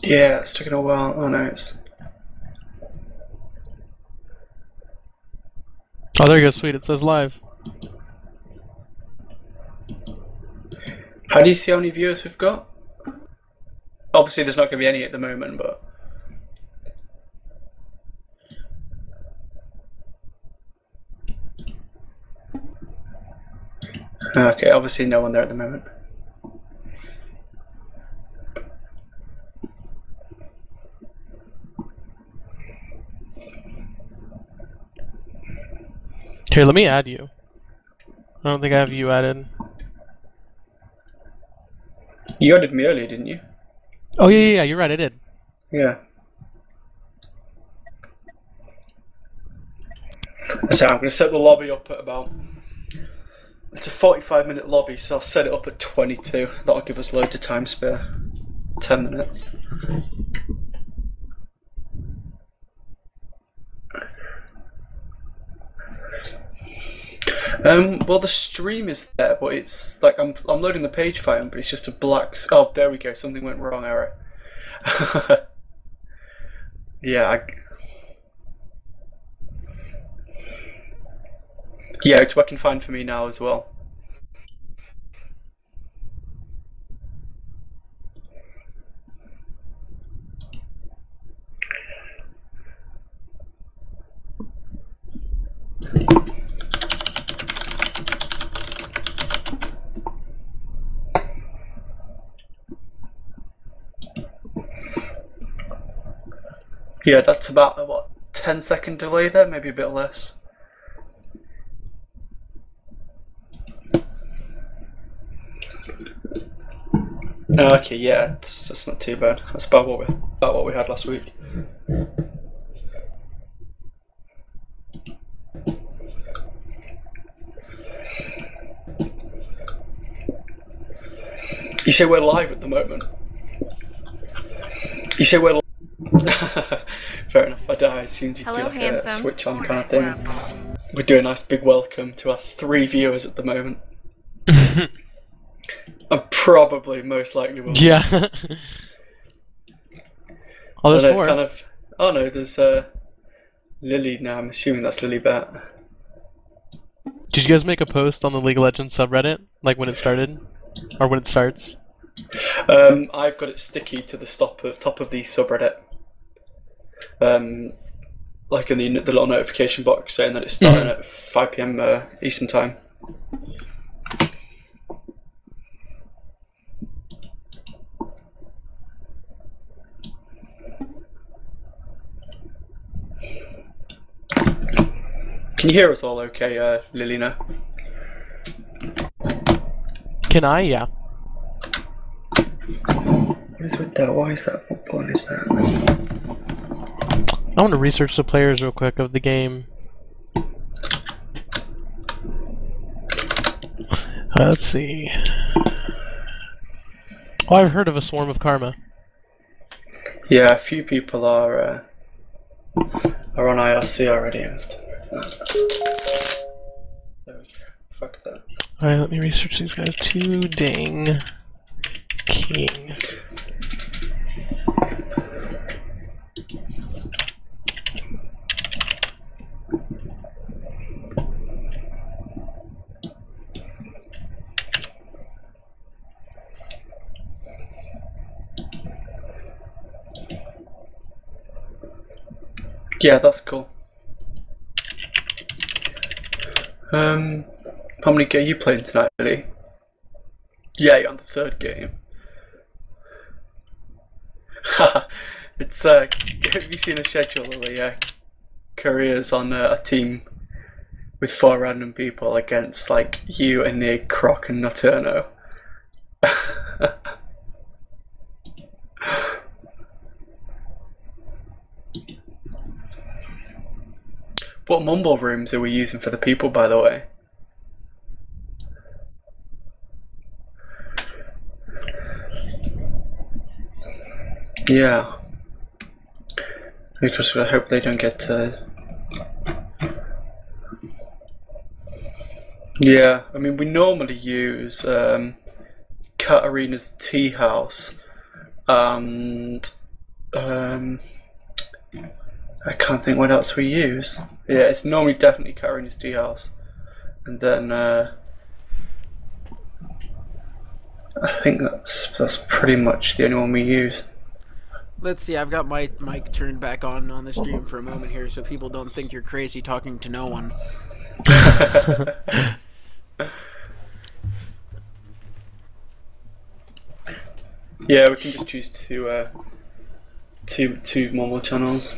Yeah, it's taken a while. Oh no, it's... Oh, there you go, sweet. It says live. How do you see how many viewers we've got? Obviously there's not going to be any at the moment, but... Okay, obviously no one there at the moment. Here, let me add you. I don't think I have you added. You added me earlier, didn't you? Oh, yeah, you're right, I did. Yeah. So I'm going to set the lobby up at about... It's a 45-minute lobby, so I'll set it up at 22. That'll give us loads of time spare. 10 minutes. Well, the stream is there, but it's like I'm loading the page file, but it's just a black. Oh, there we go. Something went wrong. Error. Yeah. Yeah, it's working fine for me now as well. Yeah, that's about a, what, 10-second delay there, maybe a bit less. Okay, yeah, that's not too bad. That's about what we had last week. You say we're live at the moment. You say we're live. Fair enough. I assumed you'd do like a switch on kind of thing. We do a nice big welcome to our 3 viewers at the moment. And probably most likely will. Yeah. Oh, there's 4. Kind of, oh no, there's Lily now. I'm assuming that's Lily Bat. Did you guys make a post on the League of Legends subreddit, like when it started, or when it starts? I've got it sticky to the top of the subreddit. Like in the little notification box saying that it's starting at 5 PM Eastern time. Can you hear us all okay, Lilina? Can I? Yeah. What is with that? Why is that? What point is that? I want to research the players real quick of the game. Let's see. Oh, I've heard of a Swarm of Karma. Yeah, a few people are on IRC already. There we go. Fuck that. Alright, let me research these guys. 2 dang king. Yeah, that's cool. How many are you playing tonight, Lily? Yeah, you're on the 3rd game. It's have you seen a schedule of the careers on a team with 4 random people against like you and Nick, Croc and Nocturno? What mumble rooms are we using for the people, by the way? Yeah. Because I hope they don't get Yeah, I mean, we normally use Katarina's tea house and I can't think what else we use. Yeah, it's normally definitely Katarina's DRs. And then I think that's pretty much the only one we use. Let's see, I've got my mic turned back on the stream for a moment here so people don't think you're crazy talking to no one. Yeah, we can just choose two normal channels.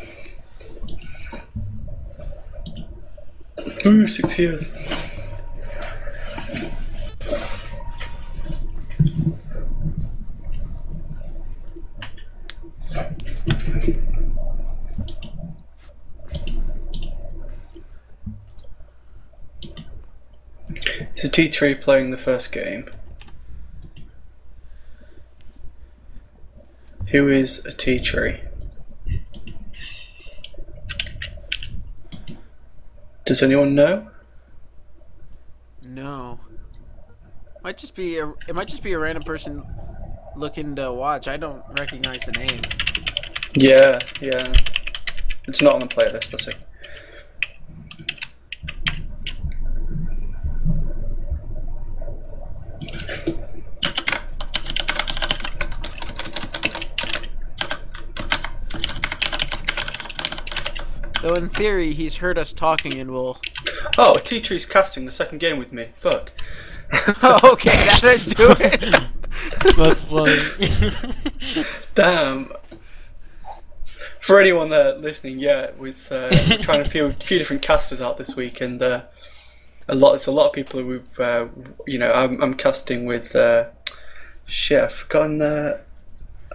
Ooh, 6 years. It's a T3 playing the first game. Who is a ateatree? Does anyone know? No. It might just be a random person looking to watch. I don't recognize the name. Yeah. It's not on the playlist, let's see. Though in theory, he's heard us talking and will... Oh, ateatree's casting the second game with me. Fuck. Oh, okay, that'll do it. That's funny. Damn. For anyone listening, yeah, we're trying to feel a few different casters out this week, and it's a lot of people who I'm casting with shit, I've forgotten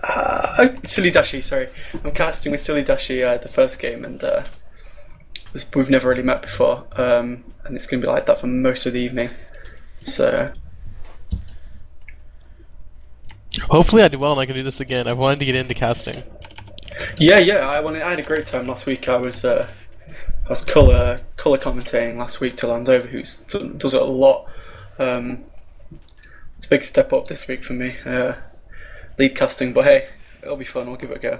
SillyDashie, sorry. I'm casting with SillyDashie the first game, and we've never really met before, and it's going to be like that for most of the evening. So hopefully I do well and I can do this again. I've wanted to get into casting. Yeah, I had a great time last week. I was colour commentating last week to Landover, who does it a lot. It's a big step up this week for me. Lead casting, but hey, it'll be fun. We'll give it a go.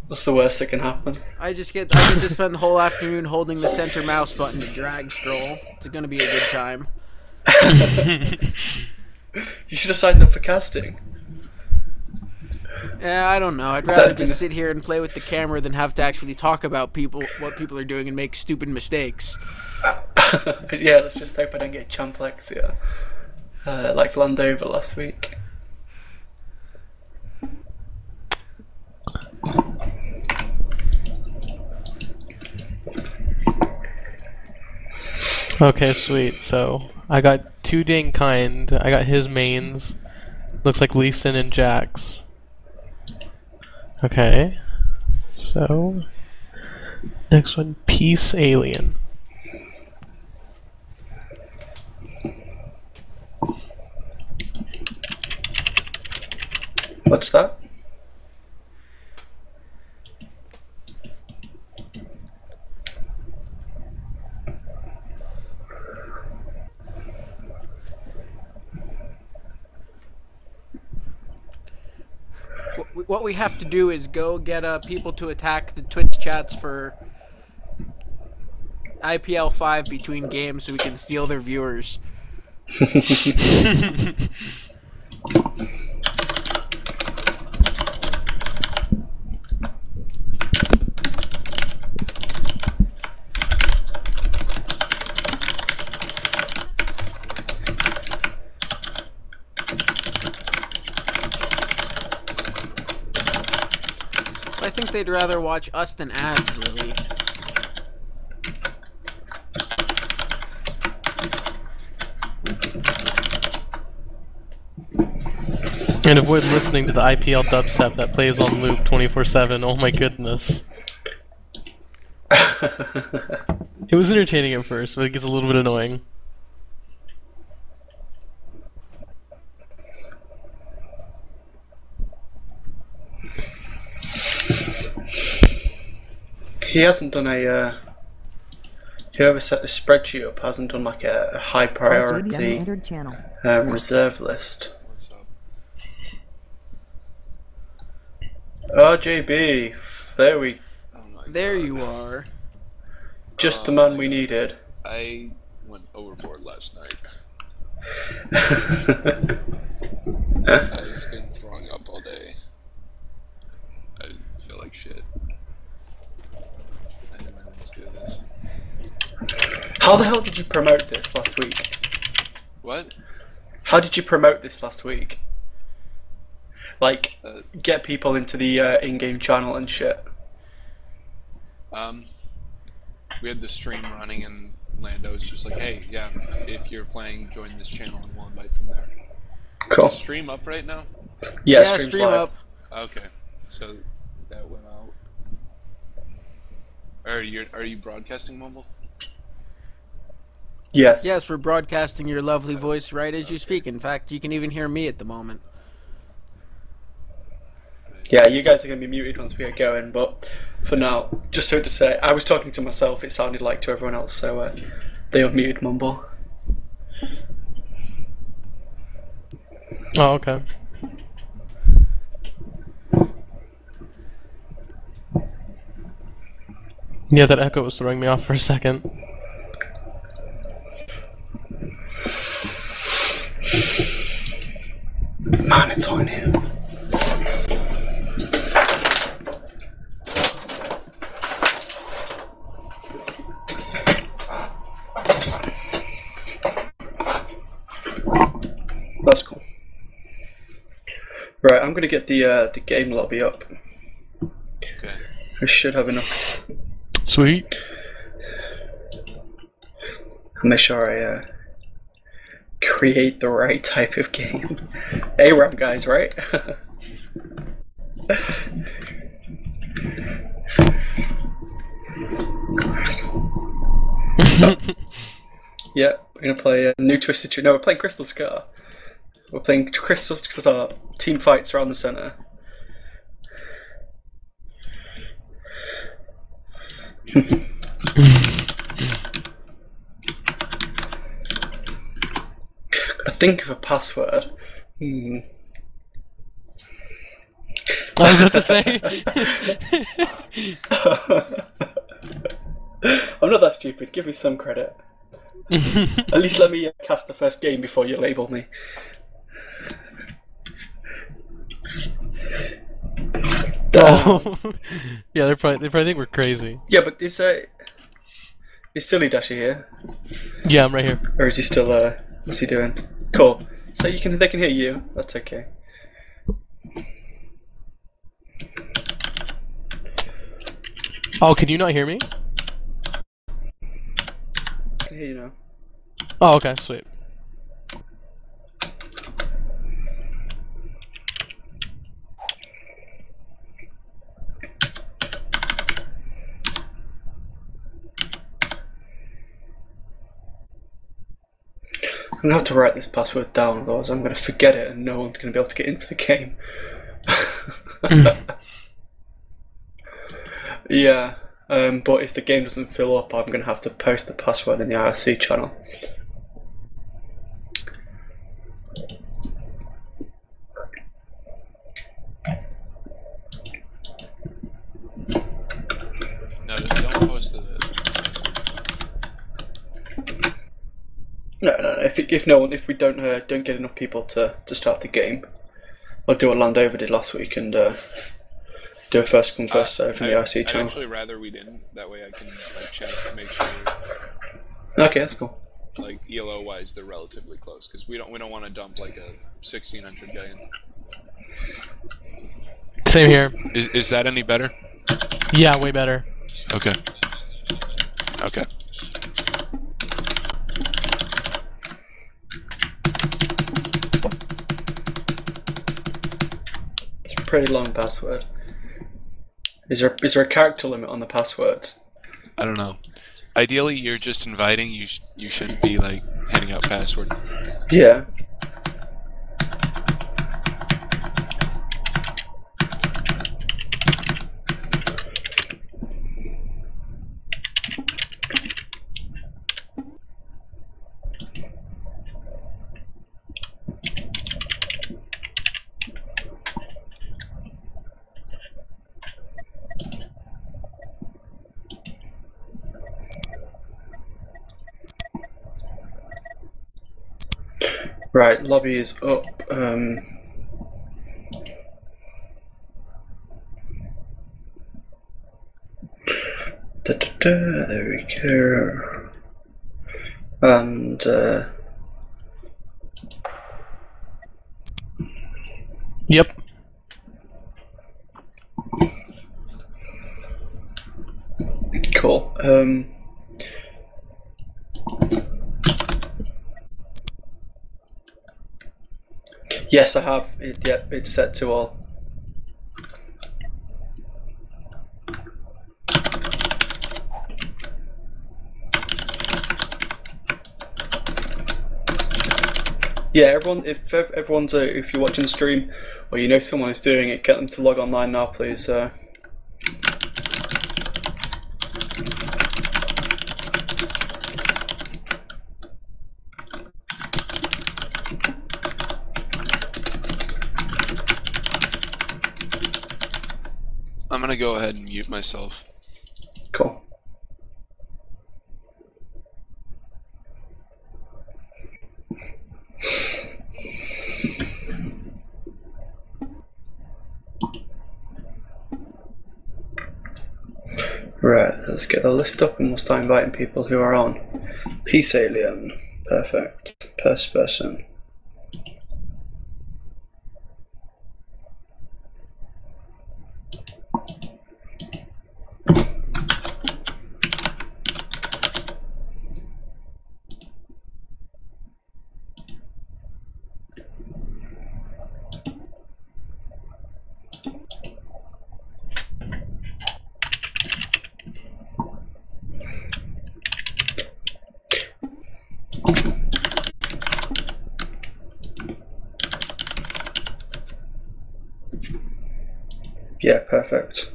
What's the worst that can happen? I get to spend the whole afternoon holding the center mouse button to drag scroll. It's gonna be a good time. You should have signed up for casting. Yeah, I don't know. I'd rather just sit here and play with the camera than have to actually talk about what people are doing and make stupid mistakes. Yeah, let's just hope I don't get champlexia like Landover last week. Okay, sweet. So I got two dang kind. I got his mains. Looks like Lee Sin and Jax. Okay. So next one, Peace Alien. What's that? What we have to do is go get people to attack the Twitch chats for IPL 5 between games so we can steal their viewers. I think they'd rather watch us than ads, Lily. And avoid listening to the IPL dubstep that plays on loop 24/7. Oh my goodness. It was entertaining at first, but it gets a little bit annoying. He hasn't done whoever set the spreadsheet up hasn't done like a high priority reserve list. RJB, there we. Oh my There God. you are. Just the man we needed. I went overboard last night. I've been throwing up all day. I feel like shit. Anyway, let's do this. How the hell did you promote this last week? What? How did you promote this last week? Like, get people into the in-game channel and shit. We had the stream running and Lando's just like, hey, yeah, if you're playing, join this channel and we'll invite from there. Cool. Is stream up right now? Yeah, Yeah, stream's stream live. up. Okay, so that went out. Are you broadcasting mobile? Yes. Yes, we're broadcasting your lovely voice right as you speak. In fact, you can even hear me at the moment. Yeah, you guys are going to be muted once we get going, but for now, just so to say, I was talking to myself, it sounded like to everyone else, so they unmuted Mumble. Oh, okay. Yeah, that echo was throwing me off for a second. Man, it's on here. That's cool. Right, I'm gonna get the game lobby up. Okay. I should have enough. Sweet. I'll make sure I create the right type of game. ARAM guys, right? Yeah, we're gonna play a new Twisted Tree. No, we're playing Crystal Scar. We're playing Crystal Scar team fights around the center. I think of a password. I was about to say. I'm not that stupid. Give me some credit. At least let me cast the first game before you label me. Oh. Yeah, they probably think we're crazy. Yeah, but is SillyDashie here? Yeah, I'm right here. Or is he still what's he doing? Cool. So they can hear you. That's okay. Oh, can you not hear me? I can hear you now. Oh, okay, sweet. I'm gonna have to write this password down, otherwise I'm gonna forget it and no one's gonna be able to get into the game. Yeah, but if the game doesn't fill up, I'm gonna have to post the password in the IRC channel. No, don't post the password. No. If we don't get enough people to start the game, I'll do what Landover did last week and do a first come first serve from the IRC channel. I'd actually rather we didn't. That way I can check to make sure. Okay, that's cool. Like ELO wise, they're relatively close because we don't want to dump like a 1600 guy in. Same here. Is that any better? Yeah, way better. Okay. Okay. It's a pretty long password. Is there a character limit on the passwords? I don't know. Ideally, you're just inviting. You shouldn't be like handing out password. Yeah. Right, lobby is up. There we go. And Yep. cool. Yes, I have. Yep, it's set to all. Yeah, everyone. If everyone's if you're watching the stream or you know someone who's doing it, get them to log online now, please. I'm gonna go ahead and mute myself. Cool. Right, let's get the list up and we'll start inviting people who are on. Peace Alien. Perfect. First person. Yeah, perfect.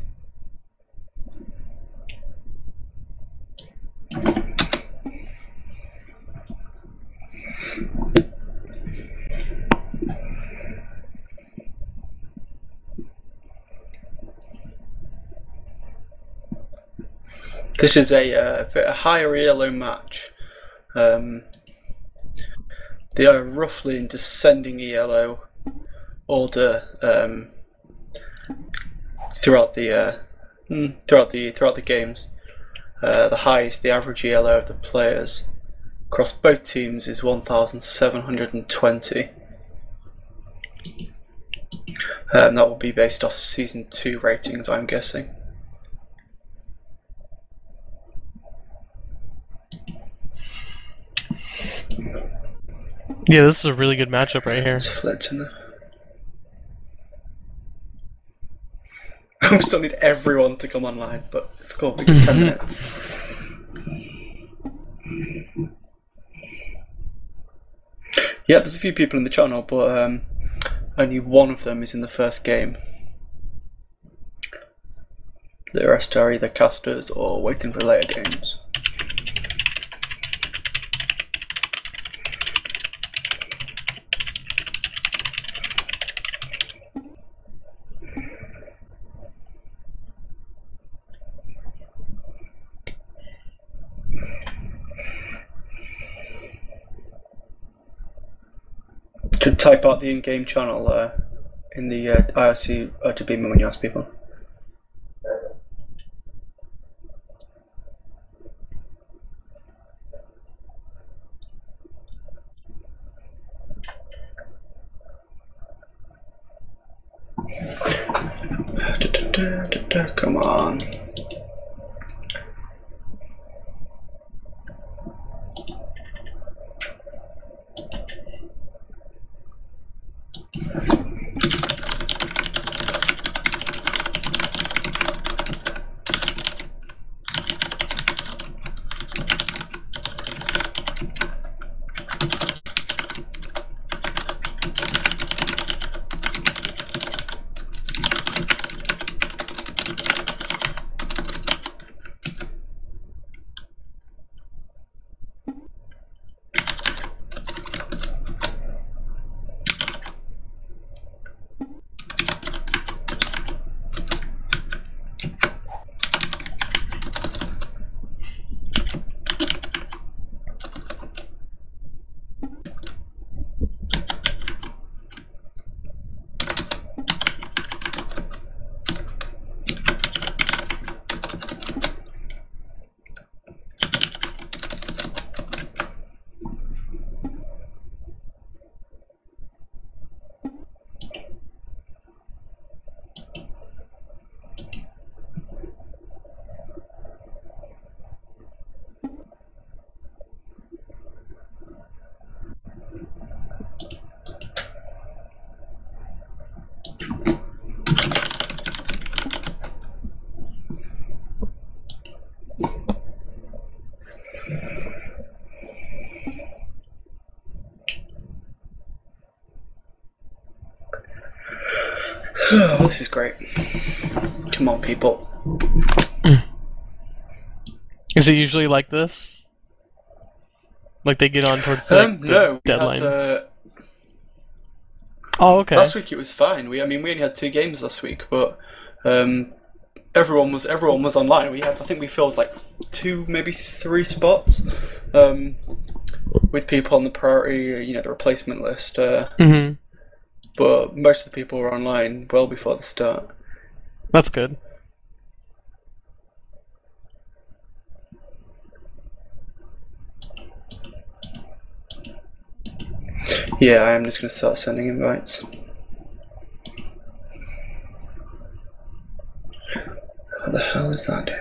This is a higher ELO match. They are roughly in descending ELO order throughout the games. The highest, the average ELO of the players across both teams is 1,720. That will be based off Season 2 ratings, I'm guessing. Yeah, this is a really good matchup right here. It's flipped in there. I still need everyone to come online, but it's cool, we get 10 minutes. Yeah, there's a few people in the channel, but only one of them is in the first game. The rest are either casters or waiting for later games. To type out the in-game channel in the IRC RGB when you ask people. Come on. Oh, this is great. Come on, people. Is it usually like this? Like they get on towards like, the no, deadline? we had, oh, okay. last week it was fine. We only had 2 games last week, but everyone was online. I think we filled like 2, maybe 3 spots with people on the priority, the replacement list. But most of the people were online well before the start. That's good. Yeah, I am just going to start sending invites. What the hell is that doing?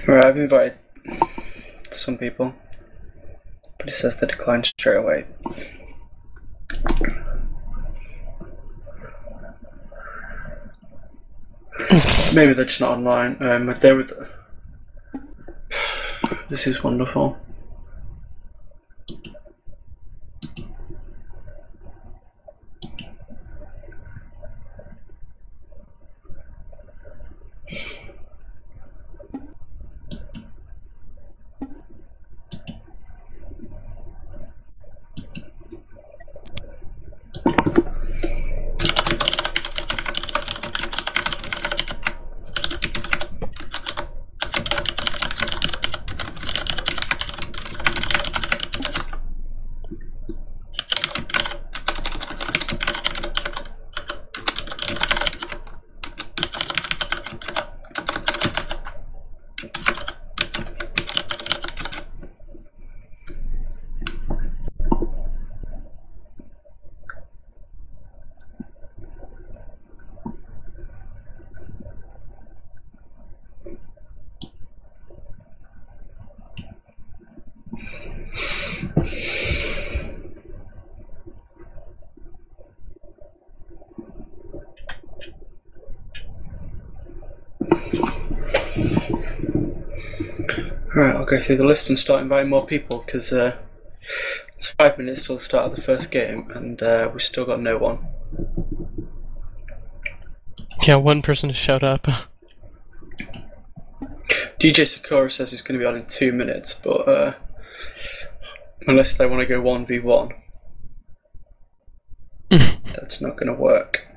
Right, I've invited some people, but it says they declined straight away. Maybe they're just not online. They were. This is wonderful. Right, I'll go through the list and start inviting more people because it's 5 minutes till the start of the first game and we've still got no one. Yeah, one person showed up. DJ Sakura says he's going to be on in 2 minutes, but unless they want to go 1v1, that's not going to work.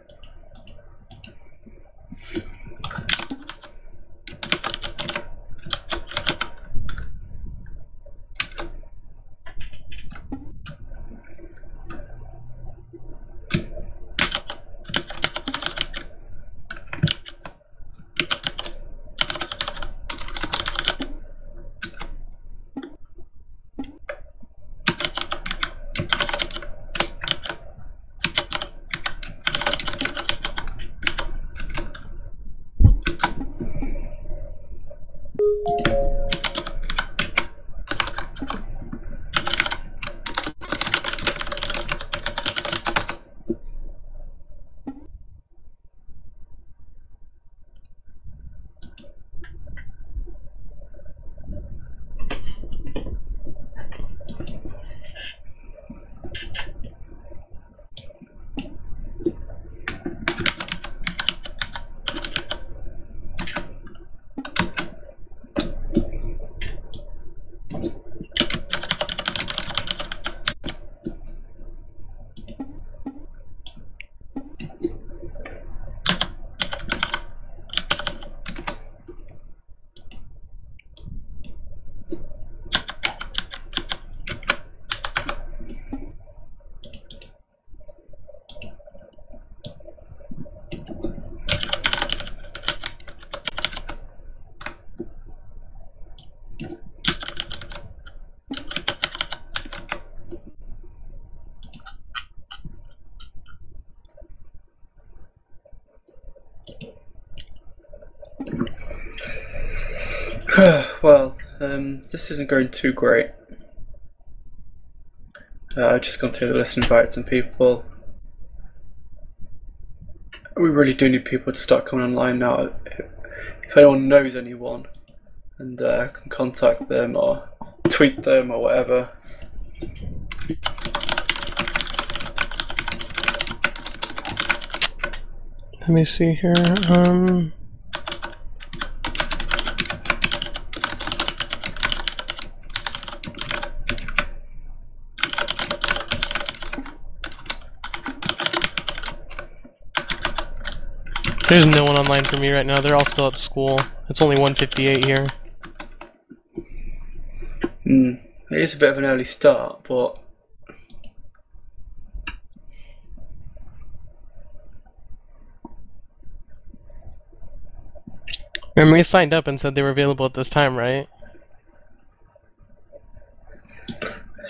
Well, this isn't going too great. I've just gone through the list and invited some people. We really do need people to start coming online now. If anyone knows anyone and can contact them or tweet them or whatever. Let me see here. There's no one online for me right now. They're all still at school. It's only 1:58 here. It is a bit of an early start, but Remember, we signed up and said they were available at this time, right?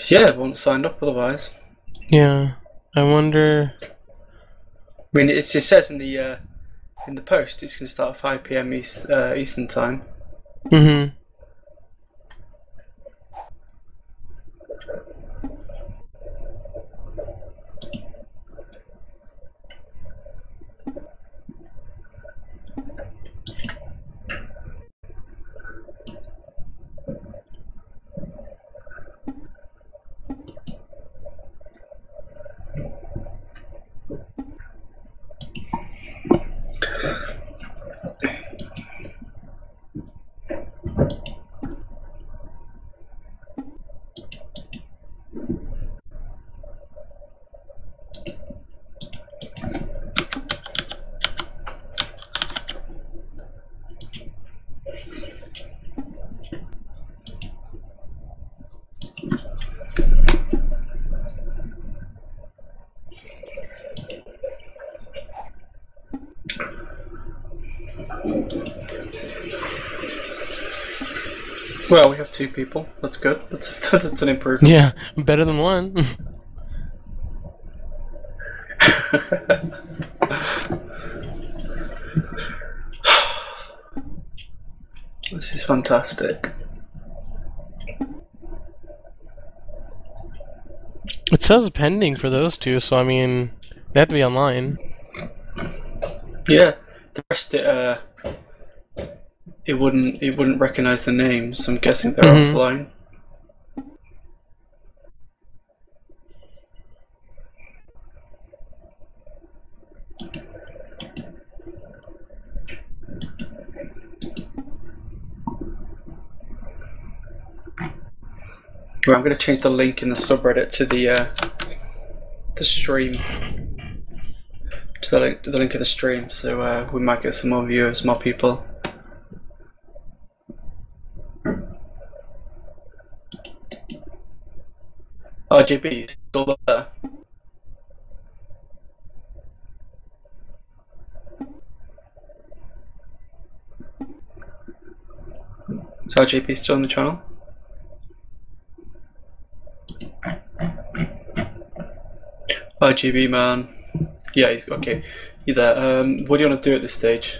yeah, they won't signed up otherwise. Yeah. I wonder. I mean, it says in the post it's going to start at 5 PM Eastern time. Mm-hmm. Well, we have 2 people. That's good. That's an improvement. Yeah, better than one. This is fantastic. It says pending for those two, so I mean, they have to be online. Yeah, the rest it wouldn't recognize the names. So I'm guessing they're offline. Right, I'm going to change the link in the subreddit to the stream. To the link of the stream, so we might get some more viewers, more people. RGB, still there? Is RGB still on the channel? RGB man. Yeah, he's okay. You there? What do you want to do at this stage?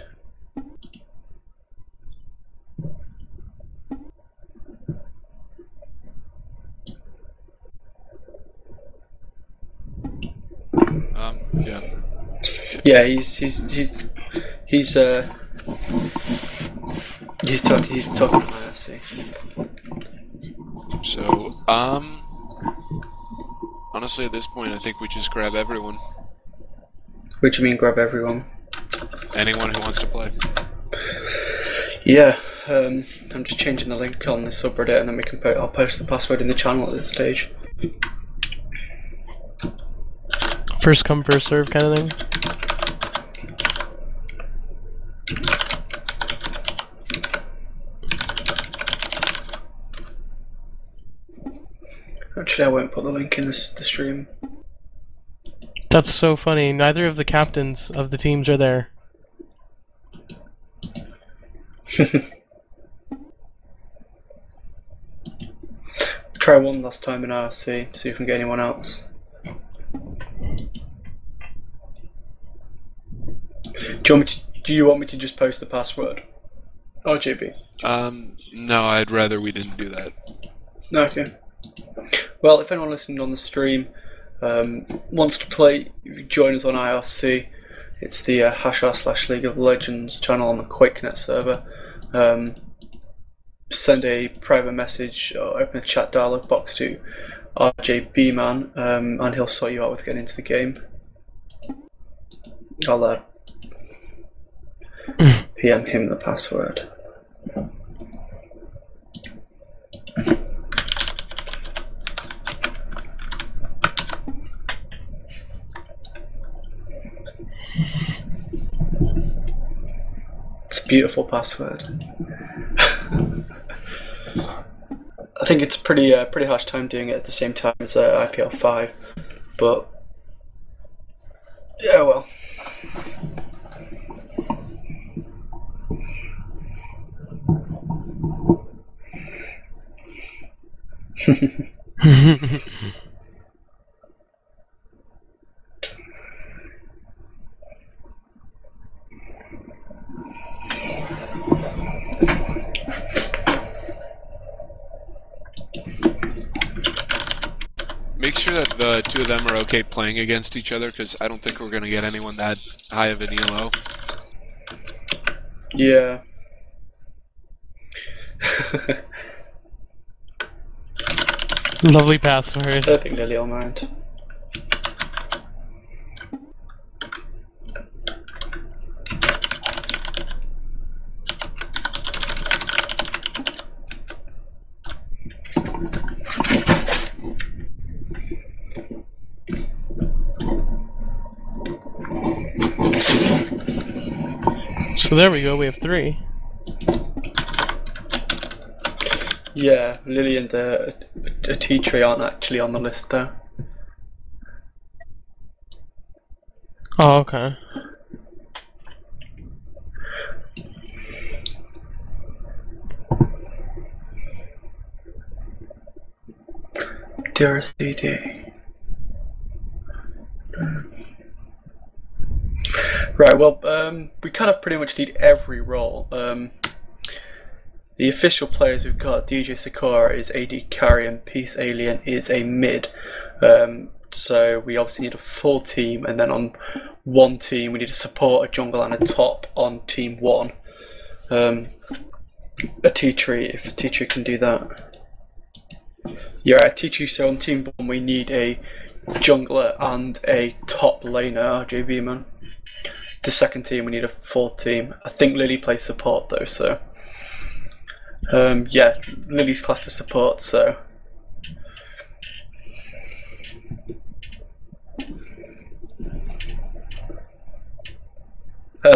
Yeah. Yeah, he's talking. I see. So, honestly, at this point, I think we just grab everyone. What do you mean, grab everyone? Anyone who wants to play. Yeah, I'm just changing the link on the subreddit, and then we can I'll post the password in the channel at this stage. First come, first serve kind of thing. Actually, I won't put the link in the stream. That's so funny. Neither of the captains of the teams are there. Try one last time in RC, see if we can get anyone else. Do you want me to just post the password? RJB. No, I'd rather we didn't do that. Okay. Well, if anyone listening on the stream wants to play, you can join us on IRC. It's the #r/League of Legends channel on the QuakeNet server. Send a private message or open a chat dialog box to RJBman, and he'll sort you out with getting into the game. I'll PM him the password. It's a beautiful password. I think it's pretty harsh time doing it at the same time as IPL5, but yeah, well. Make sure that the two of them are okay playing against each other, because I don't think we're going to get anyone that high of an ELO. Yeah. Lovely I password. don't think Lily will mind. So there we go, we have 3. Yeah, Lily and ateatree aren't actually on the list though. Oh, okay. Dear CD. Right, well, we kind of pretty much need every role. The official players we've got, DJ Sakura is AD carry and Peace Alien is a mid. So we obviously need a full team, and then on one team we need a support, a jungle and a top on team 1. Ateatree, if ateatree can do that. Yeah, ateatree, so on team 1 we need a jungler and a top laner, RJB man. The second team we need a full team. I think Lily plays support though, so yeah, Lily's classed as support, so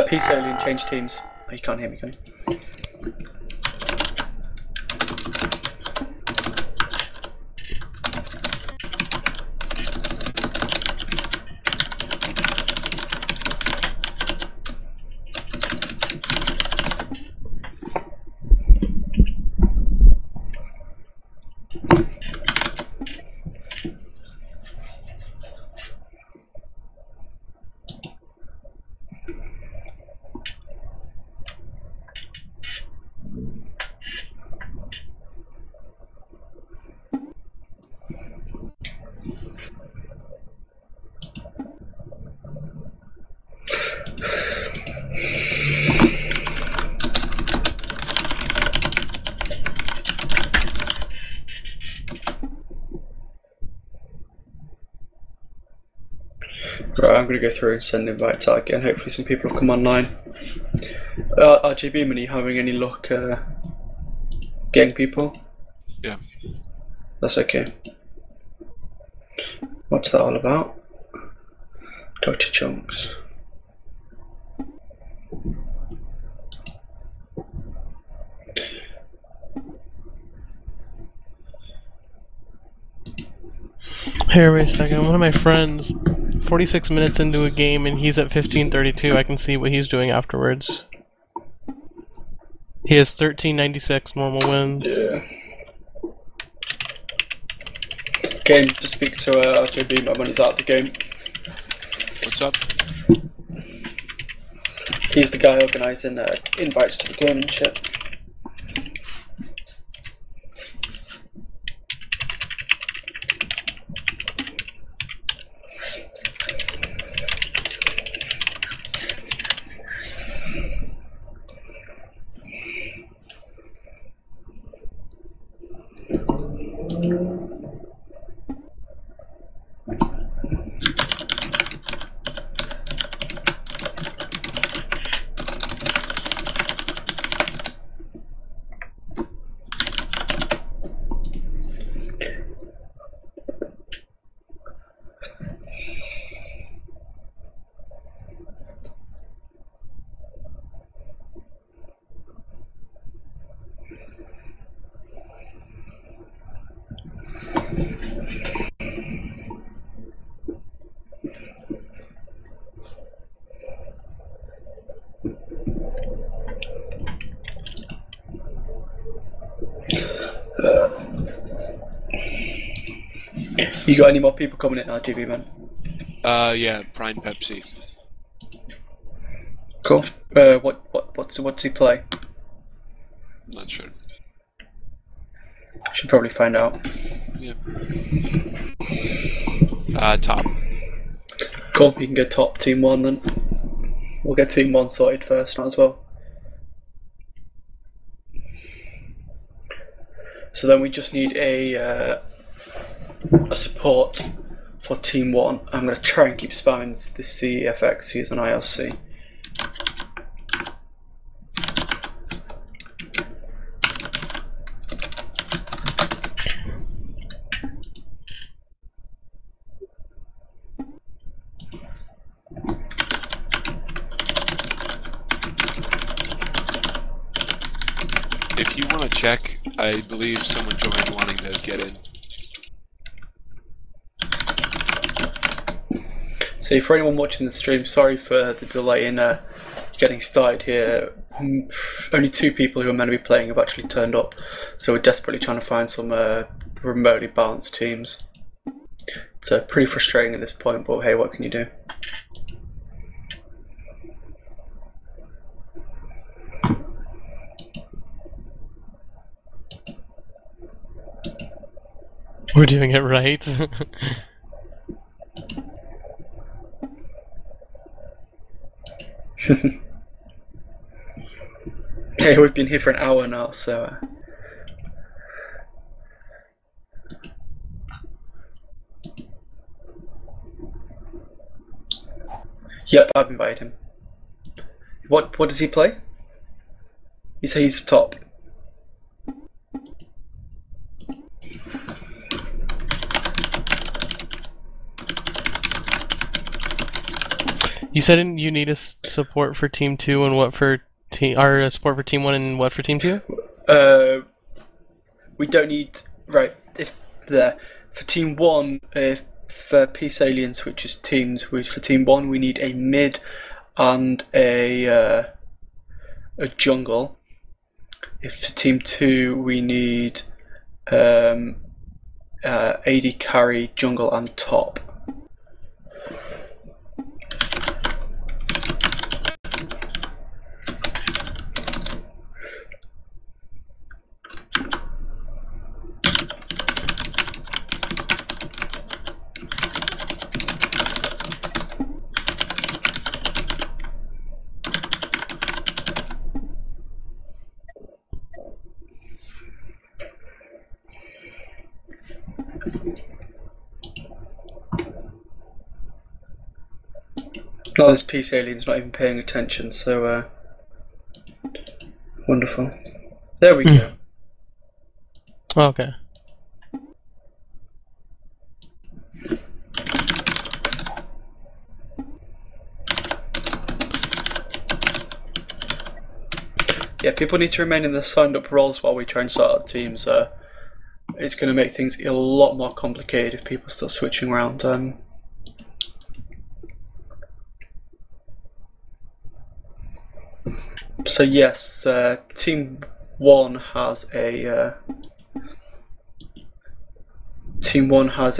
Peace Alien, change teams. Oh, you can't hear me, can you? Right, I'm going to go through and send invites out again. Hopefully some people have come online. RGB, are you having any luck getting people? Yeah. That's okay. What's that all about? Dr. Chunks. Here, wait a second. One of my friends, 46 minutes into a game and he's at 1532. I can see what he's doing afterwards. He has 1396 normal wins. Yeah. Game to speak to RJB when he's out of the game. What's up? He's the guy organising invites to the game and shit. You got any more people coming in, RGB man? Yeah, Prime Pepsi. Cool. What's he play? Not sure. Should probably find out. Yeah. Top. Cool. You can go top team 1 then. We'll get team 1 sorted first, might as well. So then we just need a support for team 1. I'm going to try and keep spamming this CFX. He's on ILC. If you want to check, I believe someone joined wanting to get in. So for anyone watching the stream, sorry for the delay in getting started here. Only 2 people who are meant to be playing have actually turned up, so we're desperately trying to find some remotely balanced teams. It's pretty frustrating at this point, but hey, what can you do? We're doing it right. Hey, we've been here for an hour now, so... Yep, I've invited him. What does he play? You say he's the top. You said you need a support for Team 2 and what for team, or a support for Team 1 and what for Team 2? We don't need, right, for Team 1, for Peace Aliens, which is teams, for Team 1 we need a mid and a jungle. If for Team 2 we need AD carry, jungle and top. Oh, this Peace Alien's not even paying attention, so wonderful. There we go. Okay. Yeah, people need to remain in the signed up roles while we try and sort out teams. It's going to make things a lot more complicated if people start switching around. So yes, Team 1 has a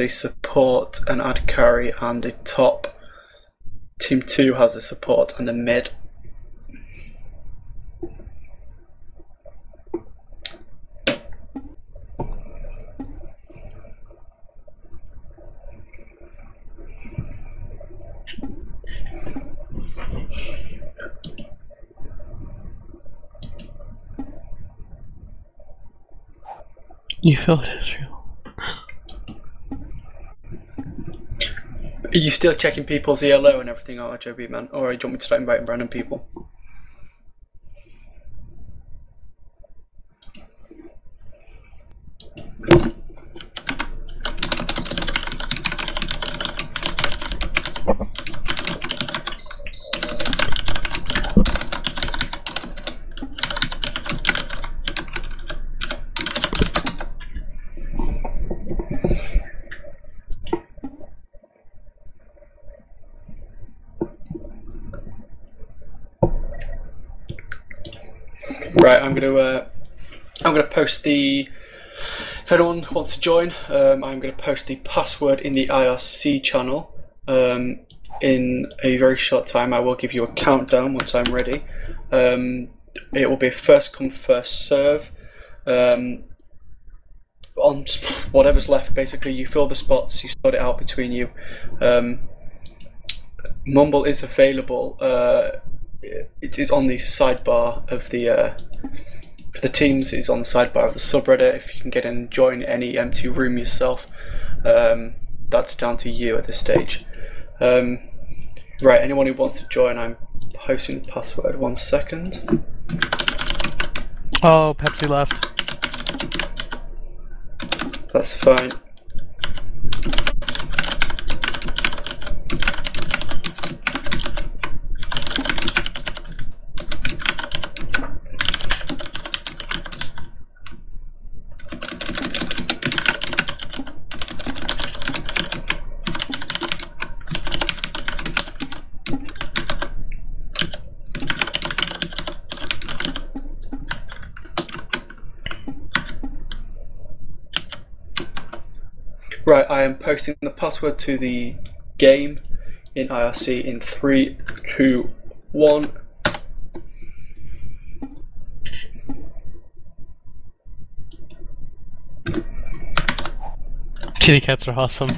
support, an AD carry, and a top. Team 2 has a support and a mid. You feel it, Ezreal. Are you still checking people's ELO and everything, RJB man? Or do you want me to start inviting random people? Right, I'm gonna post the if anyone wants to join, I'm going to post the password in the IRC channel. In a very short time, I will give you a countdown once I'm ready. It will be first come, first serve. On whatever's left, basically, you fill the spots, you sort it out between you. Mumble is available. It is on the sidebar of the for the teams. It's on the sidebar of the subreddit. If you can get in and join any empty room yourself, that's down to you at this stage. Right, anyone who wants to join, I'm posting the password. 1 second. Oh, Pepsi left. That's fine. Right, I am posting the password to the game in IRC in 3, 2, 1. Kitty cats are awesome.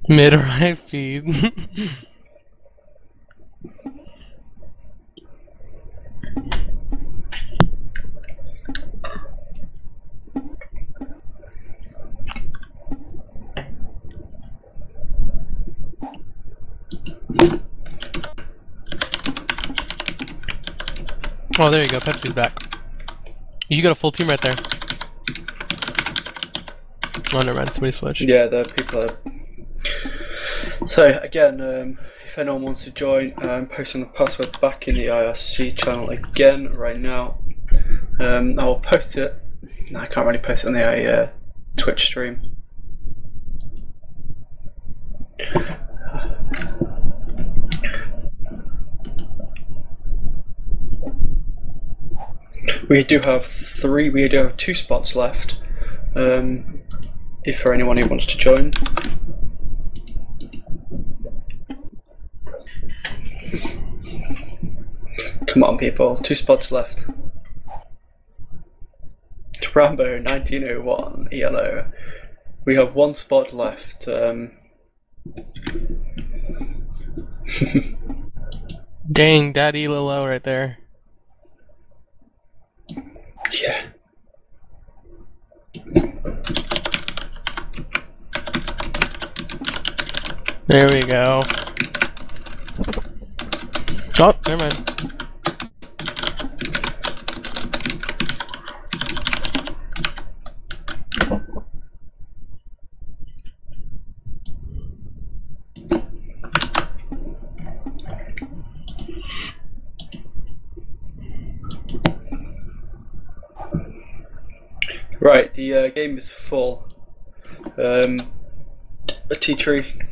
Mid-right feed. Oh, there you go. Pepsi's back. You got a full team right there. Oh, never mind. Somebody switched. Yeah, the people are... So, again, if anyone wants to join, I'm posting the password back in the IRC channel again right now. I will post it. No, I can't really post it on the Twitch stream. We do have 2 spots left. If for anyone who wants to join. Come on, people, 2 spots left. Rambo 1901 ELO. We have 1 spot left. Dang, Daddy Lilo right there. Yeah. There we go. Oh, never mind. Right, the game is full. Ateatree.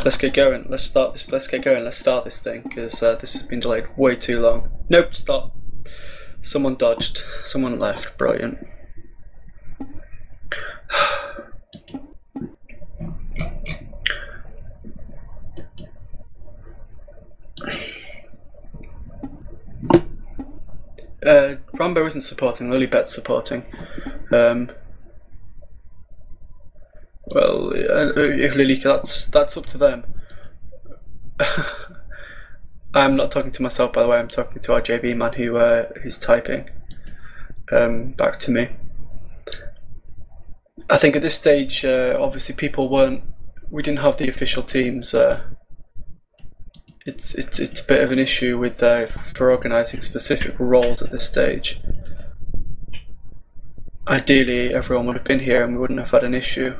Let's get going. Let's start this. Let's get going. Let's start this thing because this has been delayed way too long. Nope, stop. Someone dodged. Someone left. Brilliant. Rambo isn't supporting. Lilybet's supporting. Well, if Lily, that's up to them. I'm not talking to myself, by the way. I'm talking to our JB man who's typing back to me. I think at this stage, obviously, we didn't have the official teams. It's a bit of an issue with for organising specific roles at this stage. Ideally, everyone would have been here and we wouldn't have had an issue.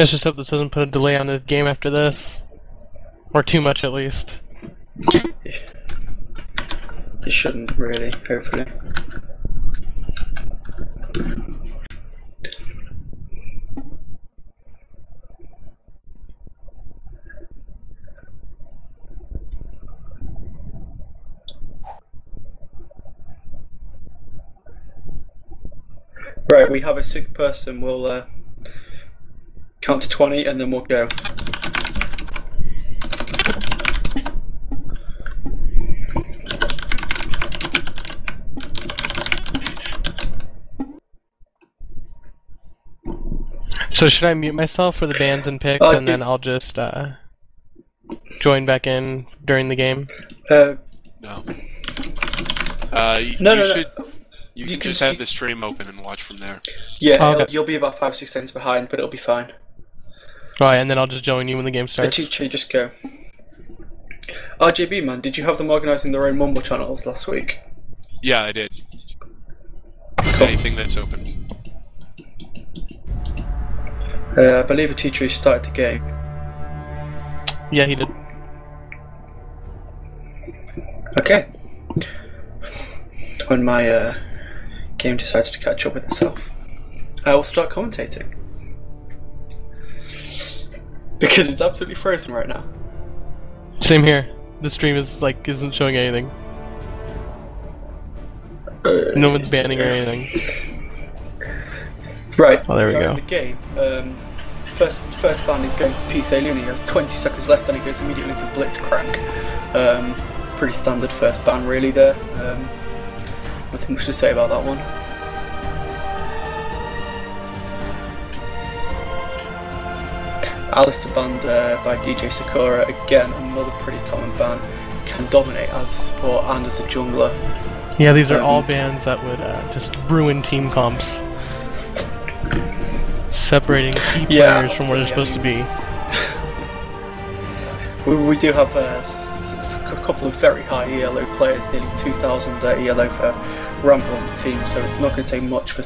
Let's just hope this doesn't put a delay on the game after this. Or too much, at least. It shouldn't really, hopefully. Right, we have a 6th person. We'll count to 20 and then we'll go. So should I mute myself for the bans and picks, and then I'll just join back in during the game? No. You can just have the stream open and watch from there. Yeah, okay. You'll be about 5 or 6 seconds behind, but it'll be fine. Alright, and then I'll just join you when the game starts. Ateatree, just go. RJB, man, did you have them organising their own Mumble channels last week? Yeah, I did. Cool. Anything that's open. I believe Ateatree started the game. Yeah, he did. Okay. When my game decides to catch up with itself, I will start commentating. Because it's absolutely frozen right now. Same here. The stream is like isn't showing anything. No one's banning or anything. Right. Oh, there we go. The game. First ban is going to PC Luna. He has 20 seconds left, and he goes immediately to Blitzcrank. Pretty standard first ban, really. There. Nothing much to say about that one. Alistar banned by DJ Sakura. Again, another pretty common ban. Can dominate as a support and as a jungler. Yeah, these are all bans that would just ruin team comps. Separating key players from where they're supposed to be. We do have a couple of very high ELO players, nearly 2,000 ELO for Ramble on the team, so it's not going to take much for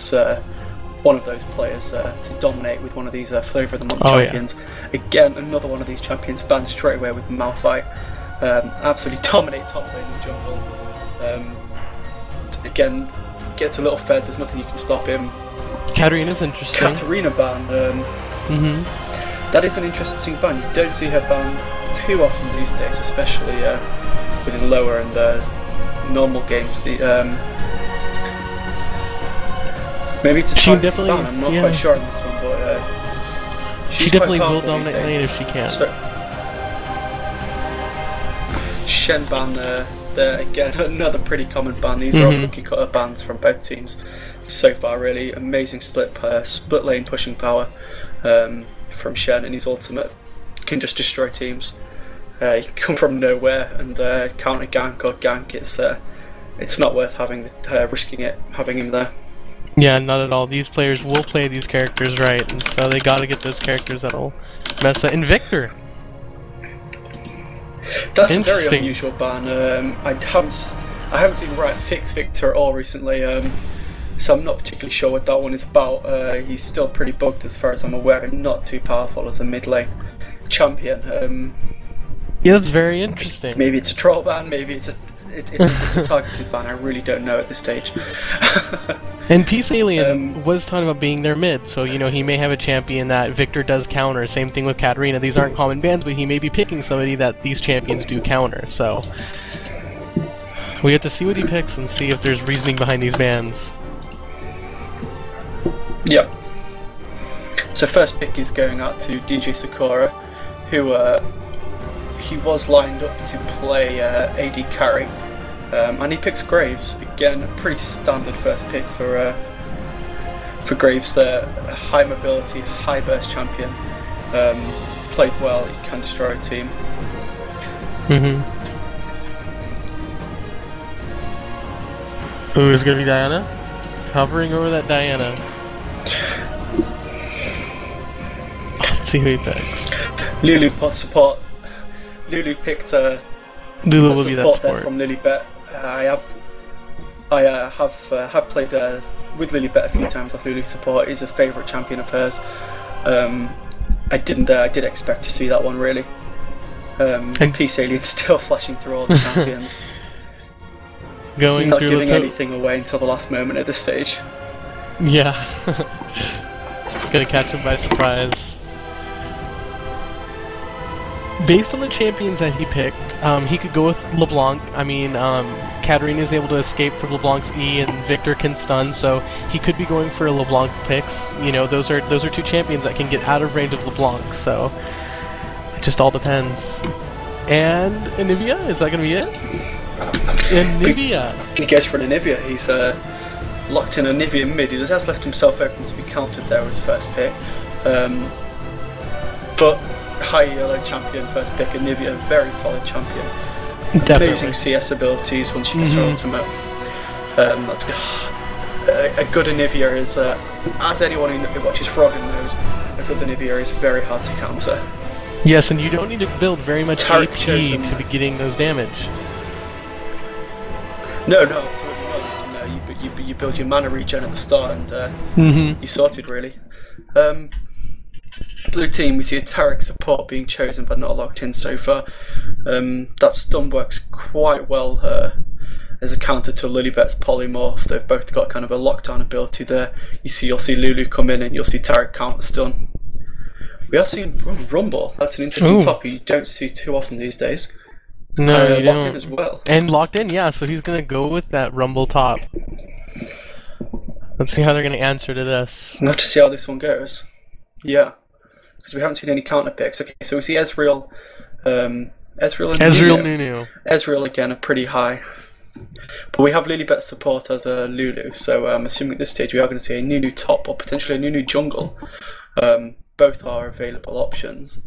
one of those players to dominate with one of these Flavour of the Month champions. Yeah. Again, another one of these champions banned straight away with Malphite. Absolutely dominate top lane and jungle. Again, gets a little fed, there's nothing you can stop him. Katarina's interesting. Katarina ban. That is an interesting ban. You don't see her banned too often these days, especially within lower and normal games. Maybe it's a target ban, I'm not quite sure on this one, but she definitely will dominate lane if she can. Shen ban there, again, another pretty common ban. These are all cookie cutter bans from both teams so far, really. Amazing split lane pushing power from Shen, and his ultimate can just destroy teams. You can come from nowhere and counter gank or gank. It's not worth risking it, having him there. Yeah, not at all. These players will play these characters right, and so they gotta get those characters that'll mess that. And Viktor! That's a very unusual ban. I haven't seen Riot fix Viktor at all recently, so I'm not particularly sure what that one is about. He's still pretty bugged as far as I'm aware, and not too powerful as a mid lane champion. Yeah, that's very interesting. Maybe it's a troll ban, maybe it's a targeted ban, I really don't know at this stage. And Peace Alien was talking about being their mid, so you know he may have a champion that Viktor does counter. Same thing with Katarina. These aren't common bans, but he may be picking somebody that these champions do counter. So we have to see what he picks and see if there's reasoning behind these bans. Yep. So first pick is going out to DJ Sakura, who he was lined up to play AD carry. And he picks Graves. Again, a pretty standard first pick for Graves there. A high mobility, high burst champion. Played well, he can destroy a team. Ooh, is it gonna be Diana? Hovering over that Diana. Let's see who he picks. Lulu support. Lulu picked Lulu will be that support support there from Lilybet. I have played with Lilybet a few times as Lulu support. Is a favourite champion of hers. I did expect to see that one really. Peace Alien still flashing through all the champions. Going Not through giving anything away until the last moment at this stage. Yeah. Gonna catch him by surprise. Based on the champions that he picked, he could go with LeBlanc. I mean, Katarina is able to escape from LeBlanc's E, and Viktor can stun, so he could be going for LeBlanc picks. You know, those are two champions that can get out of range of LeBlanc, so it just all depends. And Anivia, is that gonna be it? Anivia! He goes for an Anivia. He's locked in Anivia mid. He has left himself open to be countered there as first pick. But high yellow champion first pick, Anivia, very solid champion. Definitely. Amazing CS abilities once she gets her ultimate. That's a good Anivia is, as anyone who watches Froggen knows, a good Anivia is very hard to counter. Yes, and you don't need to build very much Taric AP chosen. to be getting those damage. No, absolutely not. You build your mana regen at the start and you're sorted really. Blue team, we see a Taric support being chosen but not locked in so far. That stun works quite well as a counter to Lilibet's polymorph. They've both got kind of a lockdown ability there. You'll see Lulu come in and you'll see Taric counter stun. We are seeing Rumble. That's an interesting topic you don't see too often these days. No, you locked don't. in as well. And locked in, yeah, so he's gonna go with that Rumble top. Let's see how they're gonna answer to this. We'll have to see how this one goes. Yeah. Because we haven't seen any counter picks. Okay, so we see Ezreal. Ezreal Nunu. Ezreal again are pretty high. But we have Lilibet's support as a Lulu, so I'm assuming at this stage we are going to see a Nunu top or potentially a Nunu jungle. Both are available options.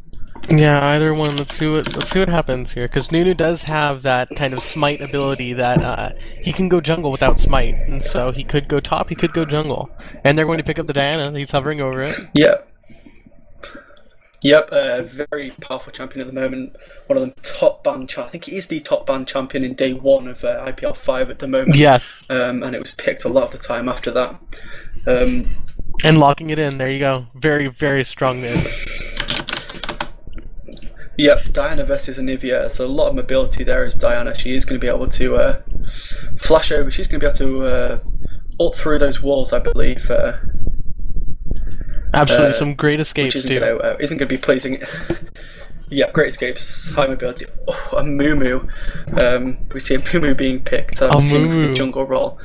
Yeah, either one. Let's see what happens here. Because Nunu does have that kind of smite ability that he can go jungle without smite, and so he could go top, he could go jungle, and they're going to pick up the Diana. He's hovering over it. Yep, very powerful champion at the moment. One of them top banned. I think he is the top banned champion in day one of IPL 5 at the moment. Yes. And it was picked a lot of the time after that. And locking it in. There you go. Very, very strong mid. Yep, Diana versus Anivia. There's a lot of mobility there as Diana. She is going to be able to flash over. She's going to be able to ult through those walls, I believe. Absolutely, some great escapes which too. Isn't going to be pleasing. Yeah, great escapes, high mobility. Oh, Amumu. We see Amumu being picked. Amumu for the jungle role.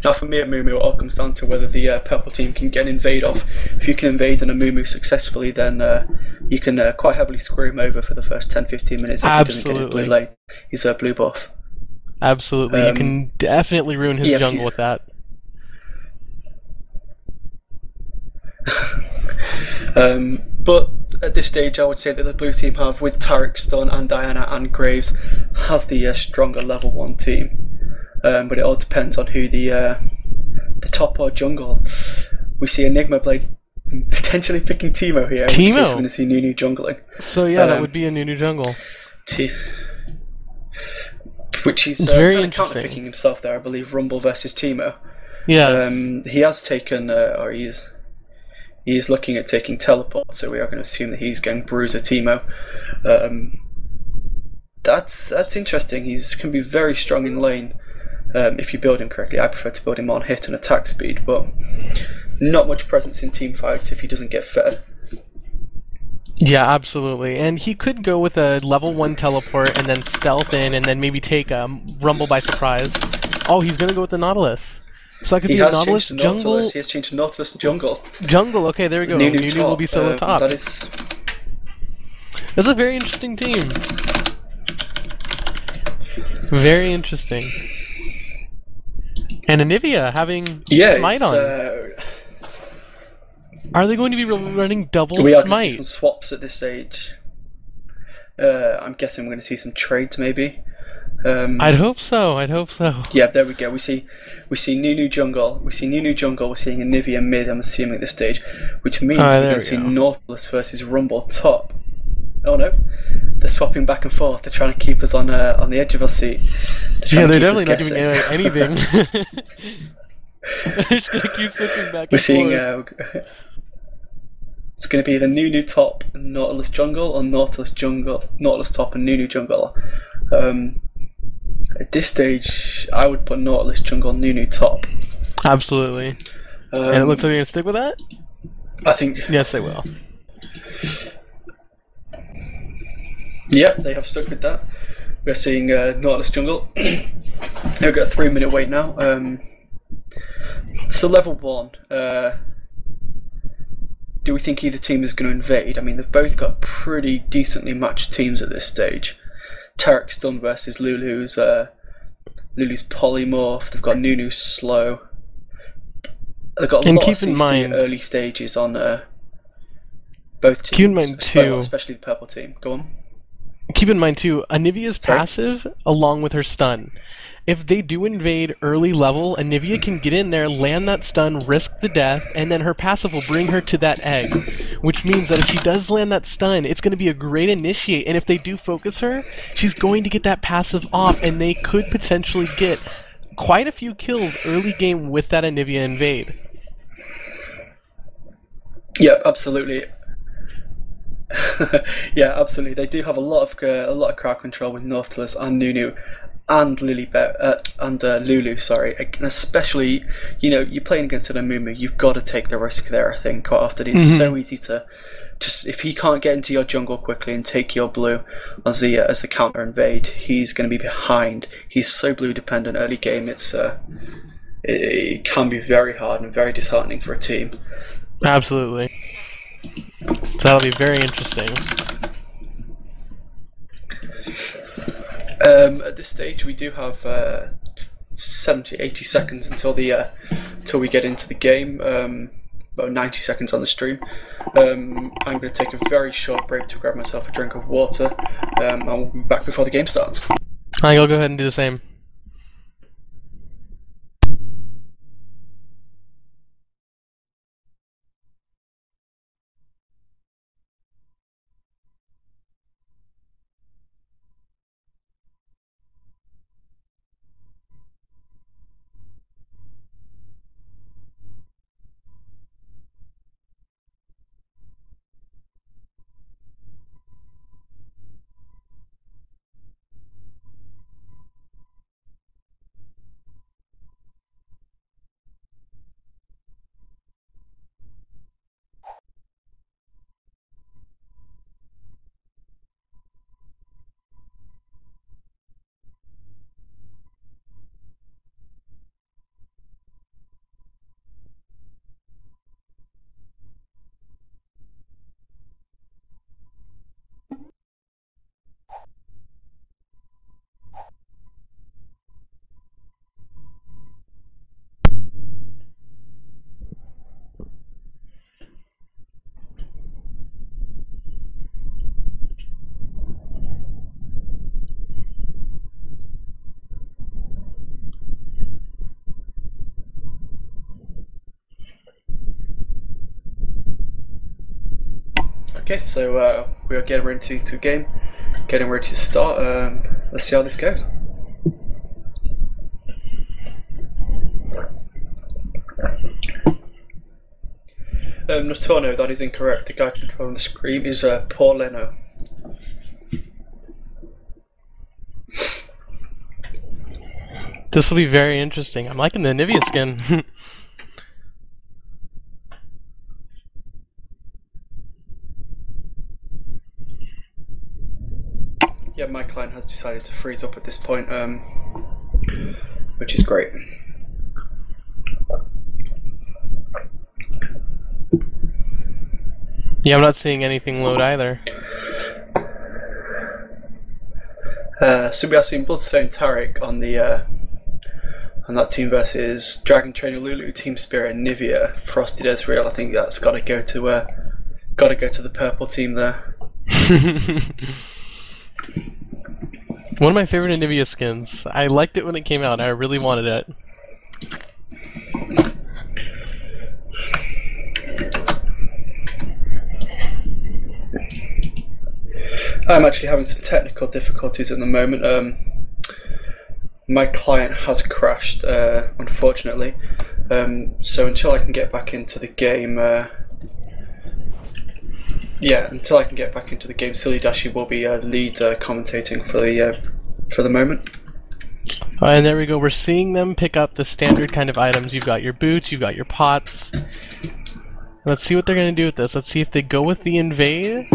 Now for me, Amumu, it all comes down to whether the purple team can get an invade off. If you can invade an Amumu successfully, then you can quite heavily screw him over for the first 10-15 minutes if he doesn't get his blue lane. His blue buff. Absolutely, you can definitely ruin his jungle with that. But at this stage, I would say that the blue team have, with Taric, Stun, and Diana and Graves, has the stronger level 1 team. But it all depends on who the top or jungle. We see Enigma Blade potentially picking Teemo here. Teemo. We're going to see Nunu jungling. So yeah, that would be a Nunu jungle. Which he's very counter picking himself there, I believe. Rumble versus Teemo. Yeah. He has taken, or he's looking at taking teleport. So we are going to assume that he's going Bruiser Teemo. That's interesting. He's can be very strong in lane. If you build him correctly. I prefer to build him on hit and attack speed, but not much presence in team fights if he doesn't get fed. Yeah, absolutely. And he could go with a level 1 teleport and then stealth in and then maybe take Rumble by surprise. Oh, he's going to go with the Nautilus. So that could be a Nautilus jungle. He has changed to Nautilus jungle. Jungle, okay, there we go. Nunu will be solo top. That's a very interesting team. Very interesting. And Anivia having smite on. Are they going to be running double smite? We are going to see some swaps at this stage. I'm guessing we're going to see some trades maybe. I'd hope so. I'd hope so. Yeah, there we go. We see Nunu jungle. We're seeing Anivia mid. I'm assuming at this stage, which means we're going to see Nautilus versus Rumble top. Oh no, they're swapping back and forth. They're trying to keep us on the edge of our seat. They're definitely not doing anything. They're just gonna keep switching back. We're seeing It's going to be the Nunu top and Nautilus jungle, or Nautilus top and Nunu jungle. At this stage, I would put Nautilus jungle, Nunu top. Absolutely. And it looks like they're going to stick with that? I think. Yes, they will. Yep, they have stuck with that. We're seeing Nautilus jungle. We've got a 3-minute wait now. So level 1. Do we think either team is going to invade? I mean, they've both got pretty decently matched teams at this stage. Taric's done versus Lulu's polymorph. They've got Nunu slow. They've got a lot of CC early stages on both teams. Keep in mind too, especially the purple team. Go on. Keep in mind too, Anivia's passive along with her stun. If they do invade early level, Anivia can get in there, land that stun, risk the death, and then her passive will bring her to that egg. Which means that if she does land that stun, it's going to be a great initiate, and if they do focus her, she's going to get that passive off, and they could potentially get quite a few kills early game with that Anivia invade. Yeah, absolutely. Yeah, absolutely. They do have a lot of crowd control with Nautilus and Nunu and Lulu. Sorry, and especially you're playing against an Amumu. You've got to take the risk there. I think quite often it's so easy to just, if he can't get into your jungle quickly and take your blue as the counter invade, he's going to be behind. He's so blue dependent early game. It can be very hard and very disheartening for a team. Absolutely. So that'll be very interesting. At this stage, we do have 70-80 seconds until we get into the game. About 90 seconds on the stream. I'm going to take a very short break to grab myself a drink of water. And we'll be back before the game starts. I'll go ahead and do the same. Okay, so we are getting ready to the game, getting ready to start. Let's see how this goes. Notorno, that is incorrect. The guy controlling the screen is Paul Leno. This will be very interesting. I'm liking the Anivia skin. Yeah, my client has decided to freeze up at this point, which is great. Yeah, I'm not seeing anything load either. So we are seeing Bloodstone Taric on that team versus Dragon Trainer Lulu, Team Spirit, Anivia, Frosted Ezreal. I think that's got to go to the purple team there. One of my favorite Anivia skins. I liked it when it came out. I really wanted it. I'm actually having some technical difficulties at the moment. My client has crashed, unfortunately. So until I can get back into the game, Yeah, until I can get back into the game, SillyDashie will be lead commentating for the moment. And there we go. We're seeing them pick up the standard kind of items. You've got your boots, you've got your pots. Let's see what they're going to do with this. Let's see if they go with the invade.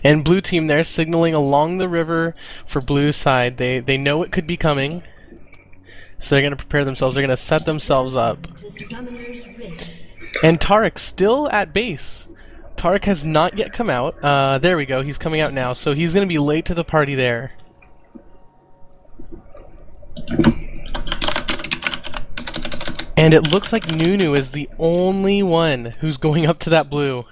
And blue team there signaling along the river for blue side. They know it could be coming. So they're going to prepare themselves. They're going to set themselves up. And Taric still at base. Taric has not yet come out. There we go. He's coming out now. So he's going to be late to the party there. And it looks like Nunu is the only one who's going up to that blue.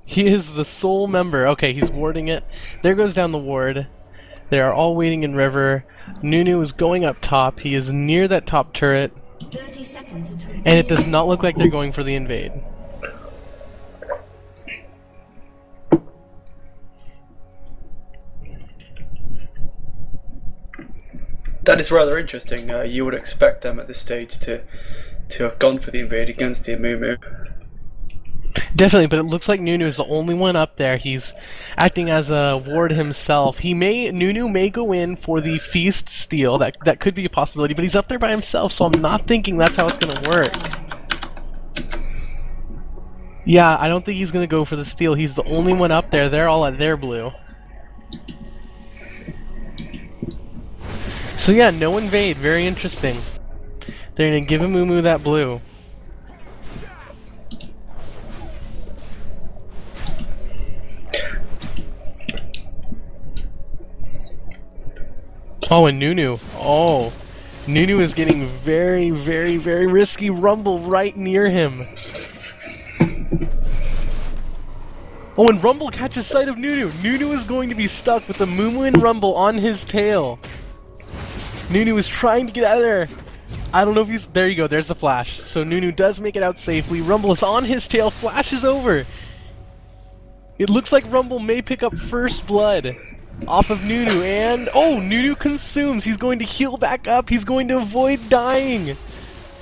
He is the sole member. Okay, he's warding it. There goes down the ward. They are all waiting in river. Nunu is going up top. He is near that top turret. 30 seconds until And it does not look like they're going for the invade. That is rather interesting. You would expect them at this stage to have gone for the invade against the Amumu. Definitely, but it looks like Nunu is the only one up there. He's acting as a ward himself. Nunu may go in for the feast steal. That could be a possibility, but he's up there by himself, so I'm not thinking that's how it's gonna work. Yeah, I don't think he's gonna go for the steal. He's the only one up there. They're all at their blue. So yeah, no invade. Very interesting. They're gonna give Amumu that blue. Oh, and Nunu. Oh, Nunu is getting very, very, very risky. Rumble right near him. Oh, and Rumble catches sight of Nunu. Nunu is going to be stuck with the Amumu and Rumble on his tail. Nunu is trying to get out of there. I don't know if he's... There you go, there's the flash. So Nunu does make it out safely. Rumble is on his tail, flashes over. It looks like Rumble may pick up first blood off of Nunu, and... Oh, Nunu consumes. He's going to heal back up. He's going to avoid dying.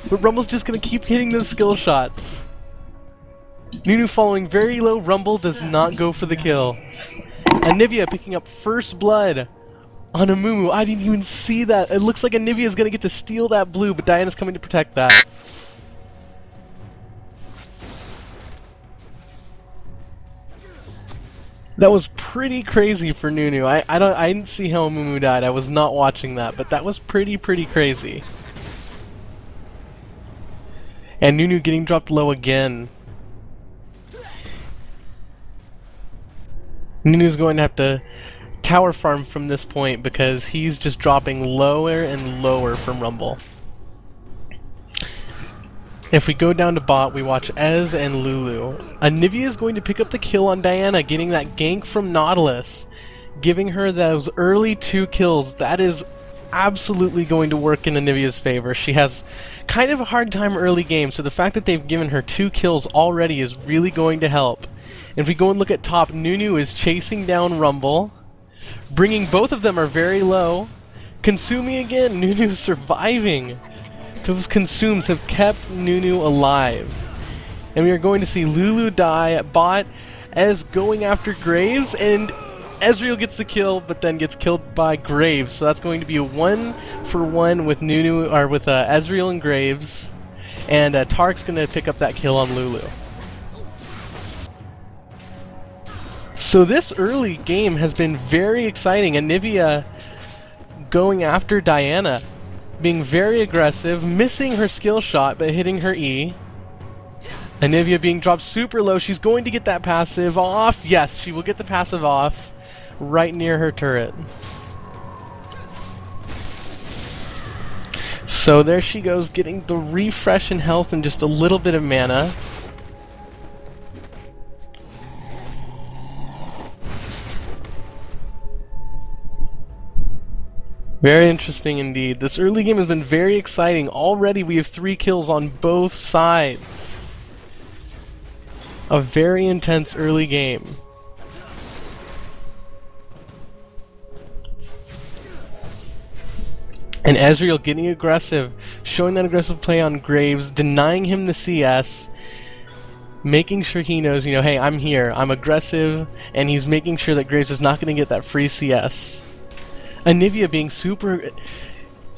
But Rumble's just going to keep hitting those skill shots. Nunu falling very low. Rumble does not go for the kill. Anivia picking up first blood on Amumu. I didn't even see that. It looks like Anivia is going to get to steal that blue, but Diana's coming to protect that. That was pretty crazy for Nunu. I didn't see how Amumu died. I was not watching that, but that was pretty crazy. And Nunu getting dropped low again. Nunu's going to have to tower farm from this point because he's just dropping lower and lower from Rumble. If we go down to bot, we watch Ez and Lulu. Anivia is going to pick up the kill on Diana, getting that gank from Nautilus, giving her those early 2 kills. That is absolutely going to work in Anivia's favor. She has kind of a hard time early game, so the fact that they've given her 2 kills already is really going to help. If we go and look at top, Nunu is chasing down Rumble, bringing both of them are very low. Consuming again, Nunu's surviving. Those consumes have kept Nunu alive. And we are going to see Lulu die at bot as going after Graves, and Ezreal gets the kill, but then gets killed by Graves. So that's going to be a 1-for-1 with Nunu, or with Ezreal and Graves. And Taric's going to pick up that kill on Lulu. So this early game has been very exciting. Anivia going after Diana, being very aggressive, missing her skill shot but hitting her E. Anivia being dropped super low. She's going to get that passive off. Yes, she will get the passive off right near her turret. So there she goes, getting the refresh in health and just a little bit of mana. Very interesting indeed. This early game has been very exciting. Already we have 3 kills on both sides. A very intense early game. And Ezreal getting aggressive, showing that aggressive play on Graves, denying him the CS. making sure he knows, you know, hey, I'm here, I'm aggressive, and he's making sure that Graves is not going to get that free CS. Anivia being super...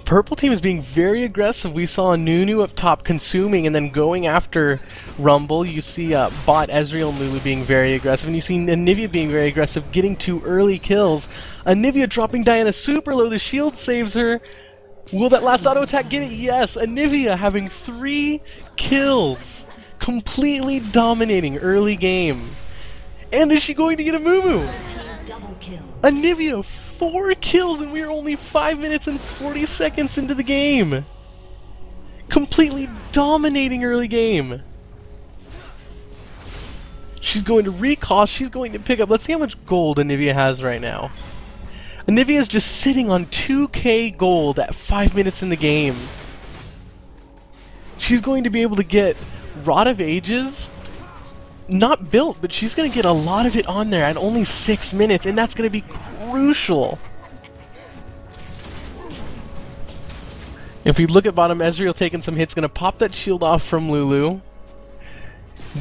Purple team is being very aggressive. We saw Nunu up top consuming and then going after Rumble. You see bot Ezreal and Lulu being very aggressive, and you see Anivia being very aggressive, getting 2 early kills. Anivia dropping Diana super low, the shield saves her. Will that last auto attack get it? Yes! Anivia having 3 kills. Completely dominating early game. And is she going to get a Amumu? Anivia 4 kills and we are only 5 minutes and 40 seconds into the game. Completely dominating early game. She's going to recall, she's going to pick up. Let's see how much gold Anivia has right now. Anivia is just sitting on 2k gold at 5 minutes in the game. She's going to be able to get Rod of Ages. Not built, but she's going to get a lot of it on there at only 6 minutes, and that's going to be crucial. If we look at bottom, Ezreal taking some hits, going to pop that shield off from Lulu.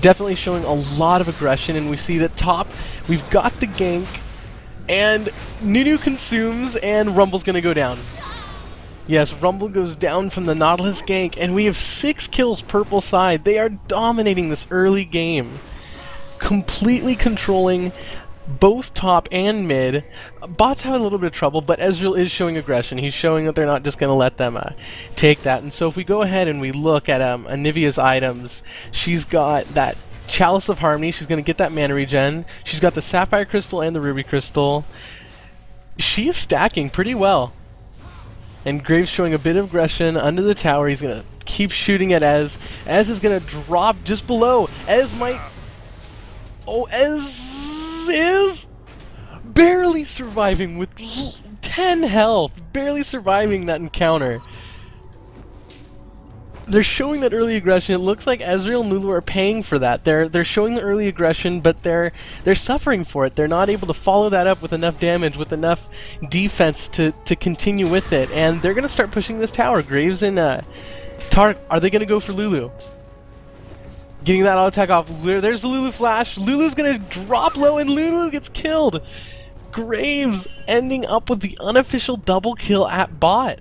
Definitely showing a lot of aggression, and we see that top, we've got the gank, and Nunu consumes, and Rumble's going to go down. Yes, Rumble goes down from the Nautilus gank, and we have 6 kills purple side. They are dominating this early game. Completely controlling both top and mid. Bots have a little bit of trouble, but Ezreal is showing aggression. He's showing that they're not just going to let them take that. And so if we go ahead and we look at Anivia's items, she's got that Chalice of Harmony. She's going to get that mana regen. She's got the Sapphire Crystal and the Ruby Crystal. She is stacking pretty well. And Graves showing a bit of aggression under the tower. He's going to keep shooting at Ez. Ez is going to drop just below. Ez might... Oh, Ez is barely surviving with 10 health. Barely surviving that encounter. They're showing that early aggression. It looks like Ezreal and Lulu are paying for that. They're showing the early aggression, but they're suffering for it. They're not able to follow that up with enough damage, with enough defense to continue with it. And they're going to start pushing this tower. Graves and Taric, are they going to go for Lulu? Getting that auto attack off. There's the Lulu flash. Lulu's going to drop low and Lulu gets killed. Graves ending up with the unofficial double kill at bot.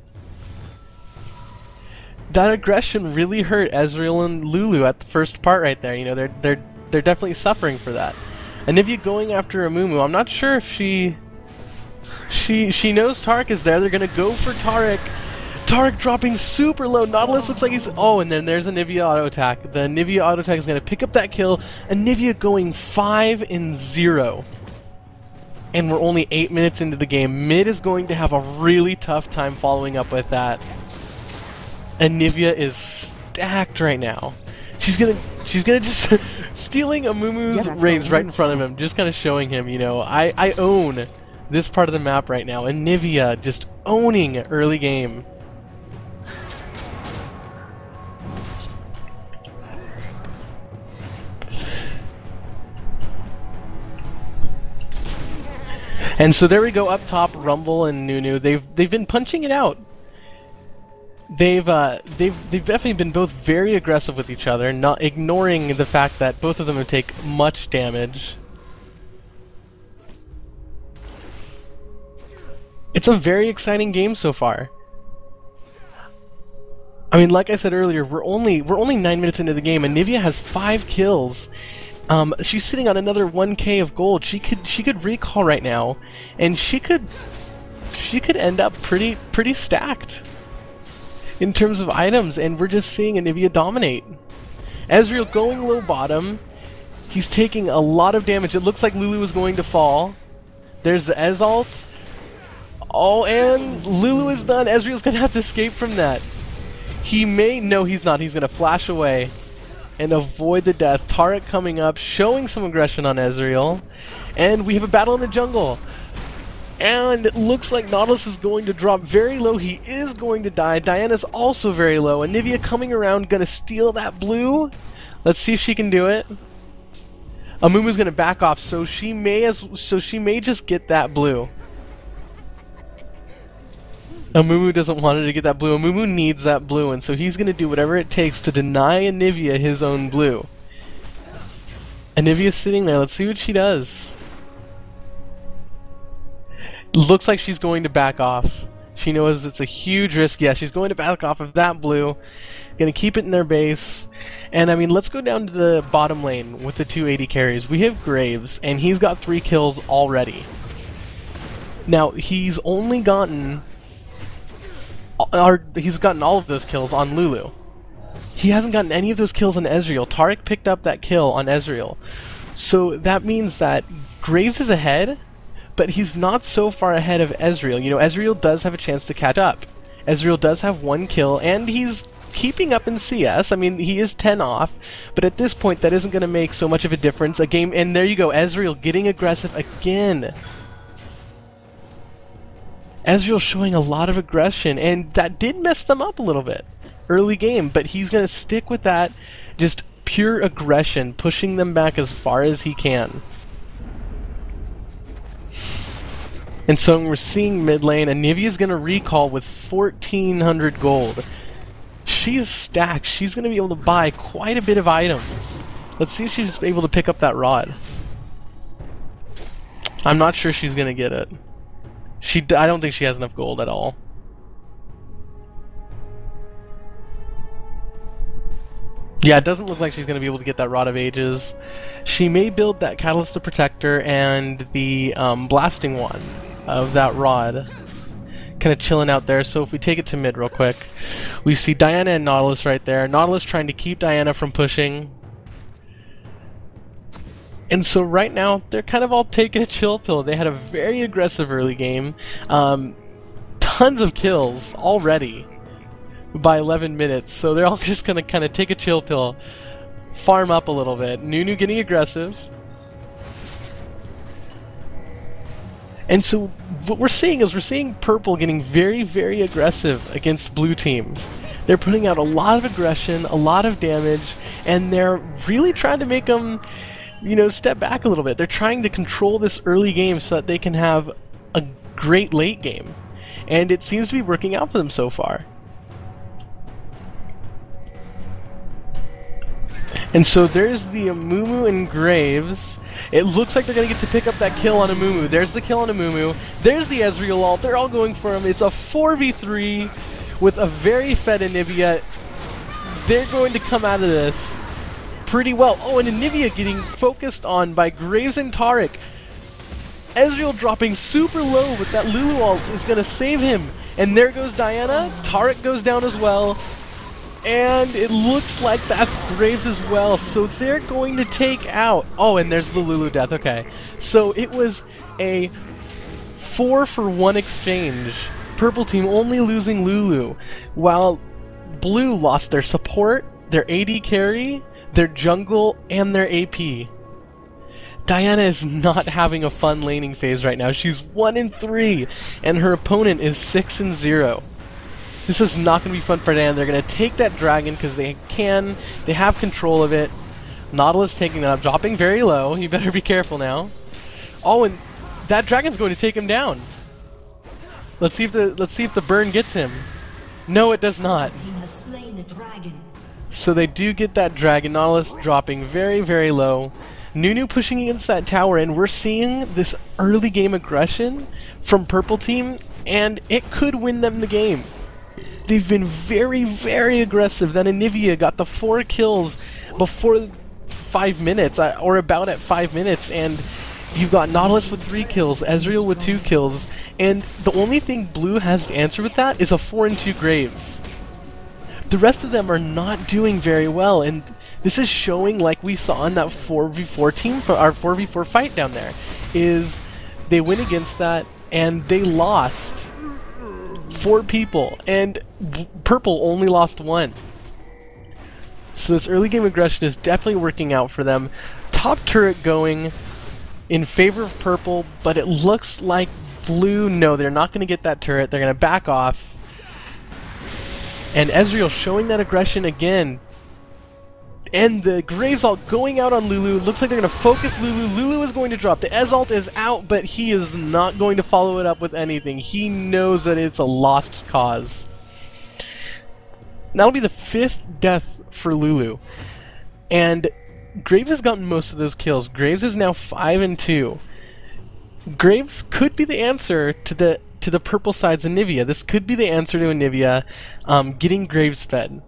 That aggression really hurt Ezreal and Lulu at the first part right there. You know, they're definitely suffering for that. Anivia going after Amumu. I'm not sure if she knows Taric is there. They're gonna go for Taric. Taric dropping super low. Nautilus looks like he's... Oh, and then there's Anivia auto attack. The Anivia auto attack is gonna pick up that kill. Anivia going 5-0. And we're only 8 minutes into the game. Mid is going to have a really tough time following up with that. Anivia is stacked right now. She's gonna just stealing Amumu's raids right in front of him, just kind of showing him, you know, I own this part of the map right now. Anivia just owning early game. And so there we go up top, Rumble and Nunu. They've been punching it out. They've definitely been both very aggressive with each other, not ignoring the fact that both of them would take much damage. It's a very exciting game so far. I mean, like I said earlier, we're only 9 minutes into the game, and Anivia has 5 kills. She's sitting on another 1k of gold. She could recall right now, and she could end up pretty stacked in terms of items, and we're just seeing Anivia dominate. Ezreal going low bottom. He's taking a lot of damage. It looks like Lulu is going to fall. There's the Ez ult. Oh, and Lulu is done. Ezreal's gonna have to escape from that. He may... No, he's not. He's gonna flash away and avoid the death. Taric coming up, showing some aggression on Ezreal. And we have a battle in the jungle. And it looks like Nautilus is going to drop very low. He is going to die. Diana's also very low. Anivia coming around, gonna steal that blue. Let's see if she can do it. Amumu's gonna back off, so she may just get that blue. Amumu doesn't want her to get that blue. Amumu needs that blue, and so he's gonna do whatever it takes to deny Anivia his own blue. Anivia's sitting there. Let's see what she does. Looks like she's going to back off. She knows it's a huge risk. Yeah, she's going to back off of that blue. Gonna keep it in their base. And I mean, let's go down to the bottom lane with the 280 carries. We have Graves, and he's got 3 kills already. Now, he's only gotten... he's gotten all of those kills on Lulu. He hasn't gotten any of those kills on Ezreal. Taric picked up that kill on Ezreal. So that means that Graves is ahead, but he's not so far ahead of Ezreal. You know, Ezreal does have a chance to catch up. Ezreal does have 1 kill, and he's keeping up in CS. I mean, he is 10 off, but at this point that isn't going to make so much of a difference. A game, and there you go, Ezreal getting aggressive again. Ezreal showing a lot of aggression, and that did mess them up a little bit early game, but he's going to stick with that, just pure aggression, pushing them back as far as he can. And so we're seeing mid lane, Anivia's going to recall with 1,400 gold. She's stacked. She's going to be able to buy quite a bit of items. Let's see if she's able to pick up that rod. I'm not sure she's going to get it. I don't think she has enough gold at all. Yeah, it doesn't look like she's going to be able to get that Rod of Ages. She may build that Catalyst the Protector and the Blasting Wand of that Rod. Kind of chilling out there. So if we take it to mid real quick, we see Diana and Nautilus right there. Nautilus trying to keep Diana from pushing. And so right now, they're kind of all taking a chill pill. They had a very aggressive early game. Tons of kills already by 11 minutes. So they're all just going to kind of take a chill pill, farm up a little bit. Nunu getting aggressive. And so what we're seeing is purple getting very, very aggressive against blue team. They're putting out a lot of aggression, a lot of damage, and they're really trying to make them, you know, step back a little bit. They're trying to control this early game so that they can have a great late game. And it seems to be working out for them so far. And so there's the Amumu and Graves. It looks like they're going to get to pick up that kill on Amumu. There's the kill on Amumu. There's the Ezreal ult. They're all going for him. It's a 4v3 with a very fed Anivia. They're going to come out of this pretty well. Oh, and Anivia getting focused on by Graves and Taric. Ezreal dropping super low, but that Lulu ult is going to save him. And there goes Diana. Taric goes down as well. And it looks like that's Graves as well. So they're going to take out... Oh, and there's the Lulu death. Okay. So it was a 4-for-1 exchange. Purple team only losing Lulu, while blue lost their support, their AD carry, their jungle, and their AP. Diana is not having a fun laning phase right now. She's 1-3, and her opponent is 6-0. This is not going to be fun for Diana. They're going to take that dragon because they can. They have control of it. Nautilus taking that up, dropping very low. You better be careful now. Oh, and that dragon's going to take him down. Let's see if the burn gets him. No, it does not. So they do get that dragon. Nautilus dropping very, very low. Nunu pushing against that tower, and we're seeing this early game aggression from purple team, and it could win them the game. They've been very, very aggressive. That Anivia got the 4 kills before 5 minutes, or about at 5 minutes, and you've got Nautilus with 3 kills, Ezreal with 2 kills, and the only thing blue has to answer with that is a 4-2 Graves. The rest of them are not doing very well, and this is showing, like we saw in that 4v4 team, our 4v4 fight down there, is they went against that, and they lost 4 people, and purple only lost 1. So this early game aggression is definitely working out for them. Top turret going in favor of purple, but it looks like blue, no, they're not going to get that turret. They're going to back off. And Ezreal showing that aggression again. And the Graves ult going out on Lulu. Looks like they're going to focus Lulu. Lulu is going to drop. The Ez ult is out, but he is not going to follow it up with anything. He knows that it's a lost cause. That'll be the 5th death for Lulu. And Graves has gotten most of those kills. Graves is now 5-2. Graves could be the answer to the purple side's Anivia. This could be the answer to Anivia getting Graves fed.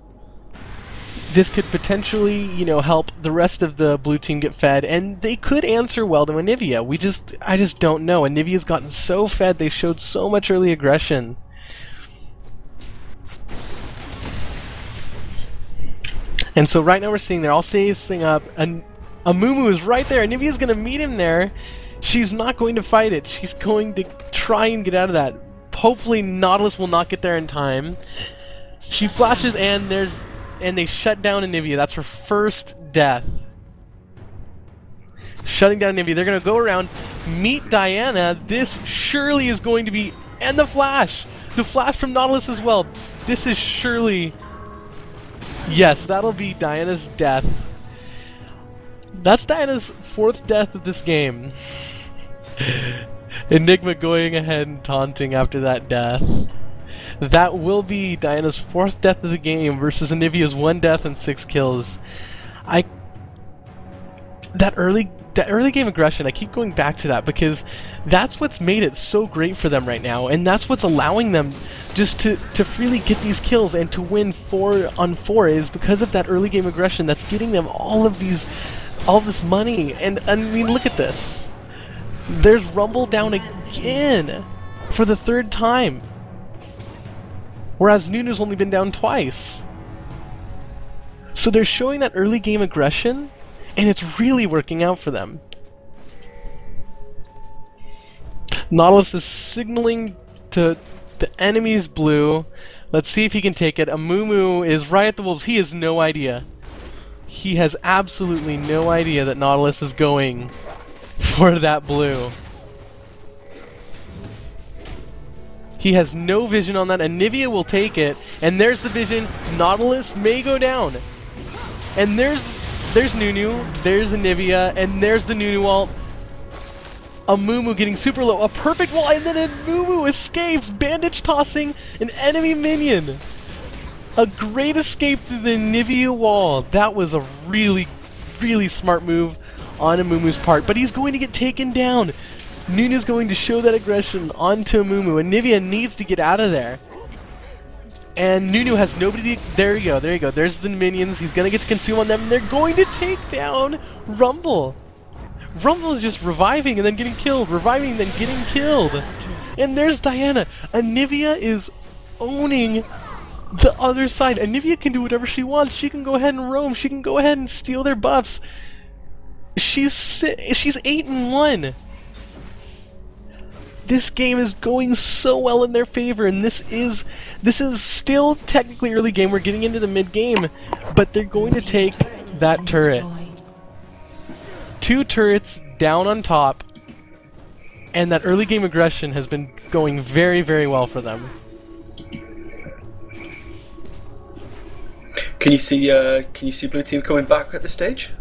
This could potentially, you know, help the rest of the blue team get fed, and they could answer well to Anivia. I just don't know. Anivia's gotten so fed. They showed so much early aggression. And so right now we're seeing they're all chasing up, and Amumu is right there. Anivia's going to meet him there. She's not going to fight it. She's going to try and get out of that. Hopefully Nautilus will not get there in time. She flashes and they shut down Anivia. That's her first death. Shutting down Anivia. They're going to go around, meet Diana. This surely is going to be... And the flash! The flash from Nautilus as well. This is surely... Yes, that'll be Diana's death. That's Diana's 4th death of this game. Enigma going ahead and taunting after that death. That will be Diana's 4th death of the game versus Anivia's 1 death and 6 kills. That early game aggression, I keep going back to that because that's what's made it so great for them right now, and that's what's allowing them just to freely get these kills and to win 4-on-4 is because of that early game aggression that's getting them all this money. And I mean, look at this. There's Rumble down again for the 3rd time, whereas Nunu's only been down twice. So they're showing that early game aggression, and it's really working out for them. Nautilus is signaling to the enemy's blue. Let's see if he can take it. Amumu is right at the wolves. He has no idea. He has absolutely no idea that Nautilus is going for that blue. He has no vision on that. Anivia will take it, and there's the vision. Nautilus may go down. And there's Nunu, there's Anivia, and there's the Nunu ult. Amumu getting super low, a perfect wall, and then Amumu escapes, bandage tossing an enemy minion. A great escape through the Anivia wall. That was a really, really smart move on Amumu's part, but he's going to get taken down. Nunu's going to show that aggression onto Amumu. Anivia needs to get out of there. And Nunu has nobody to... There you go, there you go. There's the minions. He's going to get to consume on them, and they're going to take down Rumble. Rumble is just reviving and then getting killed, reviving and then getting killed. And there's Diana. Anivia is owning the other side. Anivia can do whatever she wants. She can go ahead and roam. She can go ahead and steal their buffs. She's 8-1. This game is going so well in their favor, and this is still technically early game. We're getting into the mid game, but they're going to take that turret. 2 turrets down on top, and that early game aggression has been going very, very well for them. Can you see blue team coming back at this stage?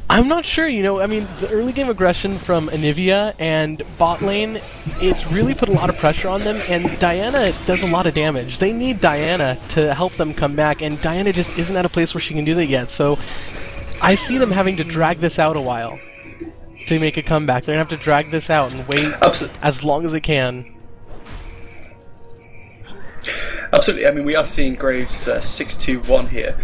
I'm not sure, you know, I mean, the early game aggression from Anivia and bot lane, it's really put a lot of pressure on them, and Diana does a lot of damage. They need Diana to help them come back, and Diana just isn't at a place where she can do that yet, so I see them having to drag this out a while to make a comeback. They're going to have to drag this out and wait as long as they can. Absolutely, I mean, we are seeing Graves 6-2-1 here.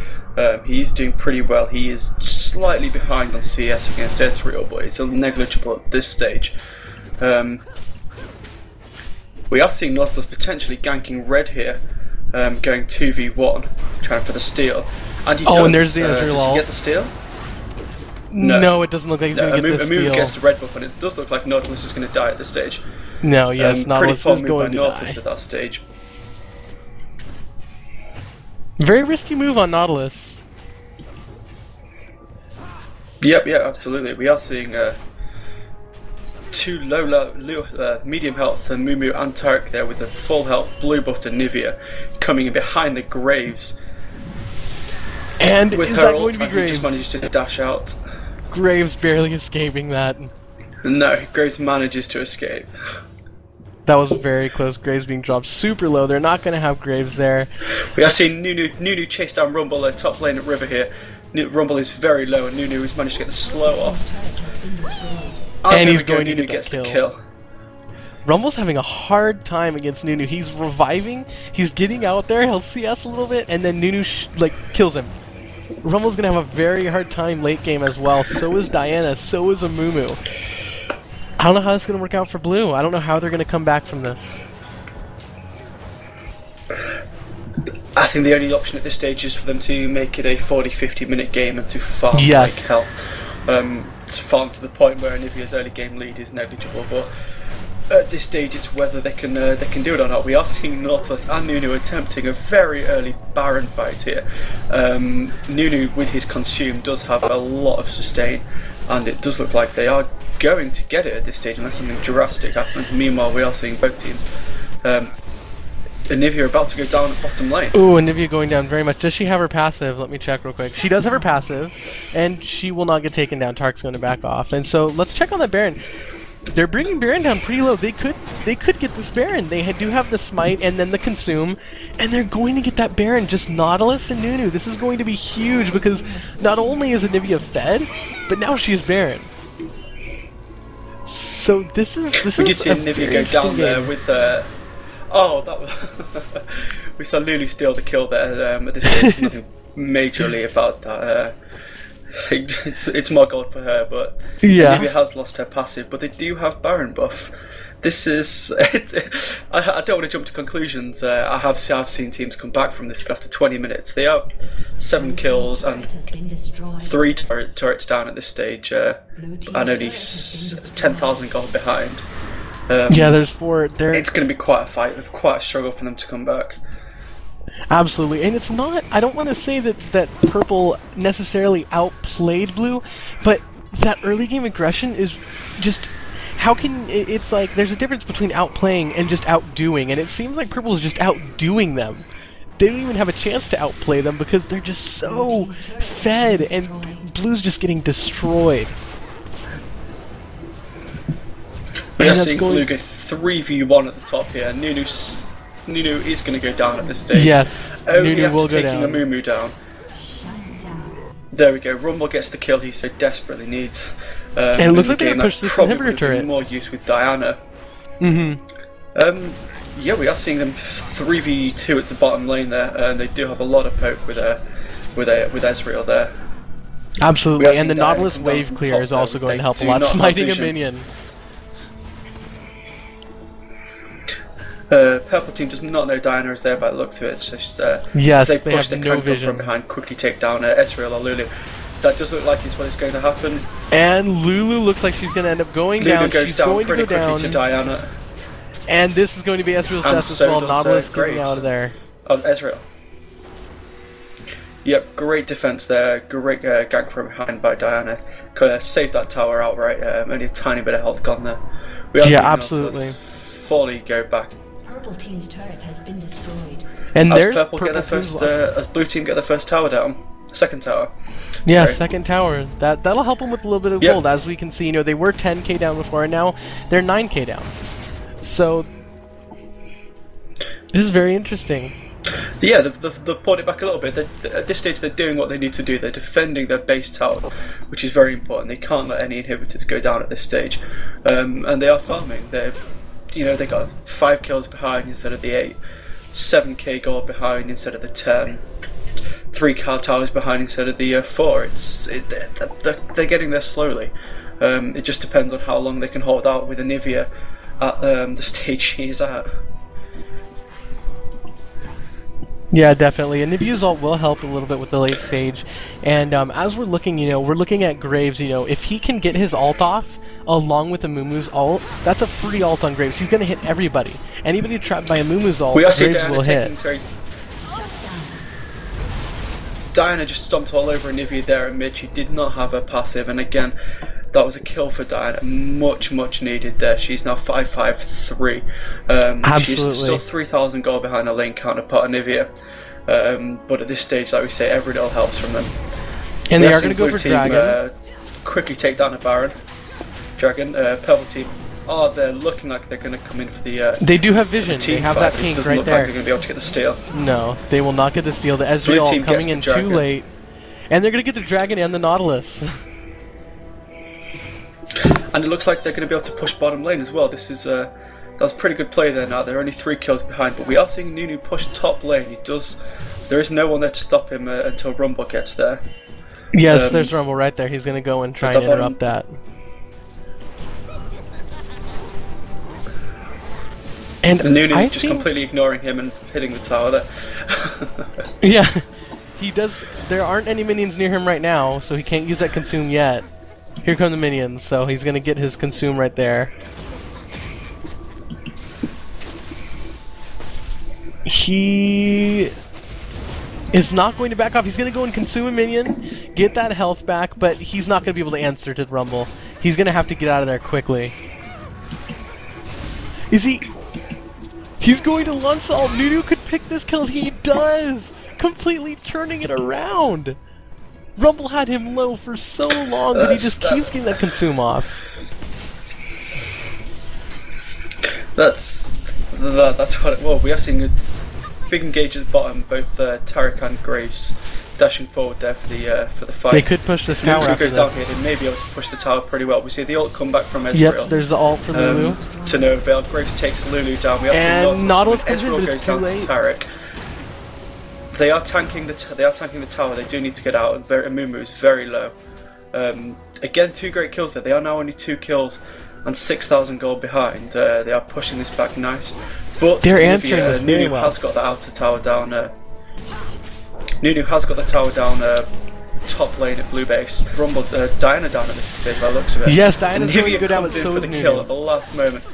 He's doing pretty well. He is slightly behind on CS against Ezreal, but it's negligible at this stage. We are seeing Nautilus potentially ganking red here, going 2v1, trying for the steal. And he does. And there's the Ezreal does he get the steal? No, it doesn't look like he's going to get the steal. Amumu gets the red buff, and it does look like Nautilus is going to die at this stage. No, yes, Nautilus is going to Nautilus die. at that stage. Very risky move on Nautilus. Yep, absolutely. We are seeing 2 medium health Amumu and Taric there with the full health blue buff to Anivia coming in behind the Graves. And with is her that going to be ult, Graves? just managed to dash out. Graves barely escaping that. No, Graves manages to escape. That was very close. Graves being dropped super low. They're not going to have Graves there. We are seeing Nunu chase down Rumble top lane at River here. Rumble is very low, and Nunu has managed to get the slow off. And he's going to Nunu get gets the the kill. Rumble's having a hard time against Nunu. He's reviving, he's getting out there, he'll CS a little bit, and then Nunu kills him. Rumble's gonna have a very hard time late game as well. So is Diana, so is Amumu. I don't know how this is gonna work out for Blue. I don't know how they're gonna come back from this. I think the only option at this stage is for them to make it a 40-50 minute game and to farm Yes. like hell. To farm to the point where Anivia's early game lead is negligible, but at this stage it's whether they can do it or not. We are seeing Nautilus and Nunu attempting a very early Baron fight here. Nunu with his consume does have a lot of sustain, and it does look like they are going to get it at this stage unless something drastic happens. Meanwhile, we are seeing both teams. Anivia about to go down at bottom lane. Ooh, Anivia going down very much. Does she have her passive? Let me check real quick. She does have her passive, and she will not get taken down. Taric's going to back off. And so let's check on that Baron. They're bringing Baron down pretty low. They could get this Baron. They do have the smite and then the consume, and they're going to get that Baron. Just Nautilus and Nunu. This is going to be huge because not only is Anivia fed, but now she's Baron. So this is we did see Anivia go down there with oh, that was we saw Lulu steal the kill there. At this stage, nothing majorly about that. It's more gold for her, but yeah. Anivia has lost her passive, but they do have Baron buff. This is I don't want to jump to conclusions. I have seen teams come back from this, but after 20 minutes they are 7 kills and 3 turrets down at this stage, and only 10,000 gold behind. Yeah, there's 4 there. It's going to be quite a fight, quite a struggle for them to come back. Absolutely, and it's not, I don't want to say that Purple necessarily outplayed Blue, but that early game aggression is just, how can, it's like, there's a difference between outplaying and just outdoing, and it seems like Purple's just outdoing them. They don't even have a chance to outplay them because they're just so fed, and Blue's just getting destroyed. We are seeing Blue go 3v1 at the top here. Nunu is going to go down at this stage. Yes, only Nunu after will go taking down. Amumu down. There we go. Rumble gets the kill he so desperately needs. And it looks like they're game going to push this probably inhibitor would turret. be more use with Diana. Yeah, we are seeing them 3v2 at the bottom lane there, and they do have a lot of poke with Ezreal there. Absolutely, and the Nautilus wave clear is also going to help a lot, smiting a minion. Purple team does not know Diana is there by the looks of it. It's just, yes, if they push, have they no can come vision from behind, quickly take down Ezreal or Lulu. That does look like it's what is going to happen. And Lulu looks like she's going to end up going Lulu down. goes She's down going pretty to go quickly down. to Diana. And this is going to be Ezreal's death as so well. does, Nautilus getting Graves. out of there. Of Ezreal. Yep, great defense there. Great gank from behind by Diana. Saved that tower outright. Only a tiny bit of health gone there. We are seeing absolutely. Fully go back. Purple team's turret has been destroyed. And As there's Purple get their first, as Blue team get their first tower down. Second tower. Yeah, Sorry. second tower. That'll help them with a little bit of gold. As we can see, they were 10k down before, and now they're 9k down. So this is very interesting. Yeah, they've pulled it back a little bit. At this stage, they're doing what they need to do. They're defending their base tower, which is very important. They can't let any inhibitors go down at this stage, and they are farming. They got 5 kills behind instead of the 8, 7k gold behind instead of the 10, 3 car towers behind instead of the 4. They're getting there slowly. It just depends on how long they can hold out with Anivia at the stage she is at. Yeah, definitely. And Nivia's ult will help a little bit with the late stage. And as we're looking, we're looking at Graves, if he can get his ult off, along with Amumu's ult, that's a free ult on Graves. He's going to hit everybody. Anybody trapped by Amumu's ult, Graves will hit. Diana just stomped all over Anivia there in mid. She did not have her passive, and again, that was a kill for Diana. Much needed there. She's now 5-5-3. Absolutely. She's still 3,000 gold behind her lane counterpart Anivia. But at this stage, like we say, every little helps from them. And they are going to go for Dragon. Quickly take down a Baron. Dragon. Purple team. Oh, they're looking like they're going to come in for the. They do have vision. They have that pink right look there. like they're going to be able to get the steal. No, they will not get the steal. The Ezreal coming in too late. And they're gonna get the dragon and the Nautilus. And it looks like they're going to be able to push bottom lane as well. This is that was a pretty good play there. Now they're only 3 kills behind, but we are seeing Nunu push top lane. There is no one there to stop him until Rumble gets there. Yes, there's Rumble right there. He's gonna go and try and interrupt that. And Nunu just completely ignoring him and hitting the tower there. Yeah, he does. There aren't any minions near him right now, so he can't use that consume yet. Here come the minions, so he's gonna get his consume right there. He is not going to back off. He's gonna go and consume a minion, get that health back, but he's not gonna be able to answer to the Rumble. He's gonna have to get out of there quickly. Is he? He's going to launch all. Nunu could pick this kill. He does! Completely turning it around! Rumble had him low for so long that he just keeps getting that consume off. That's what it was. We are seeing a big engage at the bottom, both Taric and Graves dashing forward there for the fight. They could push this tower after goes down here, they may be able to push the tower pretty well. We see the ult come back from Ezreal. Yep, there's the ult from Lulu. To no avail. Graves takes Lulu down. We and Nautilus comes in, Ezreal but goes it's too down late. to Taric. They are tanking the tower. They do need to get out. Amumu is very low. Again, 2 great kills there. They are now only 2 kills and 6,000 gold behind. They are pushing this back nice. But they're answering this very Nunu well. has got the outer tower down. Nunu has got the tower down top lane at blue base. Rumble, Diana down at this stage by the looks of it. Yes, Diana's going to go down, comes but in so for is the Nunu. kill at the last moment.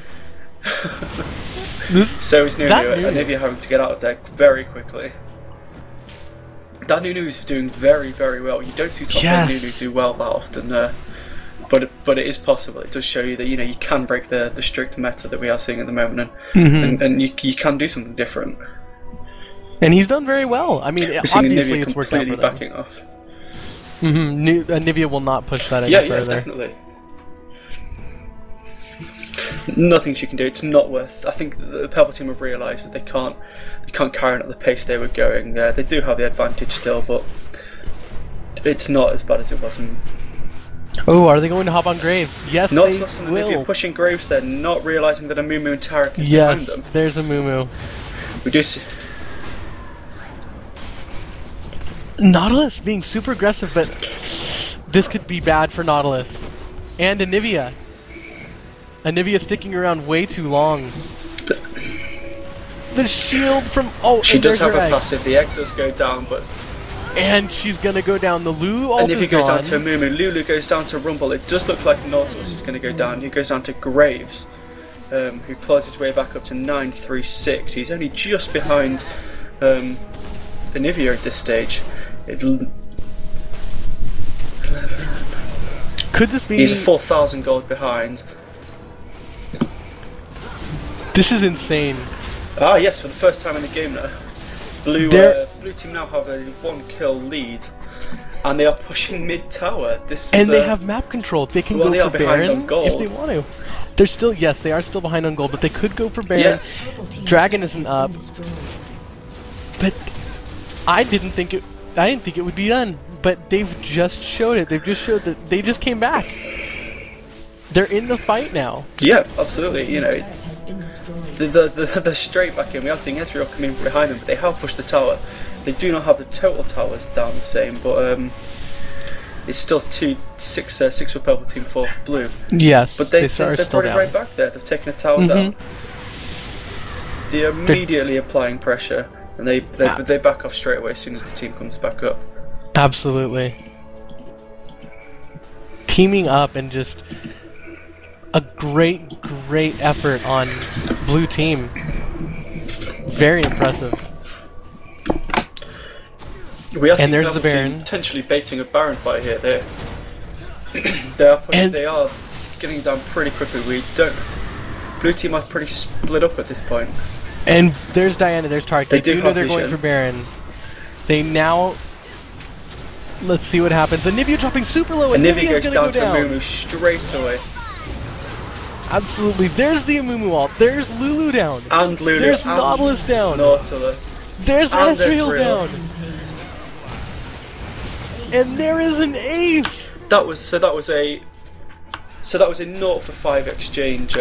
So is Nunu, and Anivia having to get out of there very quickly. That Nunu is doing very, very well. You don't see top lane Nunu do well that often, but it is possible. It does show you that you can break the strict meta that we are seeing at the moment, and you can do something different. And he's done very well. I mean, obviously it's worked out for them. Backing off. Anivia will not push that any further. Yeah, definitely. Nothing she can do. It's not worth. I think the Purple team have realised that they can't carry on at the pace they were going. They do have the advantage still, but it's not as bad as it was. Oh, are they going to hop on Graves? Yes, they will. If you're pushing Graves, they're not realising that Amumu and Taric is behind them. Yes, there's Amumu. We do see. Nautilus being super aggressive, but this could be bad for Nautilus. And Anivia. Anivia sticking around way too long. The shield from... Oh, she does have a passive. The egg does go down, but... And she's going to go down. The Lulu ult is Anivia goes down to Amumu. Lulu goes down to Rumble. It does look like Nautilus is going to go down. He goes down to Graves, who claws his way back up to 936. He's only just behind Anivia at this stage. Could this be... He's a 4,000 gold behind. This is insane. Ah yes, for the first time in the game now. Blue team now have a 1-kill lead, and they are pushing mid tower. They have map control. They can go for Baron if they want to. They're still they are still behind on gold, but they could go for Baron. Yeah. Dragon isn't up, but I didn't think it would be done. But they've just showed it. They've just showed that they just came back. They're in the fight now. Yeah, absolutely. It's the straight back in. We are seeing Ezreal coming behind them, but they have pushed the tower. They do not have the total towers down the same, but it's still 6 for purple team, 4 for blue. Yes, but they've brought it right back there. They've taken the tower down. They're immediately applying pressure, and they back off straight away as soon as the team comes back up. Absolutely. Teaming up and just a great effort on blue team. Very impressive. And there's the Baron. Potentially baiting a Baron fight here. They are getting down pretty quickly. Blue team are pretty split up at this point. And there's Diana, there's Taric. They do know they're vision. going for Baron. They now... Let's see what happens. Anivia dropping super low. Anivia goes down to Amumu straight away. Absolutely. There's the Amumu ult. There's Lulu down. And Lulu. There's Nautilus down. Nautilus. There's Ezreal down. And there is an ace! That was a 0 for 5 exchange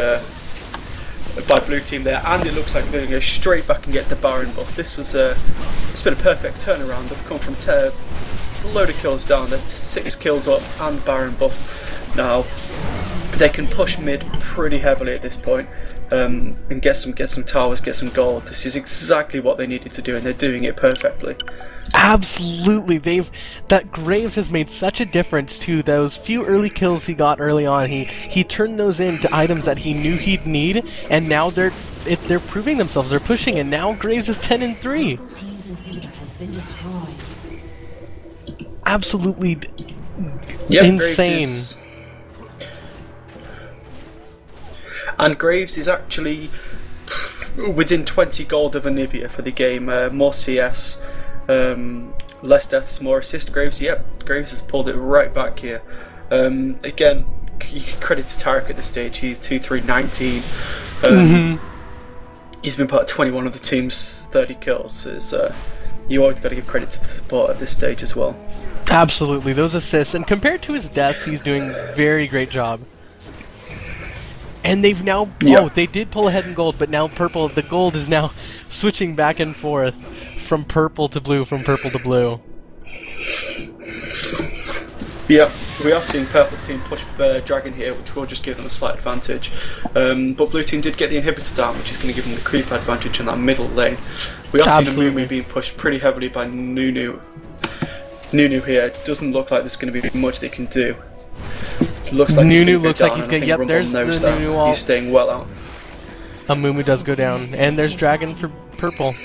by blue team there, and it looks like they're going to go straight back and get the Baron buff. This was it's been a perfect turnaround. They've come from a load of kills down, they're 6 kills up and Baron buff. Now they can push mid pretty heavily at this point, and get some towers, get some gold. This is exactly what they needed to do, and they're doing it perfectly. Absolutely, that Graves has made such a difference to those few early kills he got early on. He turned those into items that he knew he'd need, and now they're proving themselves. They're pushing, and now Graves is 10-3. Absolutely insane. And Graves is actually within 20 gold of Anivia for the game. More CS. Less deaths, more assist. Graves has pulled it right back here. Again, you can credit to Taric at this stage. He's 2-3-19. He's been part of 21 of the team's 30 kills. You always got to give credit to the support at this stage as well. Absolutely, those assists, and compared to his deaths, he's doing a very great job. And they've now, they did pull ahead in gold, but now purple, the gold is now switching back and forth. From purple to blue, from purple to blue. Yeah, we are seeing purple team push dragon here, which will just give them a slight advantage. But blue team did get the inhibitor down, which is going to give them the creep advantage in that middle lane. We are seeing Amumu being pushed pretty heavily by Nunu. Nunu here, doesn't look like there's going to be much they can do. Looks like Nunu looks like he's going to, yep, there's the Nunu wall. He's staying well out. Amumu does go down, and there's dragon for purple.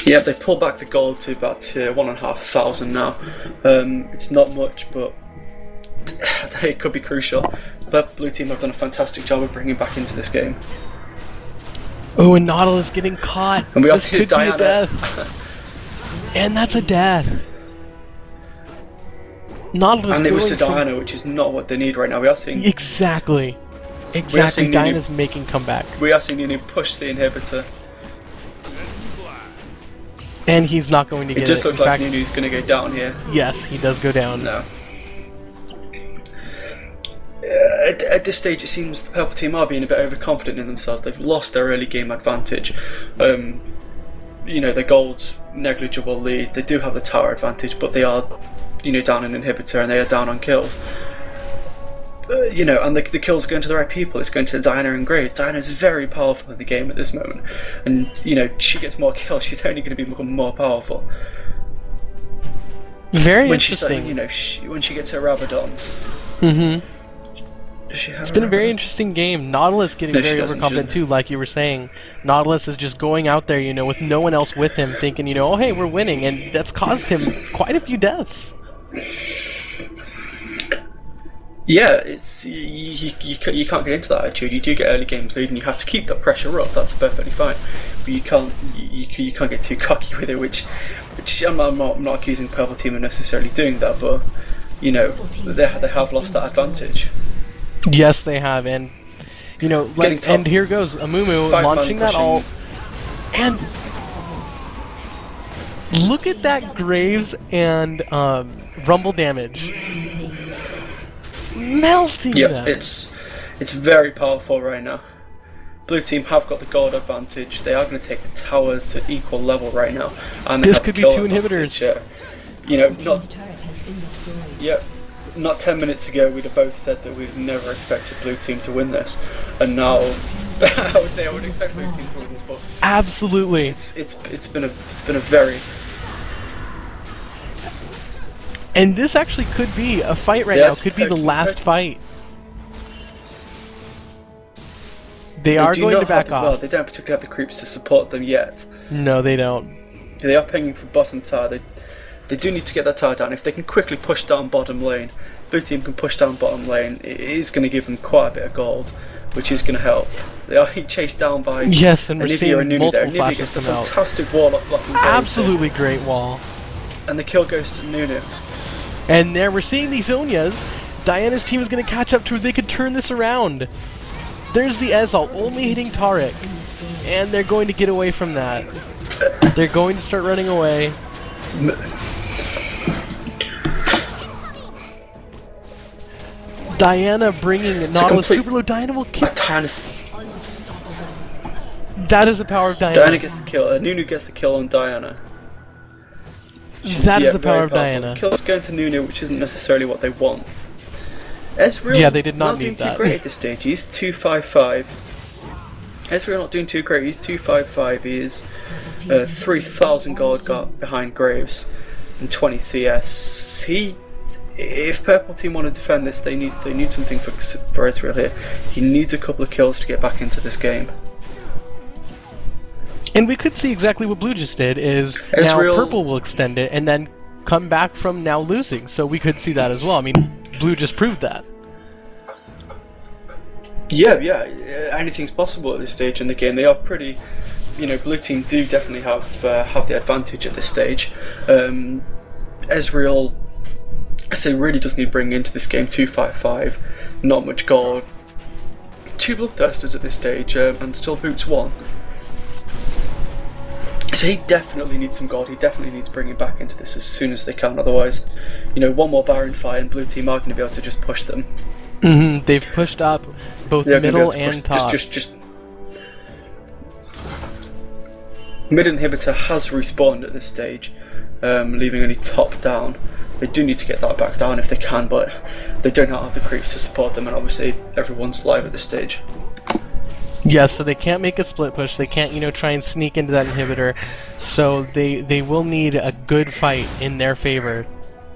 Yeah, they pulled back the gold to about 1,500 now. It's not much, but it could be crucial. But blue team have done a fantastic job of bringing back into this game. Oh, and Nautilus getting caught. And we this also could be a death. And that's a death. Nautilus and it was to Diana, which is not what they need right now. We are seeing exactly. Diana's making comeback. We are seeing Nunu push the inhibitor. And he's not going to get it. It just looks like Nunu's going to go down here. Yes, he does go down. No. At this stage, it seems the purple team are being a bit overconfident in themselves. They've lost their early game advantage. You know, the gold's negligible lead. They do have the tower advantage, but they are, you know, down an inhibitor and they are down on kills. You know, and the kills are going to the right people. It's going to Diana and Graves. Diana is very powerful in the game at this moment, and you know, she gets more kills. She's only going to become more powerful. Very when interesting. She's, you know, when she gets her Rabadons. It's been a very interesting game. Nautilus getting very overconfident too, like you were saying. Nautilus is just going out there, you know, with no one else with him, thinking, you know, oh hey, we're winning, and that's caused him quite a few deaths. Yeah, it's you can't get into that attitude. You do get early games lead, and you have to keep that pressure up. That's perfectly fine, but you can't get too cocky with it. Which I'm not accusing purple team of necessarily doing that, but you know, they have lost that advantage. Yes, they have, and you know, like, and here goes Amumu launching that ult, and look at that Graves and Rumble damage. Melting them. It's very powerful right now. Blue team have got the gold advantage. They are going to take the towers to equal level right now, and this could be 2 inhibitors. You know, not 10 minutes ago we'd have both said that we'd never expected blue team to win this, and now I would say I would expect blue team to win this. But absolutely, it's been a very. And this actually could be a fight right now. Could be the last fight. They are going to back off. Well, they don't particularly have the creeps to support them yet. No, they don't. They are pinging for bottom tower. They do need to get that tower down. If they can quickly push down bottom lane, blue team can push down bottom lane. It is going to give them quite a bit of gold, which is going to help. They are chased down by Anivia and Nunu there. Anivia gets the fantastic wall up blocking. Absolutely great wall. And the kill goes to Nunu. And there we're seeing these Zonias. Diana's team is going to catch up to where they could turn this around. There's the Ezreal only hitting Taric. And they're going to get away from that. They're going to start running away. Diana bringing Nautilus super low. Diana will kill. That is the power of Diana. Diana gets the kill. Nunu gets the kill on Diana. That is the power of Diana. Kills going to Nunu, which isn't necessarily what they want. Ezreal, yeah, they did not doing need that. too great at this stage. He's 255. Ezreal not doing too great. He's 255. He is 3,000 gold got behind Graves and 20 CS. If Purple Team want to defend this, they need something for Ezreal here. He needs a couple of kills to get back into this game. And we could see exactly what Blue just did, is Ezreal, now Purple will extend it and then come back from now losing. So we could see that as well. I mean, Blue just proved that. Yeah, anything's possible at this stage in the game. They are pretty, Blue Team do definitely have the advantage at this stage. Ezreal, I say, really does need bringing into this game. 255, not much gold, 2 Bloodthirsters at this stage, and still boots 1. So he definitely needs some gold. He definitely needs bringing back into this as soon as they can. Otherwise, one more Baron fight and Blue Team are going to be able to just push them. They've pushed up both middle and top. Just mid inhibitor has respawned at this stage, leaving only top down. They do need to get that back down if they can, but they do not have the creeps to support them, and obviously everyone's live at this stage. Yes, so they can't make a split push. They can't, try and sneak into that inhibitor. So they will need a good fight in their favor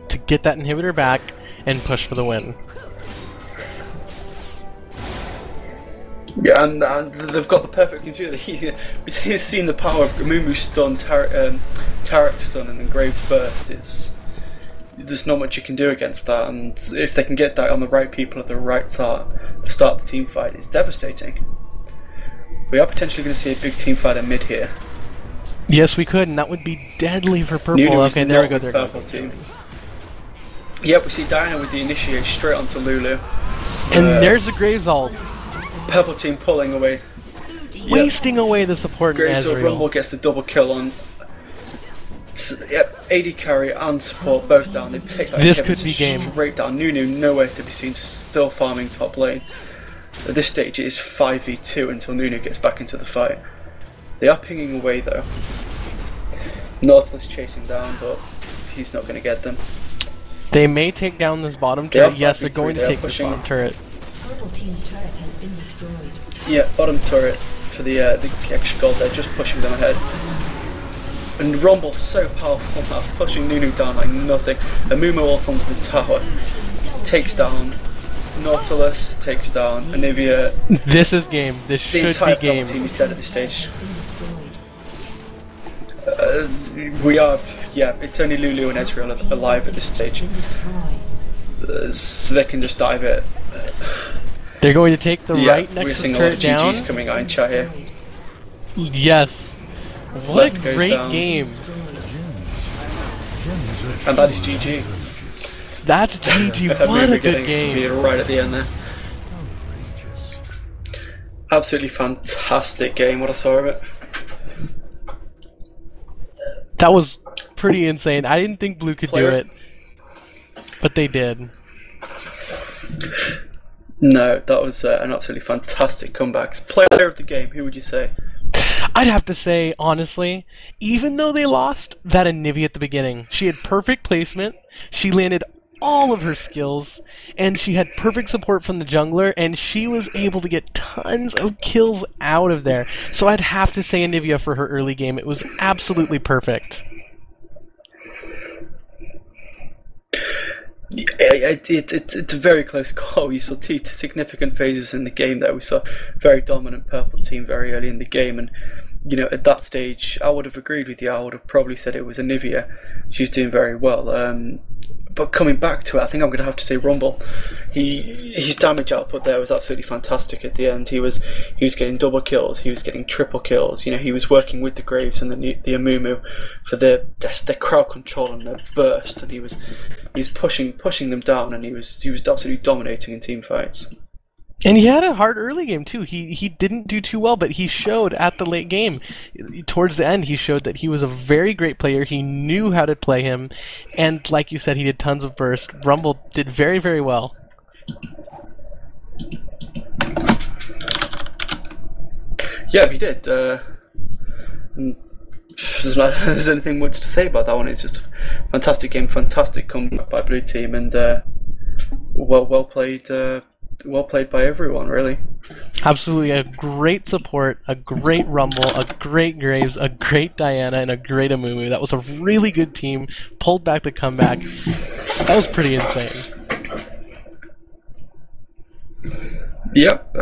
to get that inhibitor back and push for the win. Yeah, and they've got the perfect thing to do. We've seen the power of Amumu stun, Taric stun, and then Graves burst. There's not much you can do against that, and if they can get that on the right people at the right start to start the team fight, it's devastating. We are potentially going to see a big team fight at mid here. Yes, we could, and that would be deadly for Purple. Nunu okay, there we go. There Purple team. Yep, we see Diana with the initiate straight onto Lulu. And there's the Graves ult. Purple team pulling away. Wasting away the support in Graves Ezreal. Rumble gets the double kill on. Yep, AD carry and support both down. They pick that this could be game. Straight down. Nunu nowhere to be seen, still farming top lane. At this stage it is 5v2 until Nunu gets back into the fight. They are pinging away though. Nautilus chasing down, but he's not going to get them. They may take down this bottom turret. Yes, they're going to take this bottom turret. Purple team's turret has been destroyed. Yeah, bottom turret for the extra gold. They're just pushing them ahead. And Rumble's so powerful now, pushing Nunu down like nothing. Amumu ult onto the tower, takes down Nautilus, takes down Anivia. This is game. This should be game. The entire team is dead at this stage. We are, yeah, it's only Lulu and Ezreal alive at this stage. So they can just dive it. They're going to take the right we're Nexus seeing a lot of turret down. GGs coming out in chat here. Yes. What Left a goes great down. game. And that is GG. That's GG. What a good game. Right at the end there. Absolutely fantastic game. What I saw of it. That was pretty insane. I didn't think Blue could do it, but they did. No, that was an absolutely fantastic comeback. Player of the game, who would you say? I'd have to say, honestly, even though they lost, that Anivia at the beginning. She had perfect placement, she landed all of her skills, and she had perfect support from the jungler, and she was able to get tons of kills out of there. So I'd have to say Anivia for her early game. It was absolutely perfect. It's a very close call. We saw two significant phases in the game there. We saw very dominant purple team very early in the game, and at that stage I would have agreed with you. I would have probably said it was Anivia. She's doing very well. But coming back to it, I think I'm going to have to say Rumble. His damage output there was absolutely fantastic at the end. He was getting double kills, he was getting triple kills. He was working with the Graves and the Amumu for their crowd control and their burst, and he was pushing them down, and he was absolutely dominating in team fights. And he had a hard early game too. He didn't do too well, but he showed at the late game, towards the end, he showed that he was a very great player. He knew how to play him, and like you said, he did tons of burst. Rumble did very, very well. Yeah, we did. There's anything much to say about that one. It's just a fantastic game, fantastic comeback by Blue Team, and well played by everyone, really. Absolutely, a great support, a great Rumble, a great Graves, a great Diana, and a great Amumu. That was a really good team. Pulled back the comeback. That was pretty insane. Yep.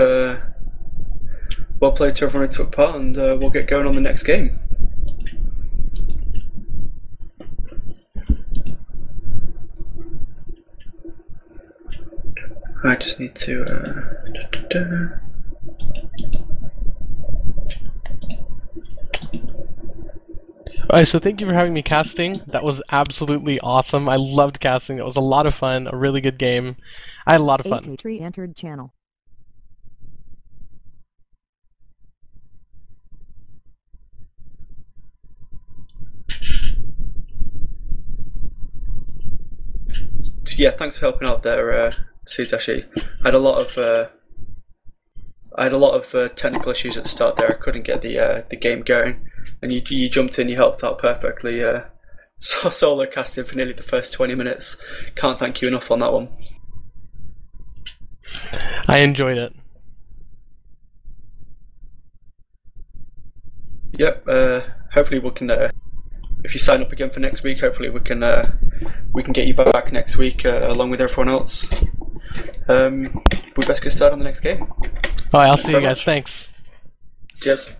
Well played to everyone who took part, and we'll get going on the next game. I just need to. Alright, so thank you for having me casting. That was absolutely awesome. I loved casting. It was a lot of fun, a really good game. I had a lot of fun. ateatree entered channel. Yeah, thanks for helping out there, SillyDashie. I had a lot of technical issues at the start there. I couldn't get the game going, and you jumped in. You helped out perfectly. Solo casting for nearly the first 20 minutes. Can't thank you enough on that one. I enjoyed it. Yep. Hopefully we can. If you sign up again for next week, hopefully we can get you back next week along with everyone else. We best get started on the next game. Alright, I'll see you guys. Thanks. Cheers.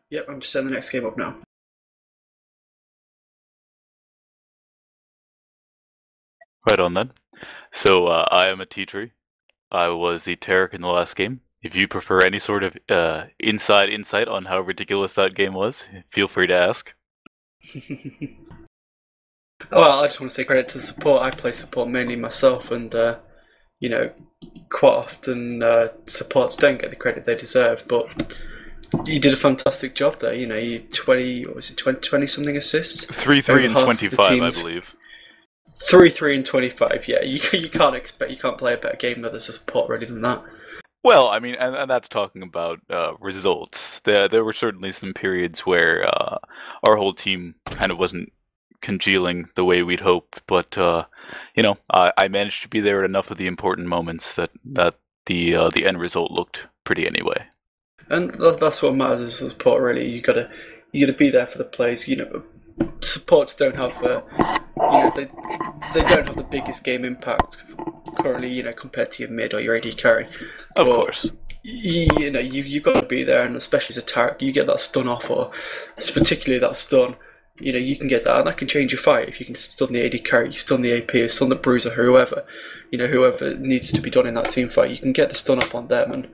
Yep, I'm just setting the next game up now. Right on then. So I am ateatree. I was the Taric in the last game. If you prefer any sort of inside insight on how ridiculous that game was, feel free to ask. Well, I just want to say credit to the support. I play support mainly myself, and you know, quite often supports don't get the credit they deserve. But you did a fantastic job there. You know, you 20 something assists. 3-3 and 25, I believe. 3-3 and 25. Yeah, you can't play a better game where there's a support really than that. Well, I mean, and that's talking about results. There were certainly some periods where our whole team kind of wasn't congealing the way we'd hoped, but you know, I managed to be there at enough of the important moments that the end result looked pretty anyway. And that's what matters as a support, really. You gotta be there for the players. You know, supports don't have they don't have the biggest game impact currently. You know, compared to your mid or your AD carry. Of course. You know, you've got to be there, and especially as a Taric, you get that stun off, or particularly that stun. You know, you can get that, and that can change your fight. If you can stun the AD carry, stun the AP, or stun the bruiser, whoever, you know, whoever needs to be done in that team fight, you can get the stun off on them, and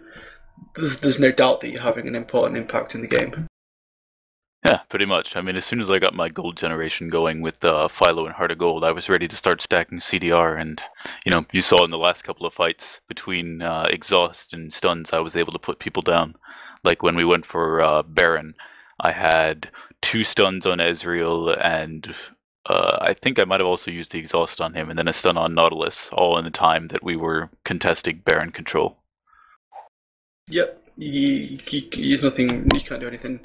there's no doubt that you're having an important impact in the game. Yeah, pretty much. I mean, as soon as I got my gold generation going with Philo and Heart of Gold, I was ready to start stacking CDR, and, you know, you saw in the last couple of fights between exhaust and stuns, I was able to put people down. Like when we went for Baron, I had 2 stuns on Ezreal, and I think I might have also used the exhaust on him, and then a stun on Nautilus, all in the time that we were contesting Baron control. Yep, there's nothing, you can't do anything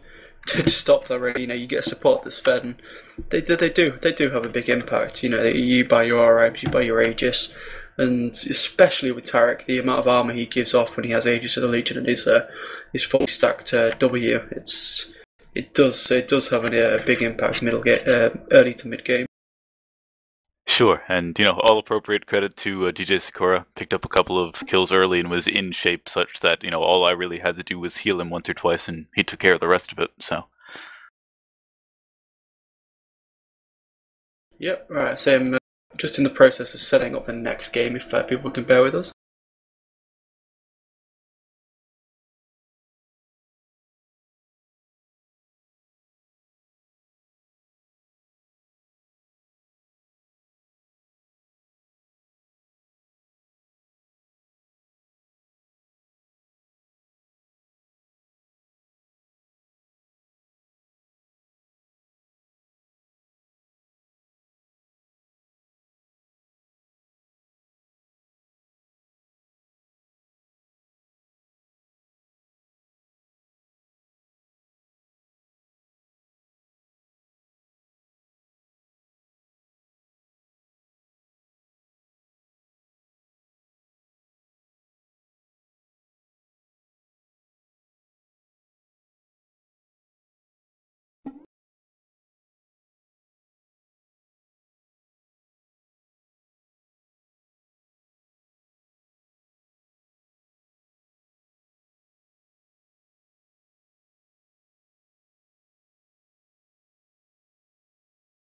to stop the raid. You get support that's fed, and they do have a big impact. You buy your RMs, you buy your Aegis, and especially with Taric, the amount of armor he gives off when he has Aegis of the Legion and his fully stacked W, it does have a big impact early to mid game. Sure, and all appropriate credit to DJ Sakura. Picked up a couple of kills early and was in shape such that all I really had to do was heal him once or twice, and he took care of the rest of it. So. Yep. Right. So I'm just in the process of setting up the next game. If people can bear with us.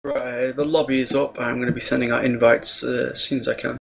Right, the lobby is up. I'm going to be sending out invites as soon as I can.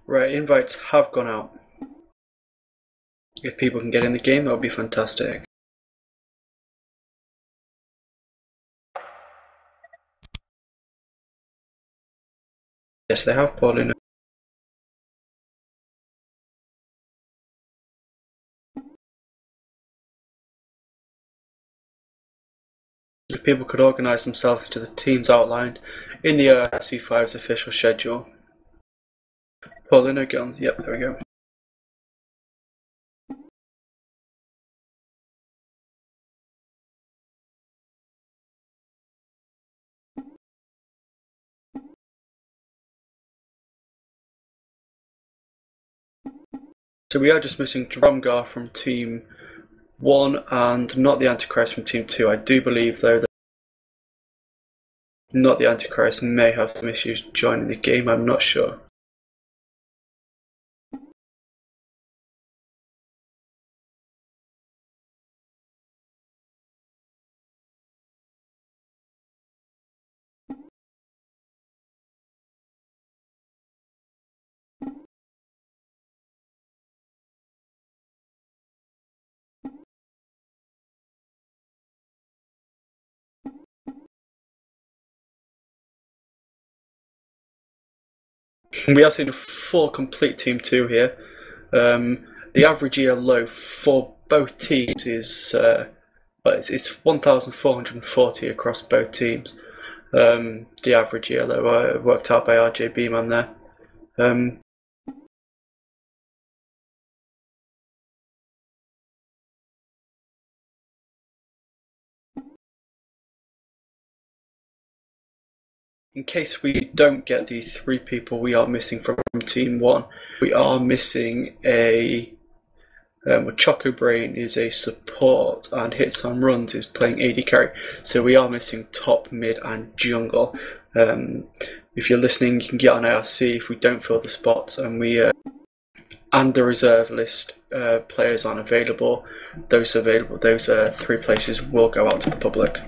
Right, invites have gone out. If people can get in the game, that would be fantastic. Yes, they have, Paulina. If people could organise themselves to the teams outlined in the SV5's official schedule. Paulina guns, yep, there we go. So we are just missing Drumgar from Team 1 and not the Antichrist from Team 2. I do believe, though, that not the Antichrist may have some issues joining the game, I'm not sure. We have seen a full complete Team 2 here. The average ELO for both teams is it's 1,440 across both teams. The average ELO worked out by RJB man there. In case we don't get the 3 people we are missing from Team 1, we are missing a Choco Brain is a support and Hits on Runs is playing AD carry. So we are missing top, mid and jungle. If you're listening, you can get on IRC if we don't fill the spots and and the reserve list players aren't available. Those 3 places will go out to the public.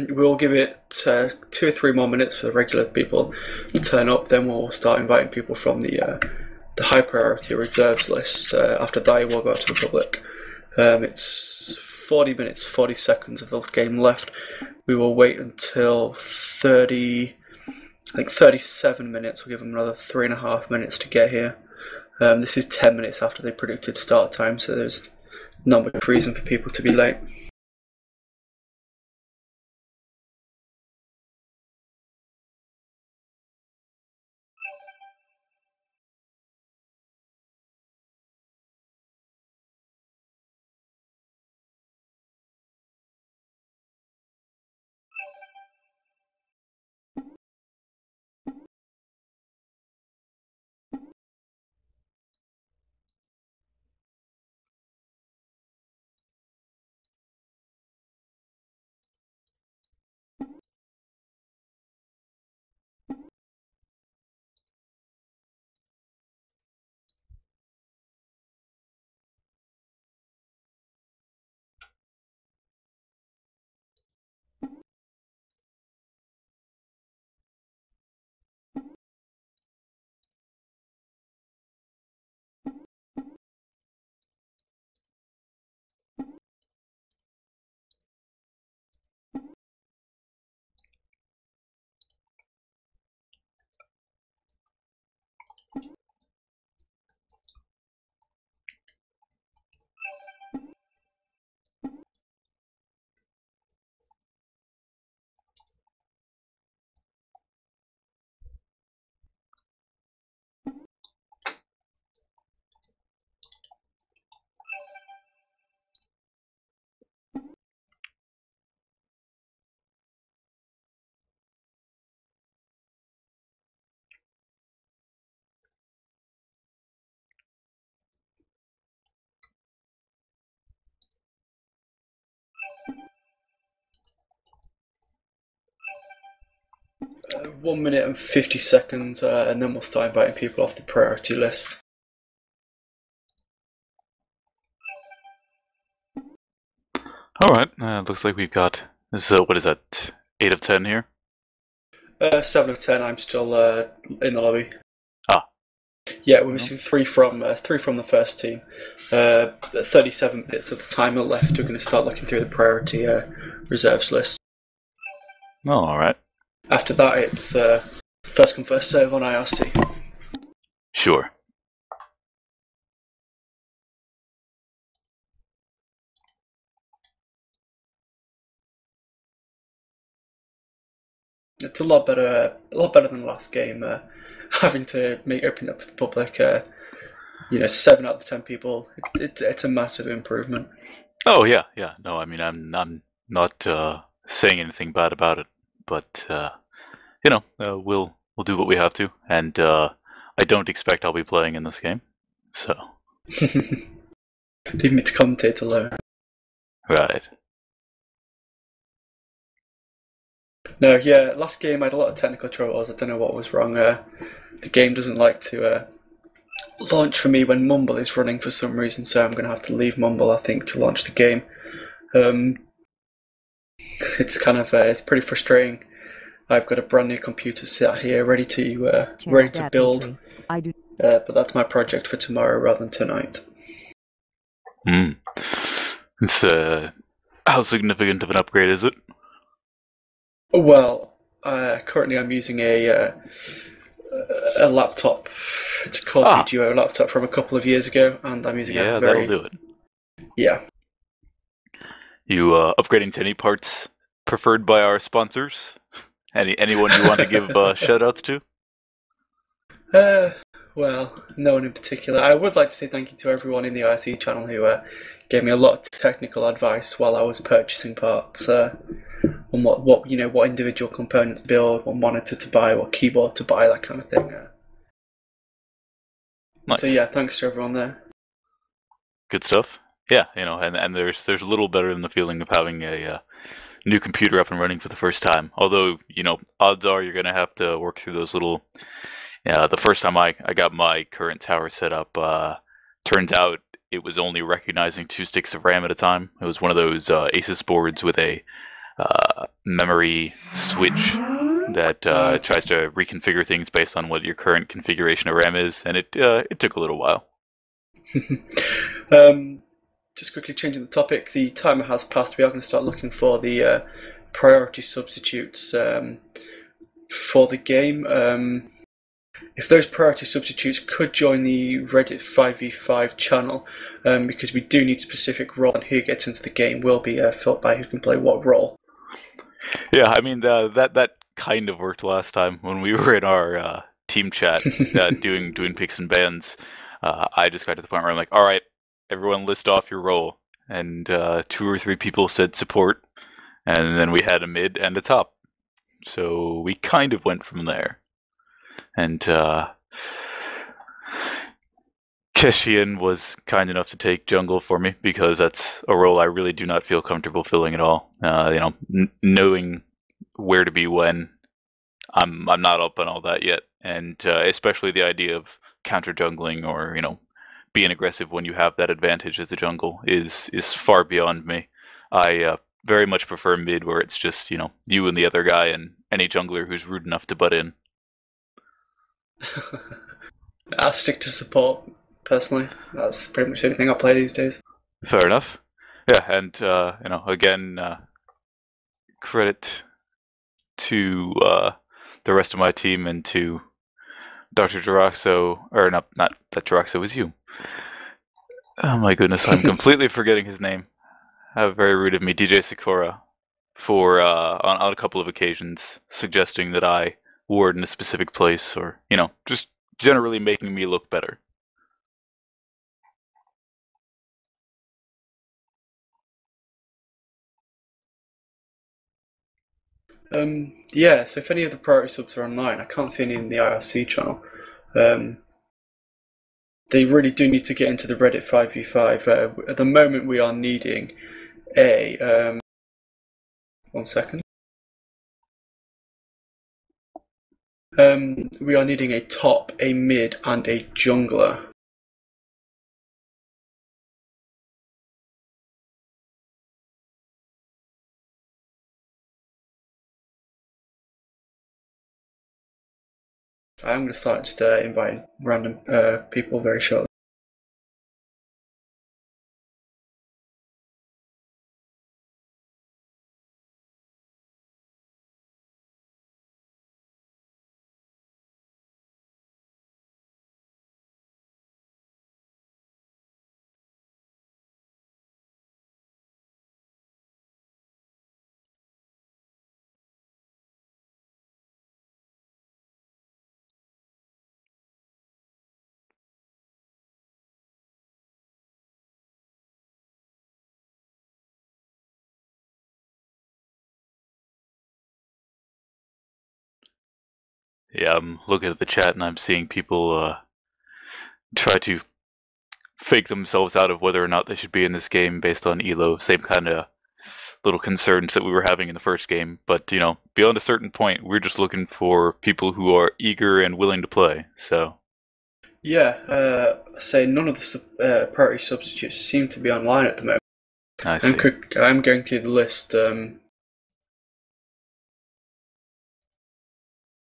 We'll give it 2 or 3 more minutes for the regular people to turn up, then we'll start inviting people from the high priority reserves list. After that, we'll go out to the public. It's 40 minutes, 40 seconds of the game left. We will wait until 37 minutes. We'll give them another 3.5 minutes to get here. This is 10 minutes after they predicted start time, so there's not much reason for people to be late. Uh, 1 minute and 50 seconds, and then we'll start inviting people off the priority list. Alright, looks like we've got, what is that, 8 of 10 here? 7 of 10, I'm still in the lobby. Ah. Yeah, we're missing 3 from the first team. 37 minutes of the timer left, we're going to start looking through the priority reserves list. Oh, alright. After that, it's first come, first serve on IRC. Sure. It's a lot better than the last game. Having to open up to the public, 7 out of 10 people. It's a massive improvement. Oh yeah. No, I mean I'm not saying anything bad about it, but we'll do what we have to, and I don't expect I'll be playing in this game, so. Leave me to commentate alone. Right. No, yeah, last game I had a lot of technical troubles. I don't know what was wrong. The game doesn't like to launch for me when Mumble is running for some reason, so I'm going to have to leave Mumble, I think, to launch the game. It's kind of it's pretty frustrating. I've got a brand new computer sat here ready to build, but that's my project for tomorrow rather than tonight. It's How significant of an upgrade is it? Well, currently I'm using a laptop. It's a Core 2 Duo laptop from a couple of years ago, and I'm using a very... that'll do it. Yeah. You upgrading to any parts preferred by our sponsors? Anyone you want to give shoutouts to? Well, no one in particular. I would like to say thank you to everyone in the IRC channel who gave me a lot of technical advice while I was purchasing parts on what individual components to build, what monitor to buy, what keyboard to buy, that kind of thing. Nice. So yeah, thanks to everyone there. Good stuff. Yeah, and there's a little better than the feeling of having a new computer up and running for the first time. Although, odds are you're gonna have to work through those little. The first time I got my current tower set up, turns out it was only recognizing 2 sticks of RAM at a time. It was one of those Asus boards with a memory switch that tries to reconfigure things based on what your current configuration of RAM is, and it took a little while. Just quickly changing the topic, the timer has passed. We are going to start looking for the priority substitutes for the game. If those priority substitutes could join the Reddit 5v5 channel, because we do need specific role, and who gets into the game will be filled by who can play what role. Yeah, I mean that kind of worked last time when we were in our team chat doing picks and bans. I just got to the point where I'm like, all right, everyone list off your role, and 2 or 3 people said support, and then we had a mid and a top. So we kind of went from there. And Keshian was kind enough to take jungle for me because that's a role I really do not feel comfortable filling at all. Knowing where to be when, I'm not up on all that yet, and especially the idea of counter jungling or being aggressive when you have that advantage as a jungle is far beyond me. I very much prefer mid, where it's just you and the other guy and any jungler who's rude enough to butt in. I'll stick to support, personally. That's pretty much anything I play these days. Fair enough. Yeah, and again, credit to the rest of my team and to Dr. Jaraxo, or not that Jaraxo was you. Oh my goodness, I'm completely forgetting his name. How very rude of me, DJ Sakura, for on a couple of occasions suggesting that I ward in a specific place, or just generally making me look better. Yeah, so if any of the priority subs are online, I can't see any in the IRC channel. They really do need to get into the Reddit 5v5. At the moment we are needing a... 1 second. We are needing a top, a mid, and a jungler. I'm going to start just inviting random people very shortly. Yeah, I'm looking at the chat and I'm seeing people try to fake themselves out of whether or not they should be in this game based on elo. Same kind of little concerns that we were having in the first game. But, beyond a certain point, we're just looking for people who are eager and willing to play, so... Yeah, say none of the priority substitutes seem to be online at the moment. I see. I'm going through the list,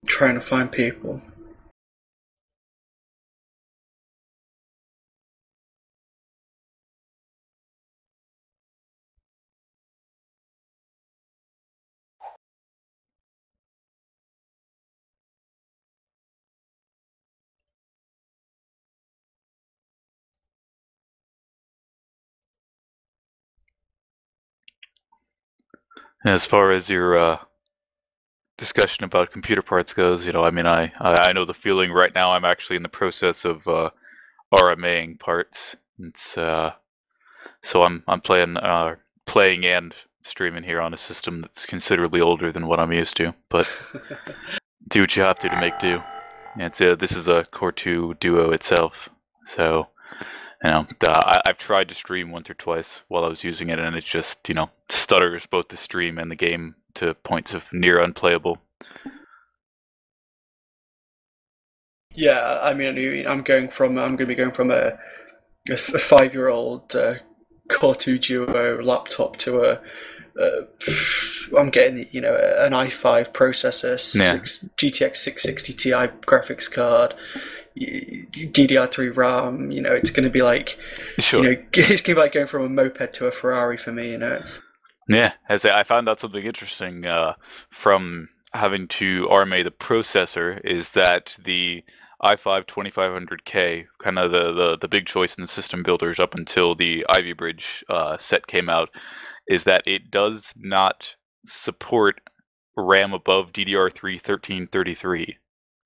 trying to find people. As far as your discussion about computer parts goes, you know, I mean, I know the feeling right now. I'm actually in the process of RMAing parts. It's so I'm playing and streaming here on a system that's considerably older than what I'm used to, but do what you have to make do. And this is a Core 2 Duo itself, so you know, I've tried to stream once or twice while I was using it, and it just, you know, stutters both the stream and the game to points of near unplayable. Yeah, I mean, I'm going to be going from a 5-year-old Core 2 Duo laptop to I'm getting, you know, an i5 processor, GTX 660 Ti graphics card, DDR3 RAM. You know, it's going to be like, sure. You know, it's going to be like going from a moped to a Ferrari for me. You know. Yeah, I found out something interesting from having to RMA the processor is that the i5 2500K, kind of the big choice in the system builders up until the Ivy Bridge set came out, is that it does not support RAM above DDR3 1333.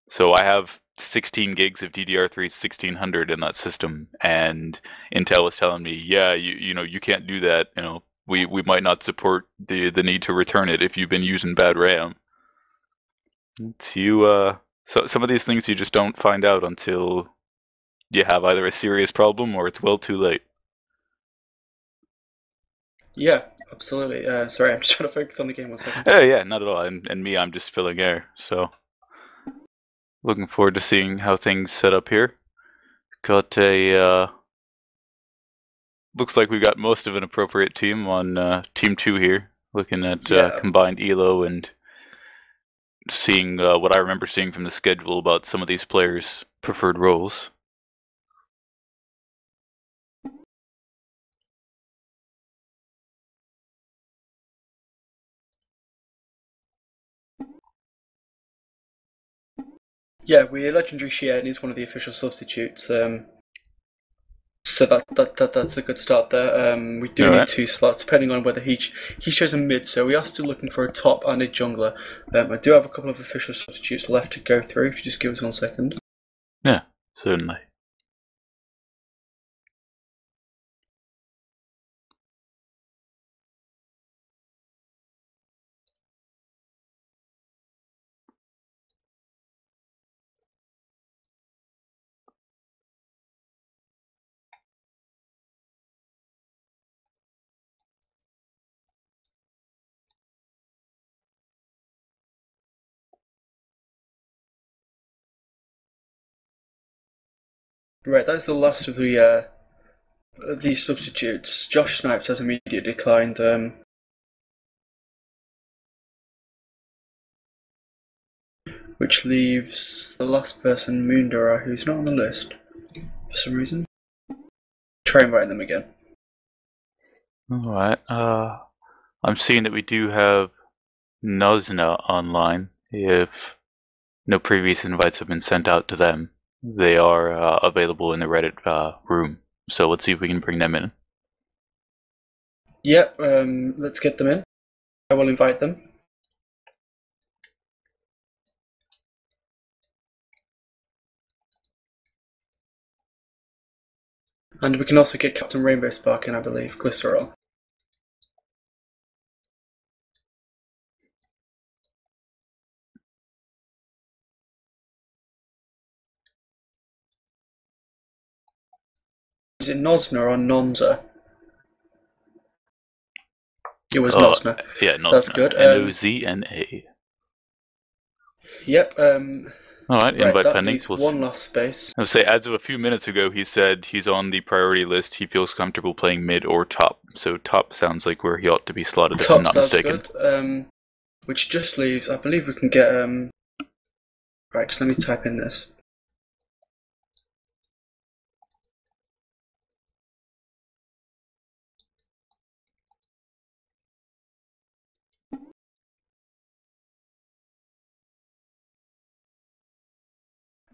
So I have 16 gigs of DDR3 1600 in that system, and Intel is telling me, yeah, you know, you can't do that. You know, we might not support the need to return it if you've been using bad RAM. It's so some of these things you just don't find out until you have either a serious problem or it's well too late. Yeah, absolutely. Sorry, I'm just trying to focus on the game 1 second. Yeah, not at all. And me, I'm just filling air. So looking forward to seeing how things set up here. Got a looks like we got most of an appropriate team on Team 2 here. Looking at combined ELO and seeing what I remember seeing from the schedule about some of these players' preferred roles. Yeah, we're legendary Shen is one of the official substitutes. So that's a good start there. We do need 2 slots, depending on whether he shows a mid. So we are still looking for a top and a jungler. I do have a couple of official substitutes left to go through. If you just give us 1 second. Yeah, certainly. Right, that's the last of the these substitutes. Josh Snipes has immediately declined. Which leaves the last person, Moondora, who's not on the list for some reason. Try inviting them again. Alright, I'm seeing that we do have Nozna online. If no previous invites have been sent out to them, they are available in the Reddit room. So let's see if we can bring them in. Yep, let's get them in. I will invite them. And we can also get Captain Rainbow Spark in, I believe, Glycerol. Is it Nozna or Nonza? It was Nozna. Yeah, Nozna. That's good. Nozna. Yep. Alright, invite that pending. leaves one last space. I would say, as of a few minutes ago, he said he's on the priority list. He feels comfortable playing mid or top. So top sounds like where he ought to be slotted, if I'm not mistaken. Good. Which just leaves, I believe we can get... Right, just let me type in this.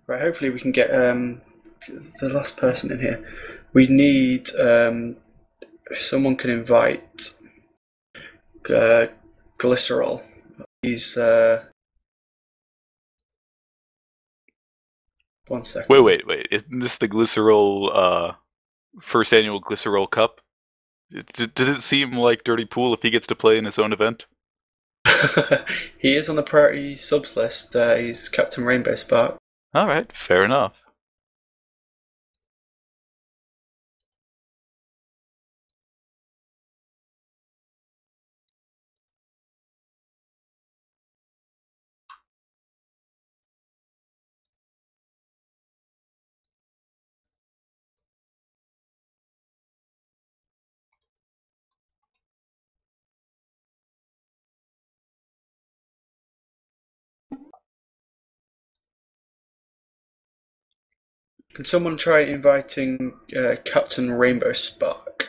Right, hopefully we can get the last person in here. We need, if someone can invite Glycerol. He's 1 second. Wait. Isn't this the Glycerol, first annual Glycerol Cup? Does it seem like Dirty Pool if he gets to play in his own event? He is on the priority subs list. He's Captain Rainbow Spark. Alright, fair enough. Can someone try inviting Captain Rainbow Spark?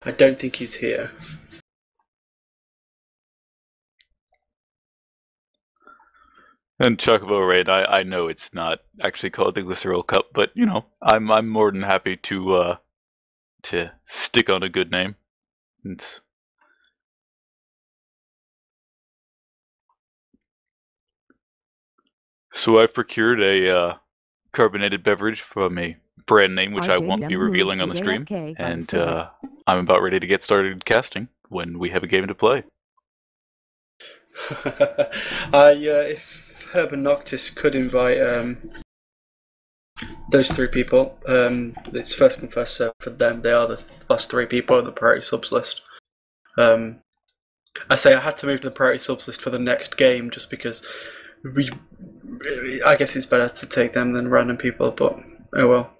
I don't think he's here. And Chocobo Raid, I know it's not actually called the Glycerol Cup, but you know, I'm more than happy to stick on a good name. So I've procured a carbonated beverage from a brand name which I won't be revealing on the stream, and I'm about ready to get started casting when we have a game to play. If Herb and Noctis could invite those 3 people, it's first come first serve for them. They are the last 3 people on the priority subs list. I say I had to move to the priority subs list for the next game just because I guess it's better to take them than random people, but oh well.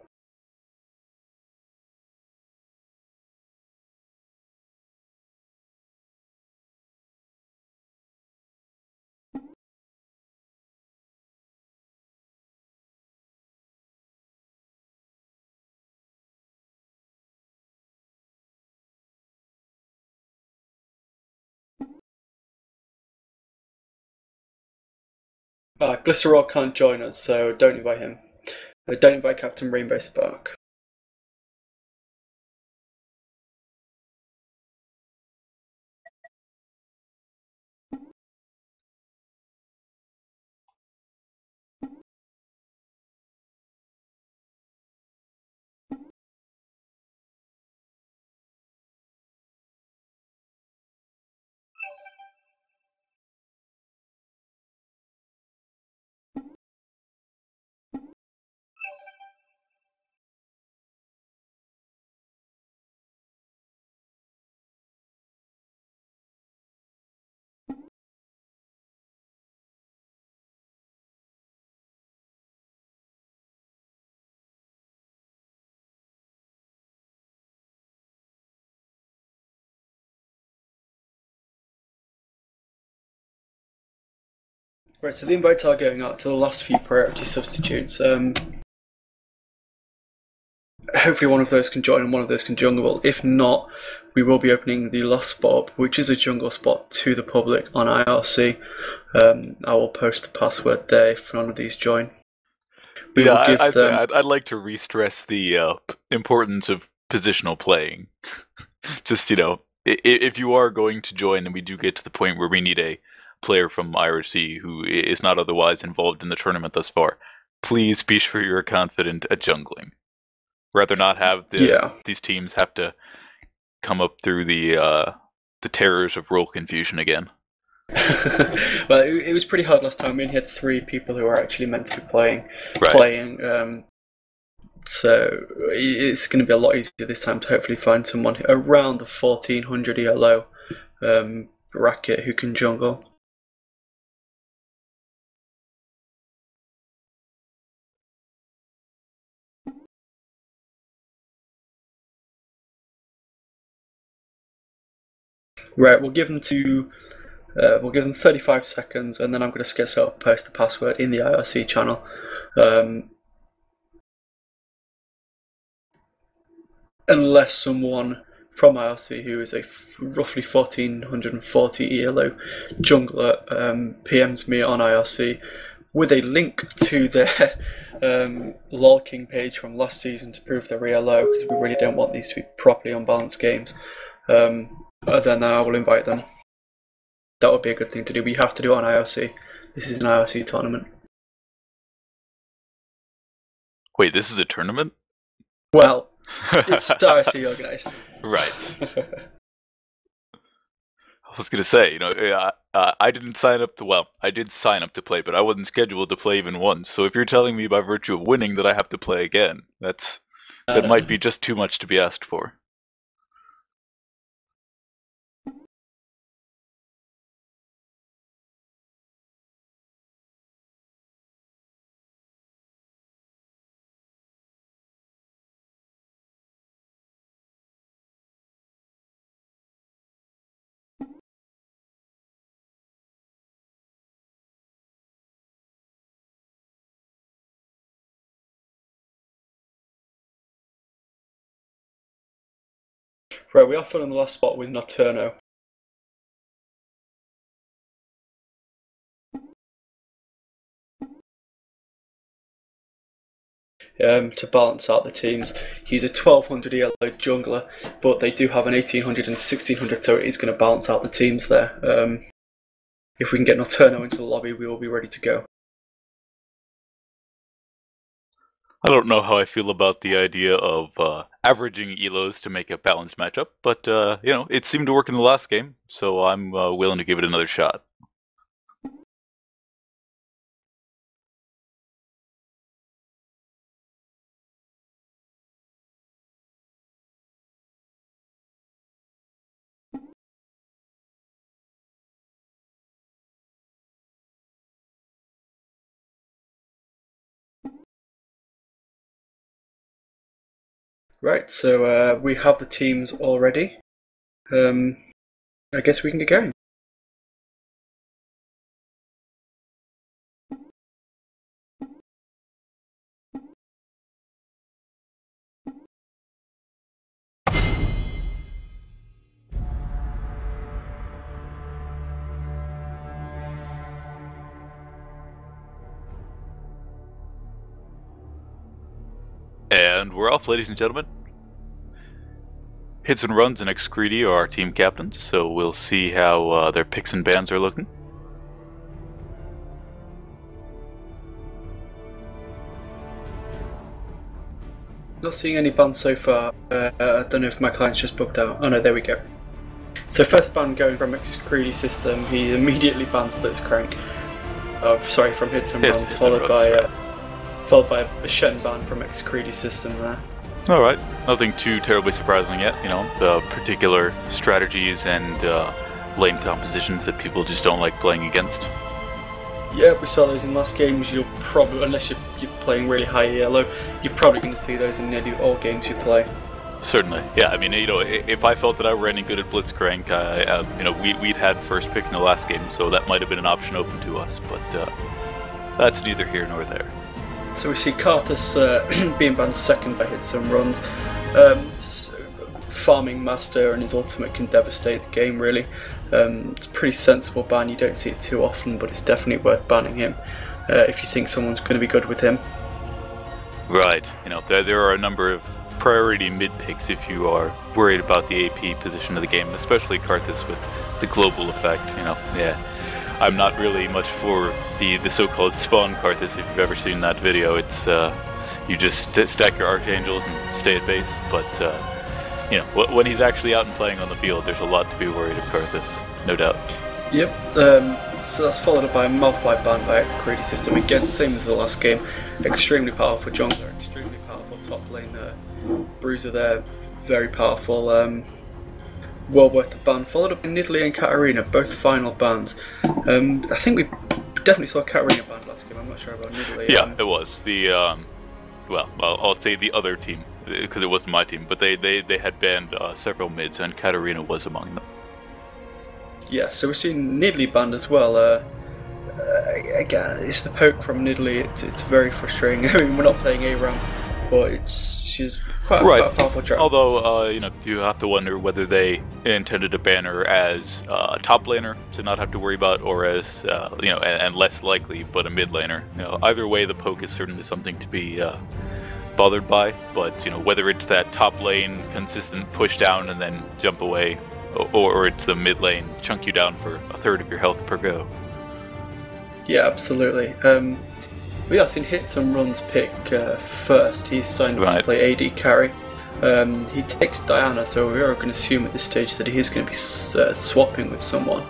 Glycerol can't join us, so don't invite him. Don't invite Captain Rainbow Spark. Right, so the invites are going out to the last few priority substitutes. Hopefully one of those can join and one of those can jungle. If not, we will be opening the last spot, which is a jungle spot, to the public on IRC. I will post the password there if none of these join. I'd like to re-stress the importance of positional playing. Just, you know, if you are going to join and we do get to the point where we need a player from IRC who is not otherwise involved in the tournament thus far, please be sure you're confident at jungling. Rather not have these teams have to come up through the terrors of role confusion again. Well, it was pretty hard last time. We only had 3 people who are actually meant to be playing. So it's going to be a lot easier this time to hopefully find someone around the 1400 ELO bracket who can jungle. Right, we'll give them 35 seconds, and then I'm going to get set up, post the password in the IRC channel. Unless someone from IRC who is a roughly 1440 ELO jungler PMs me on IRC with a link to their LOL King page from last season to prove they're ELO, because we really don't want these to be properly unbalanced games. then I will invite them. That would be a good thing to do. We have to do it on IRC. This is an IRC tournament. Wait, this is a tournament? Well, it's IRC organised. Right. I was gonna say, I didn't sign up to. Well, I did sign up to play, but I wasn't scheduled to play even once. So if you're telling me by virtue of winning that I have to play again, that might be just too much to be asked for. Right, we are filling the last spot with Nocturno. To balance out the teams. He's a 1200 ELO jungler, but they do have an 1800 and 1600, so he's going to balance out the teams there. If we can get Nocturno into the lobby, we will be ready to go. I don't know how I feel about the idea of averaging elos to make a balanced matchup, but it seemed to work in the last game, so I'm willing to give it another shot. Right, so we have the teams already. I guess we can get going. And we're off, ladies and gentlemen. Hits and Runs and Excredi are our team captains, so we'll see how their picks and bans are looking. Not seeing any bans so far. I don't know if my client's just booked out. Oh no, there we go. So first ban going from Excredi system, he immediately bans Blitzcrank. From Hits and Runs, followed by a Shen ban from Excredi system there. Alright, nothing too terribly surprising yet, the particular strategies and lane compositions that people just don't like playing against. Yeah, we saw those in last games. You'll probably, unless you're playing really high yellow, you're probably going to see those in nearly all games you play. Certainly, yeah. I mean, if I felt that I were any good at Blitzcrank, we'd had first pick in the last game, so that might have been an option open to us, but that's neither here nor there. So we see Karthus being banned second by Hits and Runs. Farming Master and his ultimate can devastate the game, really. It's a pretty sensible ban. You don't see it too often, but it's definitely worth banning him if you think someone's going to be good with him. Right. There are a number of priority mid picks if you are worried about the AP position of the game, especially Karthus with the global effect. Yeah. I'm not really much for the so-called spawn Karthus. If you've ever seen that video, it's you just stack your archangels and stay at base. But when he's actually out and playing on the field, there's a lot to be worried of Karthus, no doubt. Yep. So that's followed up by a Malphite ban by Excredi system. Again, same as the last game. Extremely powerful jungler, extremely powerful top lane bruiser there. Very powerful. Well worth the ban. Followed up by Nidalee and Katarina, both final bans. I think we definitely saw Katarina banned last game. I'm not sure about Nidalee. Yeah, it was the I'll say the other team because it wasn't my team, but they had banned several mids, and Katarina was among them. Yeah, so we're seeing Nidalee banned as well. Again, it's the poke from Nidalee. It's very frustrating. I mean, we're not playing ARAM, but she's quite a powerful track. Although, you have to wonder whether they intended to ban her as a top laner to not have to worry about, or as, and less likely, but a mid laner. Either way, the poke is certainly something to be bothered by. But whether it's that top lane consistent push down and then jump away, or it's the mid lane chunk you down for a third of your health per go. Yeah, absolutely. We have seen Hits and Runs pick first. He's signed up to play AD carry. He takes Diana, so we are going to assume at this stage that he is going to be swapping with someone.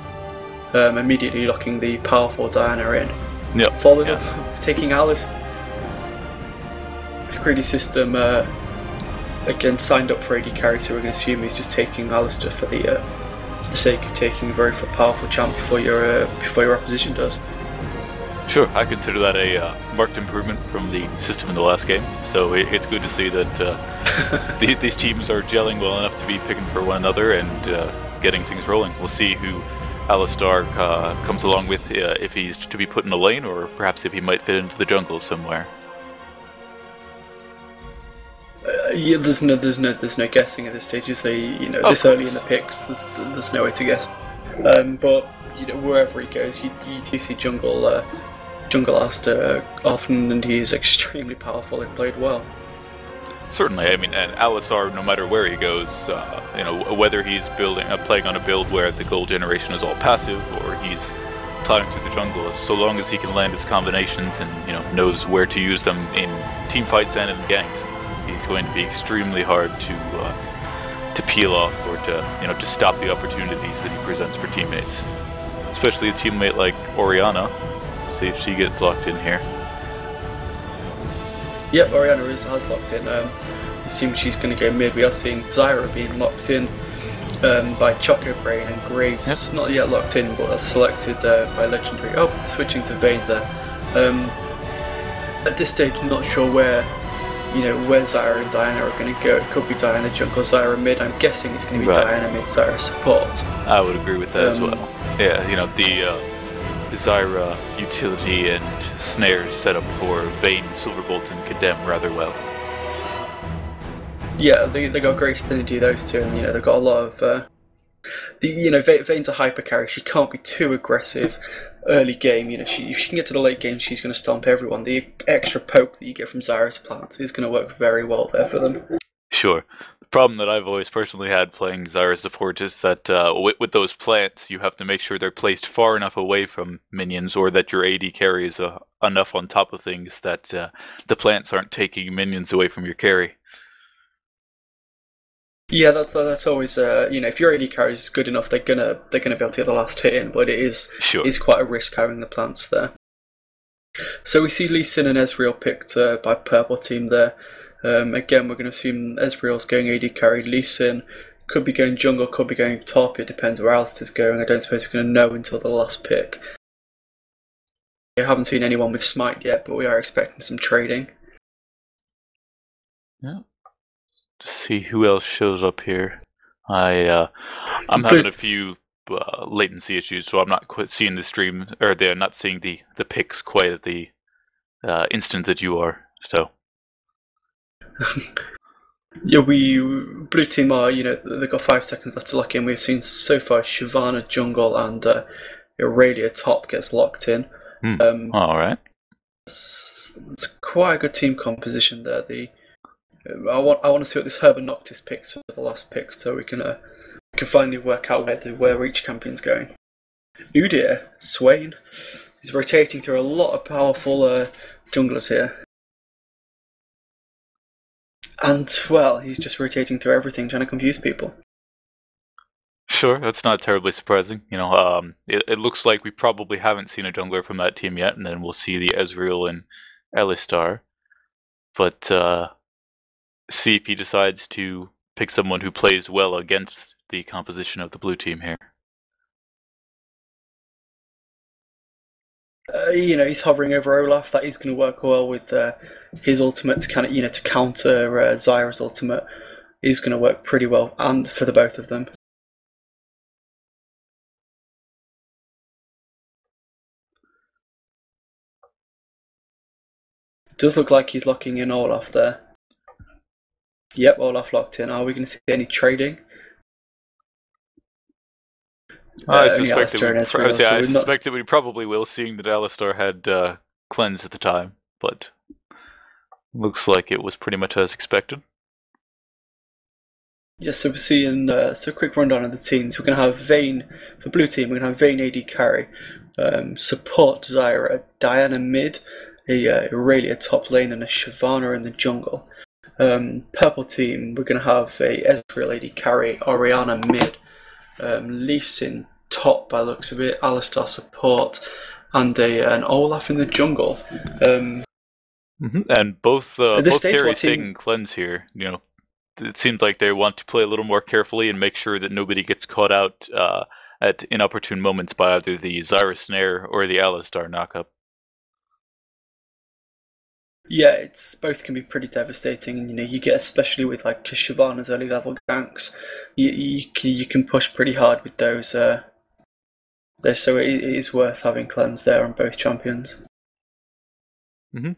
Immediately locking the powerful Diana in. Yep. Followed up, taking Alistar. His greedy system again signed up for AD carry, so we're going to assume he's just taking Alistar for the sake of taking a very powerful champ before your opposition does. Sure, I consider that a marked improvement from the system in the last game, so it's good to see that these teams are gelling well enough to be picking for one another and getting things rolling. We'll see who Alistar comes along with, if he's to be put in a lane, or perhaps if he might fit into the jungle somewhere. Yeah, there's no guessing at this stage. You say, this early in the picks, there's no way to guess. But wherever he goes, you do see jungle Alistar often, and he is extremely powerful and played well. Certainly, I mean, and Alistar, no matter where he goes, whether he's playing on a build where the gold generation is all passive, or he's plowing through the jungle, so long as he can land his combinations and knows where to use them in team fights and in ganks, he's going to be extremely hard to peel off, or to stop the opportunities that he presents for teammates. Especially a teammate like Orianna. See if she gets locked in here. Yep, Orianna has locked in. Assuming she's going to go mid. We are seeing Zyra being locked in by Choco Brain, and Graves not yet locked in, but selected by Legendary. Oh, switching to Vayne there. At this stage, I'm not sure where Zyra and Diana are going to go. It could be Diana jungle, Zyra mid. I'm guessing it's going to be Diana mid, Zyra support. I would agree with that as well. Yeah, the Zyra utility and snares set up for Vayne, Silverbolt, and Condemn rather well. Yeah, they got great synergy, those two, and they've got a lot of. Vayne's a hyper carry. She can't be too aggressive early game. If she can get to the late game, she's going to stomp everyone. The extra poke that you get from Zyra's plants is going to work very well there for them. Sure. The problem that I've always personally had playing Zyra support is that with those plants, you have to make sure they're placed far enough away from minions, or that your AD carries enough on top of things that the plants aren't taking minions away from your carry. Yeah, that's always if your AD carry is good enough, they're gonna be able to get the last hit in, but it is quite a risk having the plants there. So we see Lee Sin and Ezreal picked by purple team there. Again, we're going to assume Ezreal's going AD carry. Lee Sin could be going jungle, could be going top. It depends where Alistar's going. I don't suppose we're going to know until the last pick. We haven't seen anyone with Smite yet, but we are expecting some trading. Yeah. See who else shows up here. I'm having a few latency issues, so I'm not quite seeing the stream, or they're not seeing the picks quite at the instant that you are. So. Yeah, blue team are they've got 5 seconds left to lock in. We've seen so far Shyvana jungle and Irelia top gets locked in. All right. It's quite a good team composition there. I want to see what this Herb and Noctis picks for the last pick, so we can finally work out where each champion's going. Udyr, Swain, he's rotating through a lot of powerful junglers here. And, well, he's just rotating through everything, trying to confuse people. Sure, that's not terribly surprising. It looks like we probably haven't seen a jungler from that team yet, and then we'll see the Ezreal and Alistar. But, see if he decides to pick someone who plays well against the composition of the blue team here. He's hovering over Olaf. That is going to work well with his ultimate to kind of, to counter Zyra's ultimate. Is going to work pretty well, and for the both of them. Does look like he's locking in Olaf there. Yep, Olaf locked in. Are we going to see any trading? I suspect that we probably will, seeing that Alistar had cleanse at the time, but Looks like it was pretty much as expected. Yeah, so we're seeing so quick rundown of the teams. We're going to have Vayne for blue team. We're going to have Vayne AD carry, support Zyra, Diana mid, a Irelia top lane, and a Shyvana in the jungle. Purple team, we're going to have a Ezreal AD carry, Orianna mid, Lee Sin top by the looks of it, Alistar support, and an Olaf in the jungle. And both carries taking cleanse here. You know, it seems like they want to play a little more carefully and make sure that nobody gets caught out at inopportune moments by either the Zyra snare or the Alistar knockup. Yeah, it's both can be pretty devastating, and you get, especially with like Shyvana's early level ganks, you can push pretty hard with those. So it is worth having cleanse there on both champions.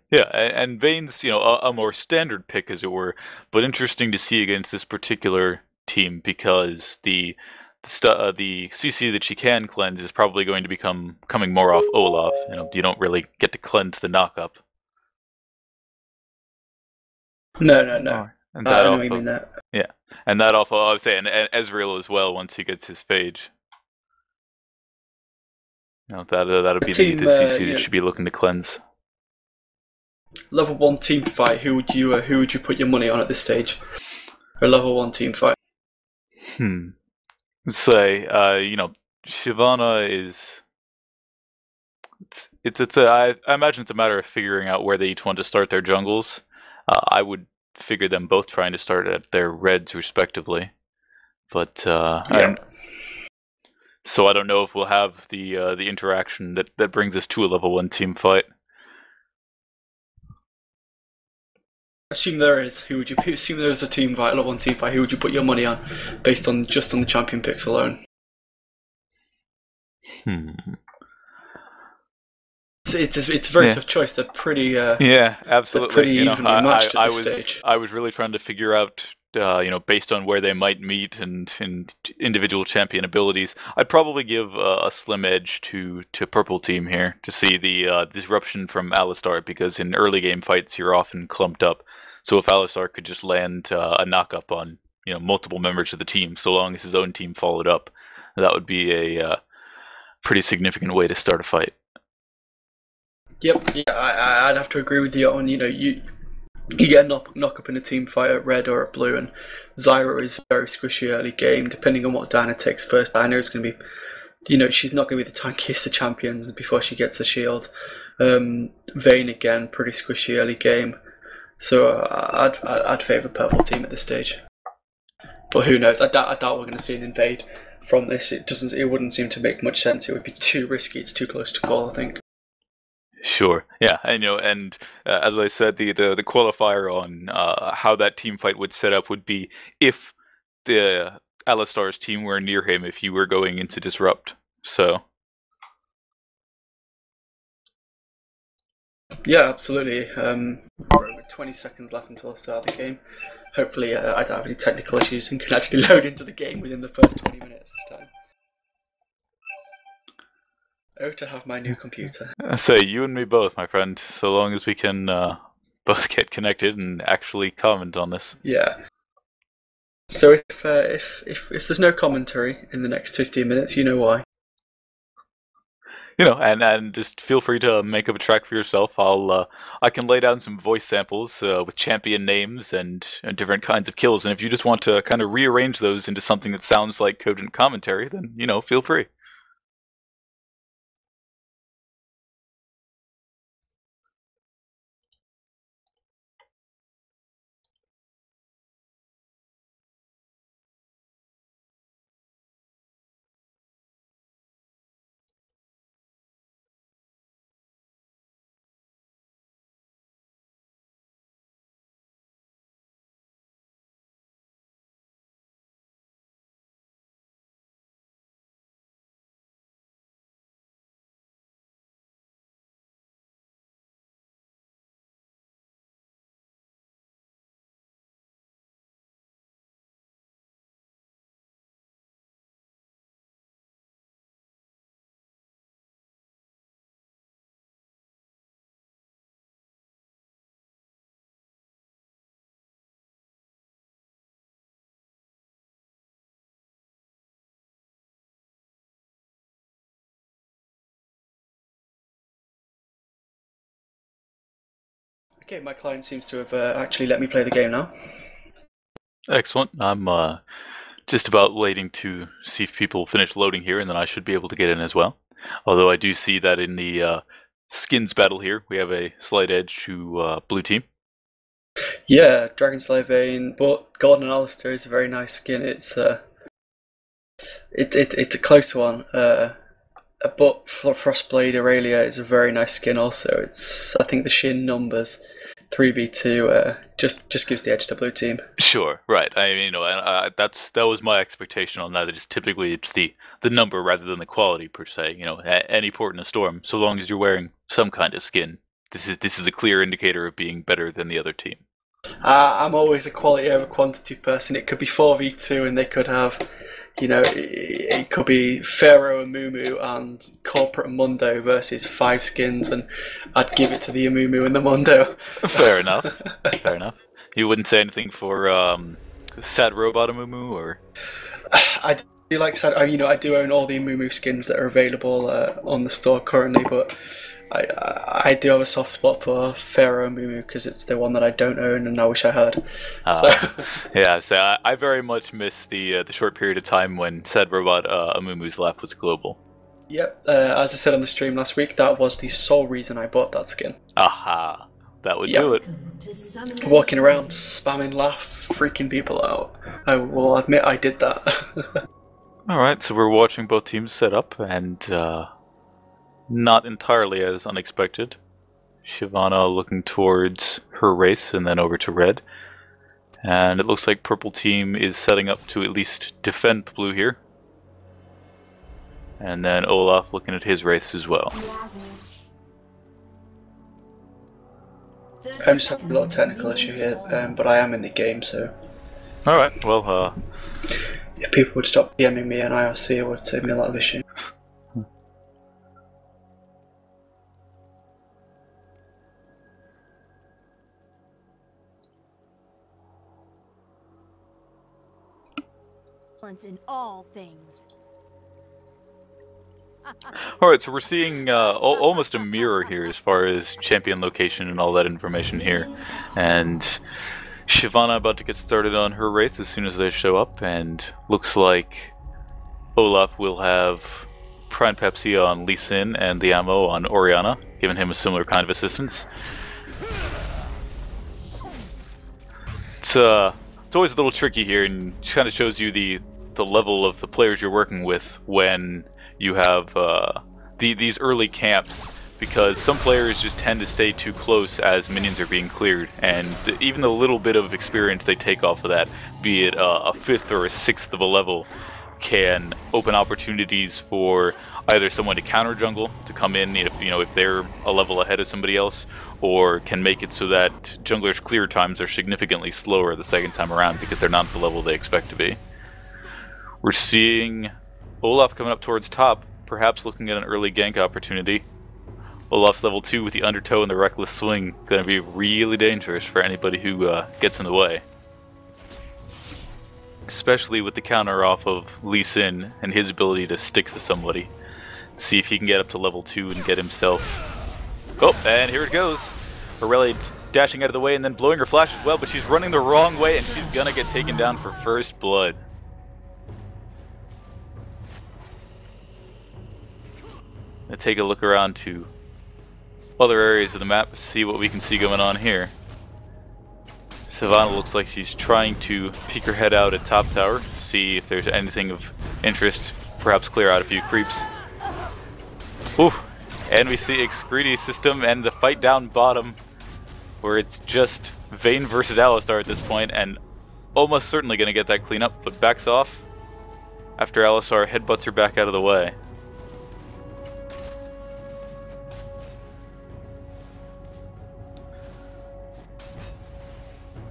Yeah, and Vayne's a more standard pick, as it were, but interesting to see against this particular team because the CC that she can cleanse is probably going to be coming more off Olaf. You don't really get to cleanse the knockup. No. And I know what you mean that. Yeah, and that off, I would say, and Ezreal as well once he gets his phage. That'll be the CC that should be looking to cleanse. Level 1 team fight. Who would you put your money on at this stage? For a level 1 team fight. Say, Shyvana is. I imagine it's a matter of figuring out where they each want to start their jungles. I would figure them both trying to start at their reds respectively, but so I don't know if we'll have the interaction that brings us to a level 1 team fight. Assume there is. Who would you assume there is a team fight, level 1 team fight? Who would you put your money on, based on just on the champion picks alone? It's a very tough choice. They're pretty. Absolutely. They're pretty evenly matched at this stage. I was really trying to figure out, based on where they might meet and individual champion abilities, I'd probably give a slim edge to purple team here to see the disruption from Alistar, because in early game fights you're often clumped up. So if Alistar could just land a knockup on multiple members of the team, so long as his own team followed up, that would be a pretty significant way to start a fight. Yep, yeah, I'd have to agree with you on, you get a knock up in a team fight at red or at blue, and Zyra is very squishy early game, depending on what Diana takes first. Diana is going to be, she's not going to be the tankiest of champions before she gets a shield. Vayne again, pretty squishy early game, so I'd favour purple team at this stage. But who knows, I doubt we're going to see an invade from this. It wouldn't seem to make much sense. It would be too risky, it's too close to call, I think. Sure. Yeah, and as I said, the qualifier on how that team fight would set up would be if the Alistar's team were near him, if you were going into disrupt. So. Yeah, absolutely. With 20 seconds left until the start of the game. Hopefully, I don't have any technical issues and can actually load into the game within the first 20 minutes this time. Oh, to have my new computer. Say, you and me both, my friend, so long as we can both get connected and actually comment on this. Yeah. So if there's no commentary in the next 15 minutes, you know why. And just feel free to make up a track for yourself. I can lay down some voice samples with champion names and different kinds of kills, and if you just want to kind of rearrange those into something that sounds like cogent commentary, then feel free. Okay, my client seems to have actually let me play the game now. Excellent. I'm just about waiting to see if people finish loading here, and then I should be able to get in as well. Although I do see that in the skins battle here, we have a slight edge to blue team. Yeah, Dragonslayer Vayne, but Golden Alistar is a very nice skin. It's a close one. But Frostblade Irelia is a very nice skin also. It's, I think the sheer numbers 3v2 just gives the edge to blue team. Sure, right. I mean, that was my expectation on that. Just typically it's the number rather than the quality per se. At any port in a storm, so long as you're wearing some kind of skin, this is a clear indicator of being better than the other team. I'm always a quality over quantity person. It could be 4v2 and they could have, it could be Pharaoh and Amumu and Corporate and Mundo versus 5 skins, and I'd give it to the Amumu and the Mundo. Fair enough. Fair enough. You wouldn't say anything for Sad Robot Amumu, or? I do like Sad. I do own all the Amumu skins that are available on the store currently, but I do have a soft spot for Pharaoh Amumu because it's the one that I don't own and I wish I had. Yeah, so I very much miss the short period of time when Sad Robot Amumu's lap was global. Yep, as I said on the stream last week, that was the sole reason I bought that skin. Aha, that would do it. Walking around, spamming laugh, freaking people out. I will admit I did that. Alright, so we're watching both teams set up, and not entirely as unexpected. Shyvana looking towards her Wraiths and then over to red. And it looks like purple team is setting up to at least defend the blue here. And then Olaf looking at his Wraiths as well. I'm just having a little technical issue here, but I am in the game, so... Alright, well, if people would stop DMing me on IRC, it would save me a lot of issue. In all things. Alright, so we're seeing almost a mirror here as far as champion location and all that information here. And Shyvana about to get started on her Wraiths as soon as they show up, and looks like Olaf will have Prime Pepsi on Lee Sin and the ammo on Orianna, giving him a similar kind of assistance. It's always a little tricky here, and kind of shows you the level of the players you're working with when you have these early camps, because some players just tend to stay too close as minions are being cleared, and even the little bit of experience they take off of that, be it a 5th or a 6th of a level, can open opportunities for either someone to counter jungle, to come in if they're a level ahead of somebody else, or can make it so that junglers' clear times are significantly slower the second time around because they're not at the level they expect to be. We're seeing Olaf coming up towards top, perhaps looking at an early gank opportunity. Olaf's level 2 with the undertow and the reckless swing, going to be really dangerous for anybody who gets in the way. Especially with the counter off of Lee Sin and his ability to stick to somebody. See if he can get up to level 2 and get himself... Oh, and here it goes. Irelia dashing out of the way and then blowing her flash as well, but she's running the wrong way and she's going to get taken down for first blood. Let's take a look around to other areas of the map to see what we can see going on here. Shyvana looks like she's trying to peek her head out at top tower, see if there's anything of interest, perhaps clear out a few creeps. Ooh, and we see Excreti system and the fight down bottom, where it's just Vayne versus Alistar at this point, and almost certainly going to get that clean up, but backs off after Alistar headbutts her back out of the way.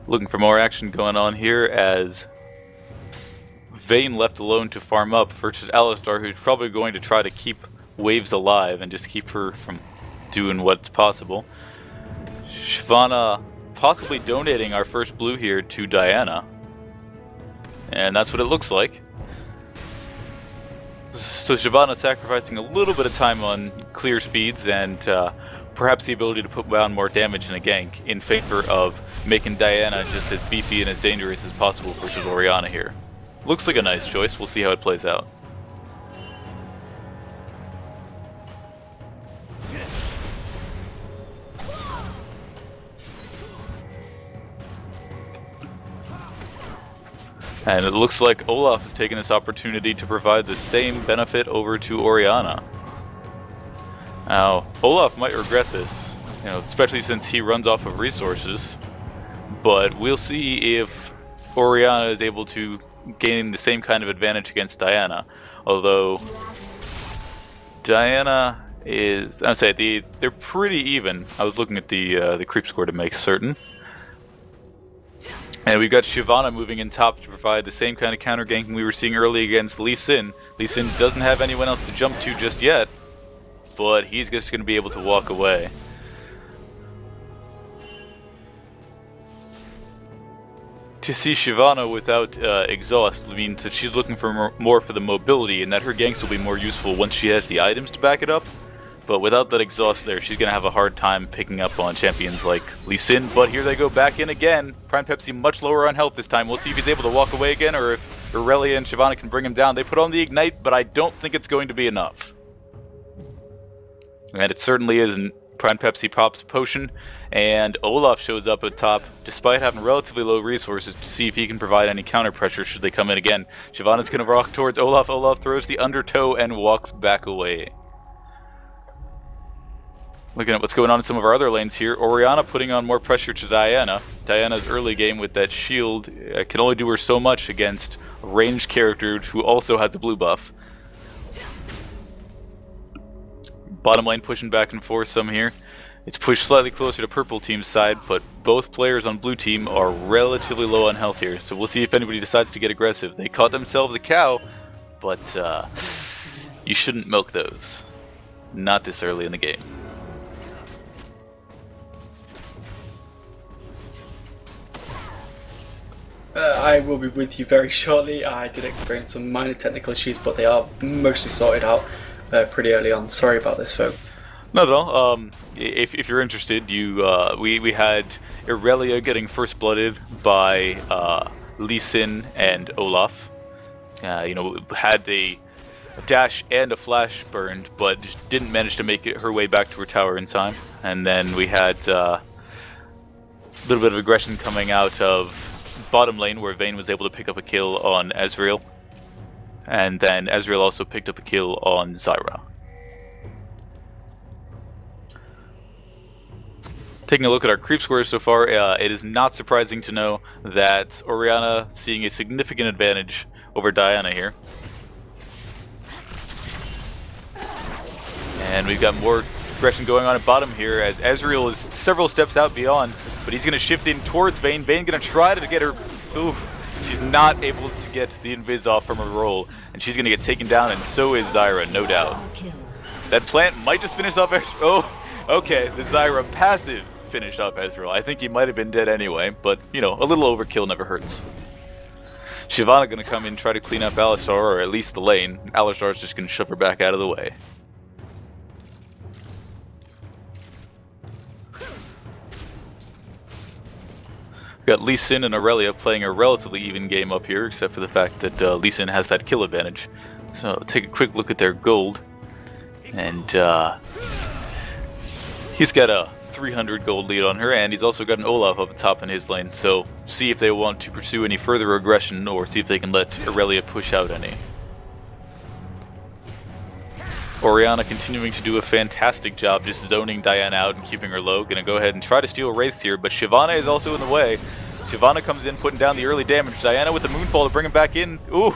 Looking for more action going on here as Vayne left alone to farm up versus Alistar, who's probably going to try to keep waves alive and just keep her from doing what's possible. Shyvana possibly donating our first blue here to Diana. And that's what it looks like. So Shyvana sacrificing a little bit of time on clear speeds and perhaps the ability to put down more damage in a gank in favor of making Diana just as beefy and as dangerous as possible versus Orianna here. Looks like a nice choice. We'll see how it plays out. And it looks like Olaf has taken this opportunity to provide the same benefit over to Orianna. Now, Olaf might regret this, especially since he runs off of resources. But we'll see if Orianna is able to gain the same kind of advantage against Diana. Although Diana is, I'd say they're pretty even. I was looking at the creep score to make certain. And we've got Shyvana moving in top to provide the same kind of counter ganking we were seeing early against Lee Sin. Lee Sin doesn't have anyone else to jump to just yet, but he's just going to be able to walk away. To see Shyvana without exhaust means that she's looking for more for the mobility, and that her ganks will be more useful once she has the items to back it up. But without that exhaust there, she's going to have a hard time picking up on champions like Lee Sin. But here they go back in again. Prime Pepsi much lower on health this time. We'll see if he's able to walk away again, or if Irelia and Shyvana can bring him down. They put on the Ignite, but I don't think it's going to be enough. And it certainly isn't. Prime Pepsi pops a potion, and Olaf shows up at top, despite having relatively low resources, to see if he can provide any counter pressure should they come in again. Shyvana's going to rock towards Olaf. Olaf throws the undertow and walks back away. Looking at what's going on in some of our other lanes here, Orianna putting on more pressure to Diana. Diana's early game with that shield can only do her so much against a ranged character who also has the blue buff. Bottom lane pushing back and forth some here. It's pushed slightly closer to purple team's side, but both players on blue team are relatively low on health here. So we'll see if anybody decides to get aggressive. They caught themselves a cow, but you shouldn't milk those. Not this early in the game. I will be with you very shortly. I did experience some minor technical issues, but they are mostly sorted out pretty early on. Sorry about this, folks. Not at all. If you're interested, we had Irelia getting first blooded by Lee Sin and Olaf. Had a dash and a flash burned, but just didn't manage to make her way back to her tower in time. And then we had a little bit of aggression coming out of bottom lane, where Vayne was able to pick up a kill on Ezreal, and then Ezreal also picked up a kill on Zyra. Taking a look at our creep scores so far, it is not surprising to know that Orianna seeing a significant advantage over Diana here. And we've got more aggression going on at bottom here, as Ezreal is several steps out beyond, but he's going to shift in towards Vayne. Vayne going to try to get her. Oof. She's not able to get the invis off from her roll, and she's going to get taken down, and so is Zyra, no doubt. That plant might just finish off Ezreal. Oh, okay, the Zyra passive finished off Ezreal. I think he might have been dead anyway, but, a little overkill never hurts. Shyvana going to come in and try to clean up Alistar, or at least the lane. Alistar's just going to shove her back out of the way. We've got Lee Sin and Irelia playing a relatively even game up here, except for the fact that Lee Sin has that kill advantage. So take a quick look at their gold, and he's got a 300 gold lead on her, and he's also got an Olaf up top in his lane. So see if they want to pursue any further aggression, or see if they can let Irelia push out any. Orianna continuing to do a fantastic job just zoning Diana out and keeping her low. Gonna go ahead and try to steal Wraiths here, but Shyvana is also in the way. Shyvana comes in, putting down the early damage. Diana with the Moonfall to bring him back in. Ooh!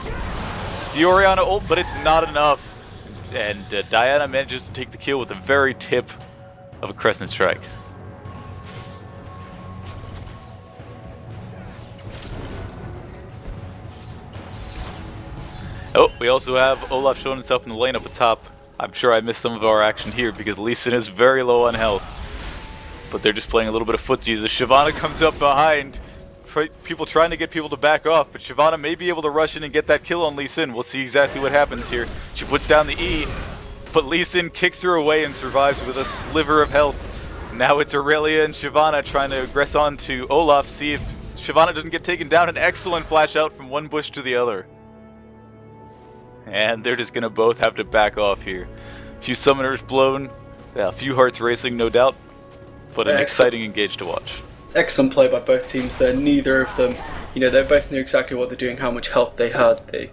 The Orianna ult, but it's not enough. And Diana manages to take the kill with the very tip of a Crescent Strike. Oh, we also have Olaf showing himself in the lane up at top. I'm sure I missed some of our action here because Lee Sin is very low on health. But they're just playing a little bit of footsies. The Shyvana comes up behind. People trying to get people to back off, but Shyvana may be able to rush in and get that kill on Lee Sin. We'll see exactly what happens here. She puts down the E, but Lee Sin kicks her away and survives with a sliver of health. Now it's Irelia and Shyvana trying to aggress on to Olaf, see if Shyvana doesn't get taken down. An excellent flash out from one bush to the other. And they're just going to both have to back off here. A few summoners blown, a few hearts racing, no doubt, but an exciting engage to watch. Excellent play by both teams there. Neither of them, they both knew exactly what they're doing, how much health they had.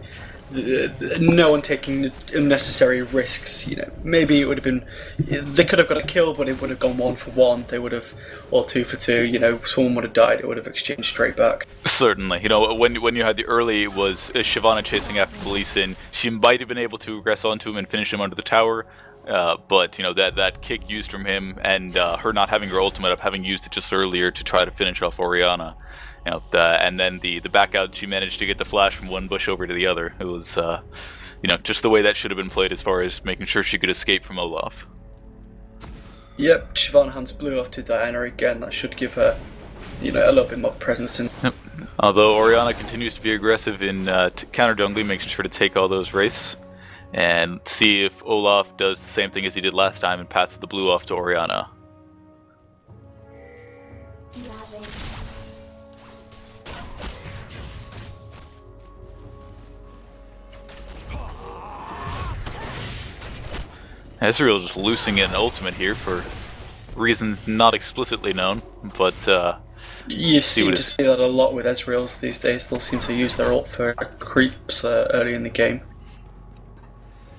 No one taking unnecessary risks. Maybe it would have been, they could have got a kill, but it would have gone 1 for 1. They would have, or 2 for 2. Someone would have died. It would have exchanged straight back. Certainly. When you had the early, it was Shyvana chasing after the Lee Sin. She might have been able to aggress onto him and finish him under the tower. But that kick used from him, and her not having her ultimate up, having used it just earlier to try to finish off Orianna. And then the back out, she managed to get the flash from one bush over to the other. It was, just the way that should have been played as far as making sure she could escape from Olaf. Yep, Shyvana hands blue off to Diana again. That should give her, a little bit more presence. Yep. Although Orianna continues to be aggressive in counter jungling, making sure to take all those wraiths. And see if Olaf does the same thing as he did last time and passes the blue off to Orianna. Ezreal just loosing an ultimate here for reasons not explicitly known, but you seem to see that a lot with Ezreals these days. They'll seem to use their ult for creeps early in the game.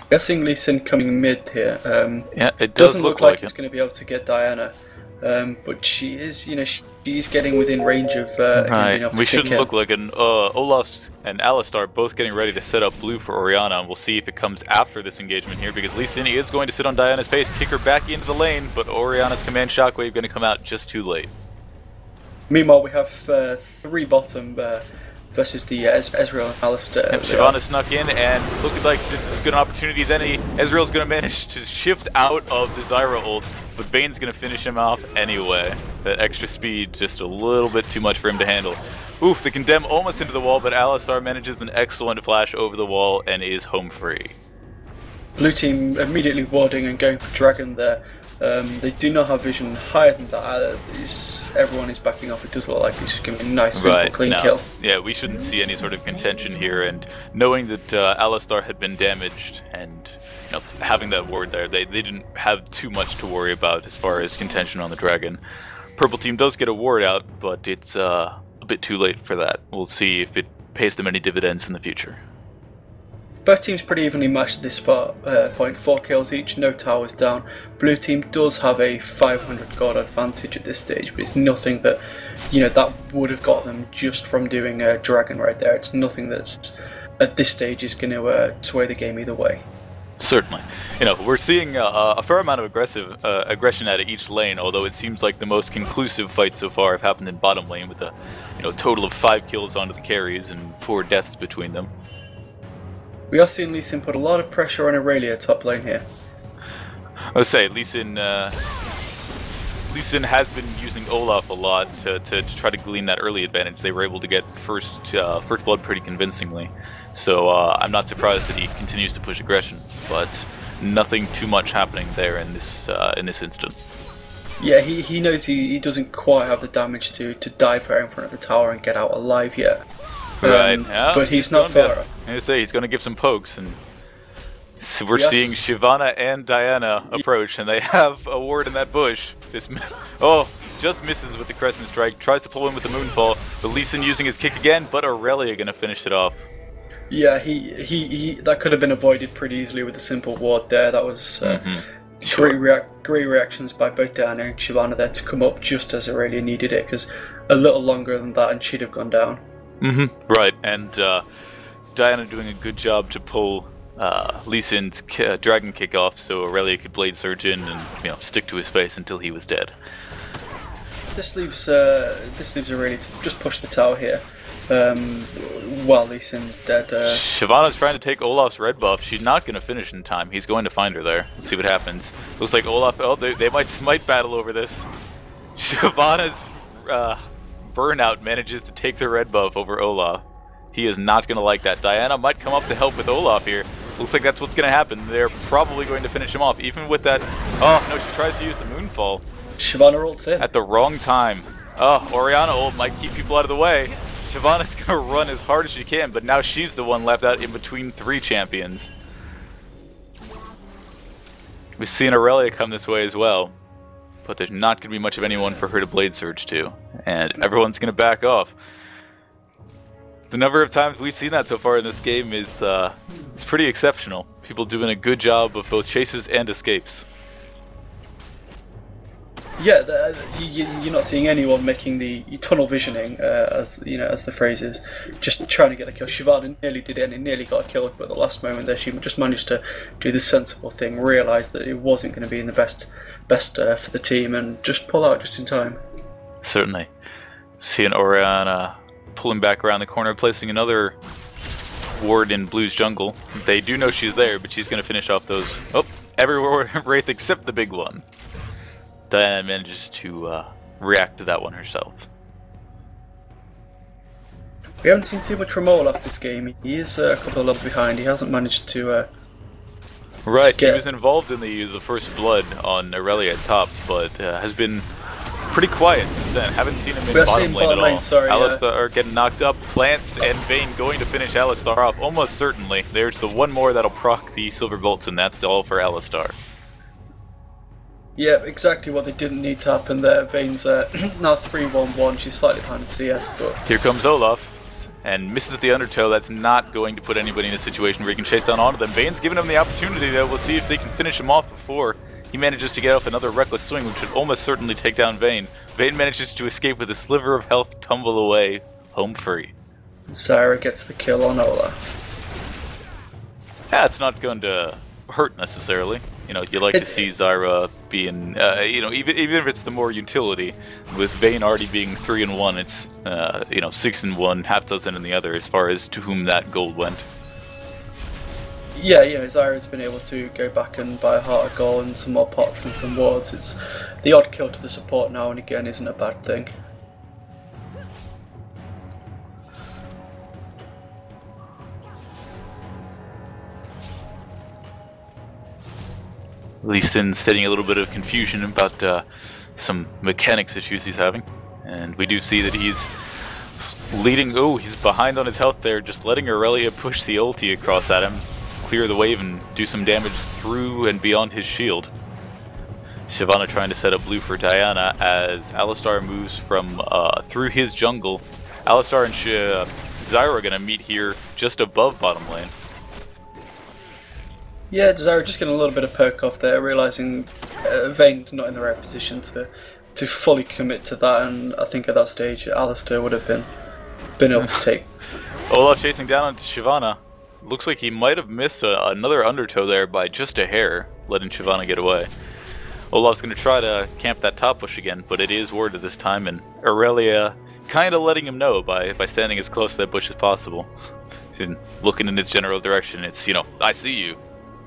Guessing Lee Sin coming mid here. Yeah, it doesn't look like he's going to be able to get Diana, but she is, she's getting within range of. Right, we shouldn't look like an Olaf and Alistar both getting ready to set up blue for Orianna, and we'll see if it comes after this engagement here, because Lee Sin is going to sit on Diana's face, kick her back into the lane, but Orianna's command shockwave going to come out just too late. Meanwhile, we have 3 bottom. Versus the Ezreal and Alistar. Yep, Shyvana snuck in, and looking like this is as good an opportunity as any. Ezreal's going to manage to shift out of the Zyra ult, but Vayne's going to finish him off anyway. That extra speed, just a little bit too much for him to handle. Oof, the condemn almost into the wall, but Alistar manages an excellent flash over the wall and is home free. Blue team immediately warding and going for Dragon there. They do not have vision higher than that either. Everyone is backing off. It does look like he's just giving a nice, simple, clean kill. Yeah, we shouldn't see any sort of contention here, and knowing that Alistar had been damaged and having that ward there, they didn't have too much to worry about as far as contention on the Dragon. Purple team does get a ward out, but it's a bit too late for that. We'll see if it pays them any dividends in the future. Both teams pretty evenly matched at this point, 4 kills each, no towers down. Blue team does have a 500 gold advantage at this stage, but it's nothing that, that would have got them just from doing a Dragon right there. It's nothing that's, at this stage, is going to sway the game either way. Certainly. We're seeing a fair amount of aggression out of each lane, although it seems like the most conclusive fights so far have happened in bottom lane with a total of 5 kills onto the carries and 4 deaths between them. We are seeing Lee Sin put a lot of pressure on Irelia top lane here. Let's say Lee Sin has been using Olaf a lot to try to glean that early advantage. They were able to get first blood pretty convincingly, so I'm not surprised that he continues to push aggression, but nothing too much happening there in this instant. Yeah, he knows he doesn't quite have the damage to dive right in front of the tower and get out alive yet. Right, yeah, but he's not far. I say he's going to give some pokes, and so we're seeing Shyvana and Diana approach, and they have a ward in that bush. Just misses with the Crescent Strike, tries to pull in with the Moonfall, but Lee Sin using his kick again, but Irelia going to finish it off. Yeah, he that could have been avoided pretty easily with a simple ward there. That was great reactions by both Diana and Shyvana there to come up just as Irelia needed it, because a little longer than that and she'd have gone down. Right, and Diana doing a good job to pull Lee Sin's Dragon kick off, so Irelia could Blade Surge in and stick to his face until he was dead. This leaves Irelia to just push the tower here, while Lee Sin's dead. Shyvana's trying to take Olaf's red buff. She's not going to finish in time. He's going to find her there. Let's see what happens. Looks like Olaf. They might smite battle over this. Shyvana's burnout manages to take the red buff over Olaf. He is not going to like that. Diana might come up to help with Olaf here. Looks like that's what's going to happen. They're probably going to finish him off, even with that. Oh, no, she tries to use the Moonfall. Shyvana ults in. At the wrong time. Oh, Orianna ult might keep people out of the way. Shyvana's gonna run as hard as she can, but now she's the one left out in between 3 champions. We've seen Irelia come this way as well, but there's not gonna be much of anyone for her to Blade Surge to, and everyone's gonna back off. The number of times we've seen that so far in this game is it's pretty exceptional. People doing a good job of both chases and escapes. Yeah, you're not seeing anyone making the tunnel visioning, as you know, as the phrase is, just trying to get a kill. Shyvana nearly did it, and nearly got a kill, but at the last moment there, she just managed to do the sensible thing, realise that it wasn't going to be in the best for the team, and just pull out just in time. Certainly. Seeing Orianna pulling back around the corner, placing another ward in Blue's jungle. They do know she's there, but she's going to finish off those. Oh, every ward Wraith except the big one. Diana manages to react to that one herself. We haven't seen too much from Olaf this game. He is a couple of levels behind. He hasn't managed to. Right, he was involved in the first blood on Irelia at top, but has been pretty quiet since then. Haven't seen him in bottom lane at all. Sorry, Alistar getting knocked up. Plants and Vayne going to finish Alistar off almost certainly. There's the one more that'll proc the silver bolts, and that's all for Alistar. Yeah, exactly what they didn't need to happen there. Vayne's now 3-1-1. She's slightly behind in CS, but here comes Olaf and misses the undertow. That's not going to put anybody in a situation where he can chase down onto them. Vayne's given him the opportunity, though. We'll see if they can finish him off before he manages to get off another reckless swing, which should almost certainly take down Vayne. Vayne manages to escape with a sliver of health, tumble away, home free. Zyra gets the kill on Olaf. Yeah, it's not going to hurt necessarily. You know, you like to see Zyra being, you know, even if it's the more utility, with Vayne already being 3-1, it's, you know, 6-1, half dozen in the other, as far as to whom that gold went. Yeah, you know, Zyra's been able to go back and buy a heart of gold and some more pots and some wards. It's the odd kill to the support now and again isn't a bad thing. Lee Sin's setting a little bit of confusion about some mechanics issues he's having. And we do see that he's leading. Oh, he's behind on his health there, just letting Irelia push the ulti across at him, clear the wave and do some damage through and beyond his shield. Shyvana trying to set up blue for Diana as Alistar moves from through his jungle. Alistar and Zyra are going to meet here just above bottom lane. Yeah, Zyra just getting a little bit of perk off there, realising Vayne's not in the right position to fully commit to that, and I think at that stage Alistar would have been able to take. Olaf chasing down onto Shyvana. Looks like he might have missed another undertow there by just a hair, letting Shyvana get away. Olaf's going to try to camp that top push again, but it is warded this time, and Irelia kind of letting him know by standing as close to that bush as possible. And looking in his general direction, it's, you know, I see you.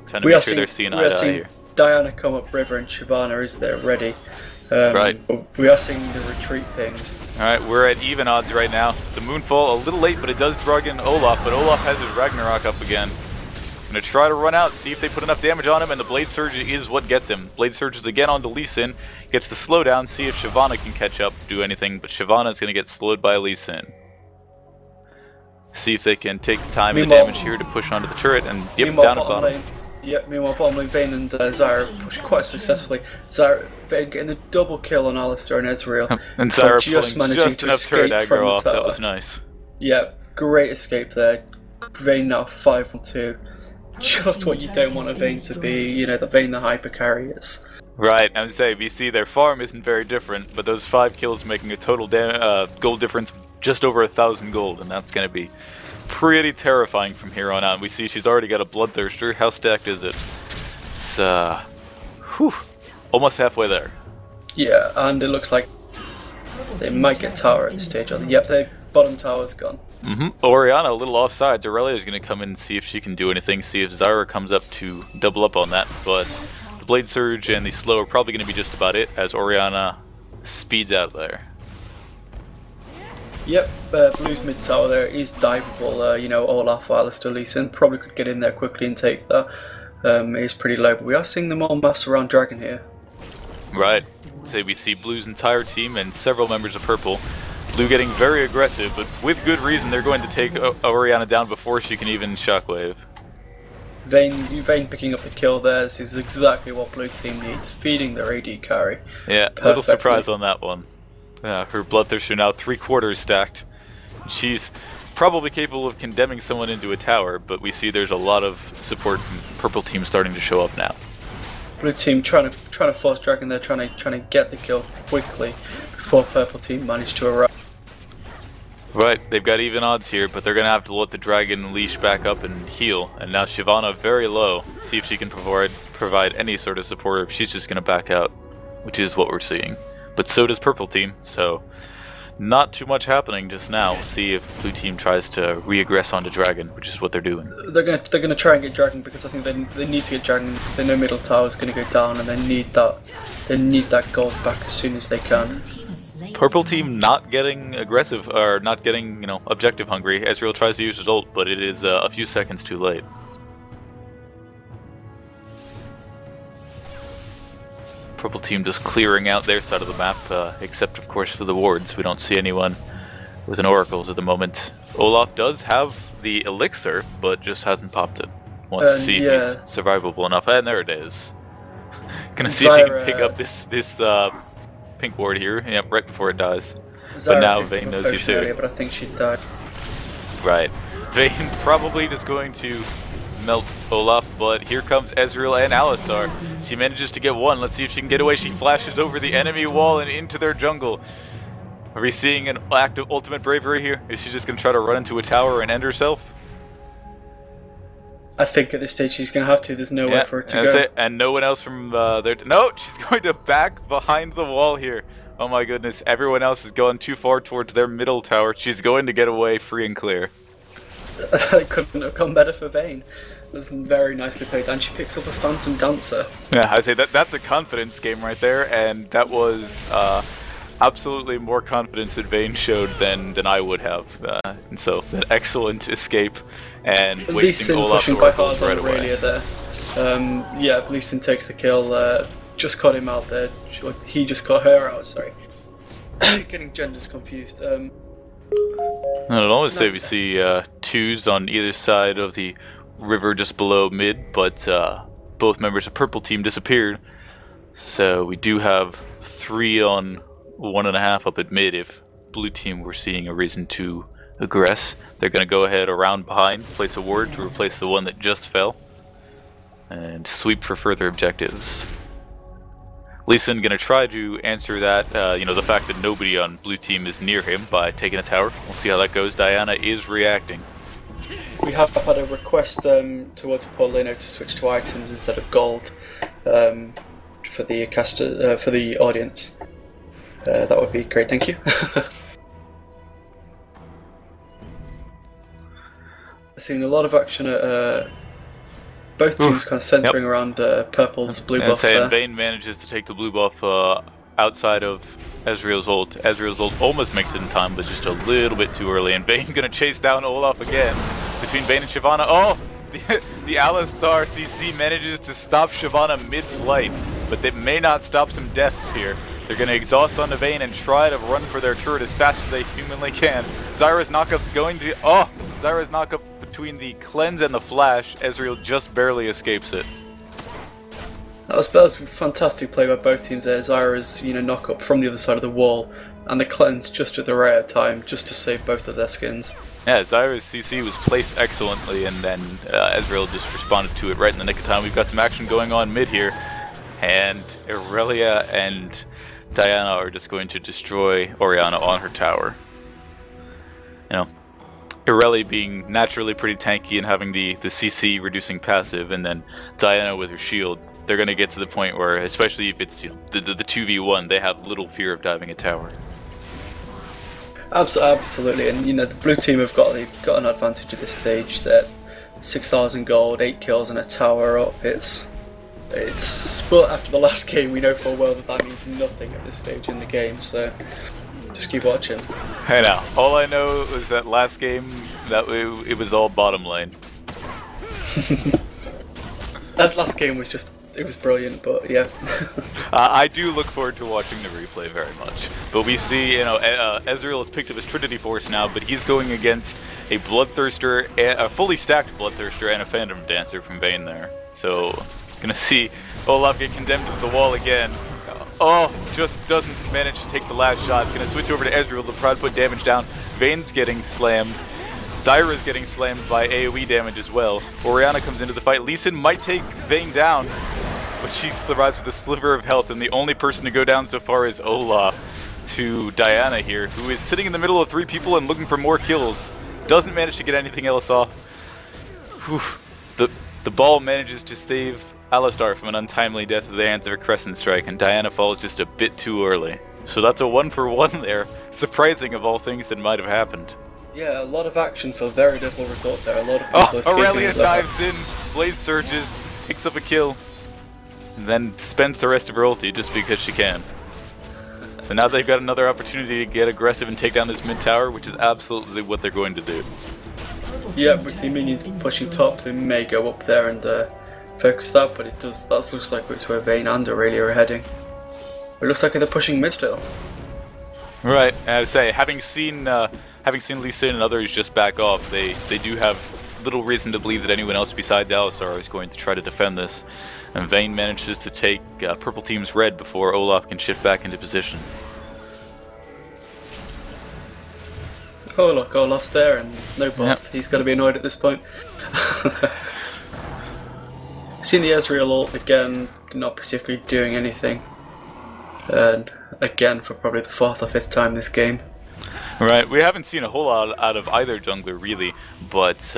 Trying to make sure they're seeing eye to eye here. Diana come up river and Shyvana is there ready. Right. We are seeing the retreat pings. Alright, we're at even odds right now. The Moonfall a little late, but it does drag in Olaf, but Olaf has his Ragnarok up again. Gonna try to run out, see if they put enough damage on him, and the Blade Surge is what gets him. Blade Surges again onto Lee Sin, gets the slowdown, see if Shyvana can catch up to do anything, but Shyvana is gonna get slowed by Lee Sin. See if they can take the time and the damage here to push onto the turret, and yep, down at bottom. Lane. Yep, meanwhile bottom lane, Vayne and Zyra push quite successfully. Vayne getting a double kill on Alistar and Ezreal. And Zyra just pulling managing just to enough turret escape from aggro off, the tower. that was nice. Yeah, great escape there. Vayne now 5-2. Just what you don't want a Vayne to be, you know, the Vayne the hyper carry is. Right, I would say, we see their farm isn't very different, but those 5 kills making a total gold difference just over 1,000 gold, and that's going to be pretty terrifying from here on out. We see she's already got a Bloodthirster. How stacked is it? It's, almost halfway there. Yeah, and it looks like they might get tower at this stage. Yep, the bottom tower's gone. Orianna a little offsides. Irelia is going to come in and see if she can do anything, see if Zyra comes up to double up on that, but the Blade Surge and the slow are probably going to be just about it as Orianna speeds out there. Yep, Blue's mid tower there is diveable. You know, Olaf, Alistar, Lee Sin probably could get in there quickly and take that. It is pretty low, but we are seeing them all mass around Dragon here. Right. say we see Blue's entire team and several members of Purple. Blue getting very aggressive, but with good reason they're going to take Orianna down before she can even shockwave. Vayne picking up the kill there. This is exactly what Blue team need, feeding their AD carry. Yeah, a little surprise on that one. Her Bloodthirster now 3/4 stacked. She's probably capable of condemning someone into a tower, but we see there's a lot of support from Purple team starting to show up now. Blue team trying to force Dragon there, trying to get the kill quickly before Purple team manage to arrive. Right, they've got even odds here, but they're going to have to let the Dragon leash back up and heal. And now Shyvana very low. See if she can provide any sort of support, or if she's just going to back out, which is what we're seeing. But so does Purple team, so not too much happening just now. We'll see if Blue team tries to re-aggress onto Dragon, which is what they're doing. They're gonna try and get Dragon because I think they need to get Dragon. They know middle tower is going to go down, and they need that gold back as soon as they can. Purple team not getting aggressive, or not getting, objective hungry. Ezreal tries to use his ult, but it is a few seconds too late. Purple team just clearing out their side of the map, except of course for the wards. We don't see anyone with an oracles at the moment. Olaf does have the elixir, but just hasn't popped it. Wants to see if he's survivable enough, and there it is. Gonna see if he can pick up this pink ward here, yep, right before it dies. Zyra but now Vayne knows he's here. But I think she died. Right. Vayne probably just going to melt Olaf, but here comes Ezreal and Alistar. She manages to get one. Let's see if she can get away. She flashes over the enemy wall and into their jungle. Are we seeing an act of ultimate bravery here? Is she just going to try to run into a tower and end herself? I think at this stage she's going to have to. There's nowhere for her to go. It. And no one else from there. No, she's going to back behind the wall here. Oh my goodness. Everyone else has gone too far towards their middle tower. She's going to get away free and clear. It couldn't have gone better for Vayne. It was very nicely played, and she picks up a Phantom Dancer. Yeah, I'd say that's a confidence game right there, and that was absolutely more confidence that Vayne showed than I would have. And so, an excellent escape, and wasting Olaf's oracles right away. There. Yeah, Leeson takes the kill, just caught him out there. He just caught her out, sorry. Getting genders confused. I'd always say we see twos on either side of the river just below mid, but both members of Purple team disappeared. So we do have 3 on 1.5 up at mid if Blue team were seeing a reason to aggress. They're going to go ahead around behind, place a ward to replace the one that just fell, and sweep for further objectives. Leeson gonna try to answer that, the fact that nobody on Blue team is near him by taking a tower. We'll see how that goes. Diana is reacting. We have had a request towards Paulino to switch to items instead of gold for the caster, for the audience. That would be great, thank you. I've seen a lot of action at both teams kind of centering around Purple's blue buff there. Vayne manages to take the blue buff outside of Ezreal's ult. Ezreal's ult almost makes it in time, but just a little bit too early. And Vayne gonna chase down Olaf again. Between Vayne and Shyvana. Oh! The Alistar CC manages to stop Shyvana mid-flight, but they may not stop some deaths here. They're gonna exhaust onto Vayne and try to run for their turret as fast as they humanly can. Zyra's knockup's going to... Oh! Zyra's knockup between the cleanse and the flash. Ezreal just barely escapes it. That was fantastic play by both teams there. Zyra's knock up from the other side of the wall, and the cleanse just at the right time, just to save both of their skins. Yeah, Zyra's CC was placed excellently, and then Ezreal just responded to it right in the nick of time. We've got some action going on mid here, and Irelia and Diana are just going to destroy Orianna on her tower. Irelia being naturally pretty tanky and having the CC reducing passive, and then Diana with her shield. They're going to get to the point where, especially if it's the 2v1, they have little fear of diving a tower. Absolutely, and the blue team have got an advantage at this stage. That 6,000 gold, 8 kills, and a tower up. But after the last game, we know full well that means nothing at this stage in the game. So just keep watching. I know. All I know is that last game, that it was all bottom lane. That last game was just it was brilliant, but yeah. I do look forward to watching the replay very much. But we see, you know, Ezreal has picked up his Trinity Force now, but he's going against a Bloodthirster, a fully stacked Bloodthirster, and a Phantom Dancer from Vayne there. So, gonna see Olaf get condemned to the wall again. Oh, just doesn't manage to take the last shot. Gonna switch over to Ezreal to try to put damage down. Vayne's getting slammed. Zyra's getting slammed by AoE damage as well. Orianna comes into the fight. Lee Sin might take Vayne down, but she survives with a sliver of health, and the only person to go down so far is Olaf to Diana here, who is sitting in the middle of 3 people and looking for more kills. Doesn't manage to get anything else off. Whew. The ball manages to save Alistar from an untimely death at the hands of a Crescent Strike, and Diana falls just a bit too early. So that's a 1-for-1 there. Surprising of all things that might have happened. Yeah, a lot of action for very little result there. A lot of people Irelia dives in, Blaze surges, picks up a kill, and then spends the rest of her ulti just because she can. So now they've got another opportunity to get aggressive and take down this mid tower, which is absolutely what they're going to do. Yeah, we see minions pushing top. They may go up there and focus that, but that looks like it's where Vayne and Aurelia are heading. It looks like they're pushing mid still. Right, and I would say, having seen Lee Sin and others just back off, they do have little reason to believe that anyone else besides Alistar is going to try to defend this. And Vayne manages to take purple team's red before Olaf can shift back into position. Oh look, Olaf's there and no buff. Yep. He's got to be annoyed at this point. Seen the Ezreal ult again, not particularly doing anything. And again for probably the 4th or 5th time this game. Right, we haven't seen a whole lot out of either jungler really, but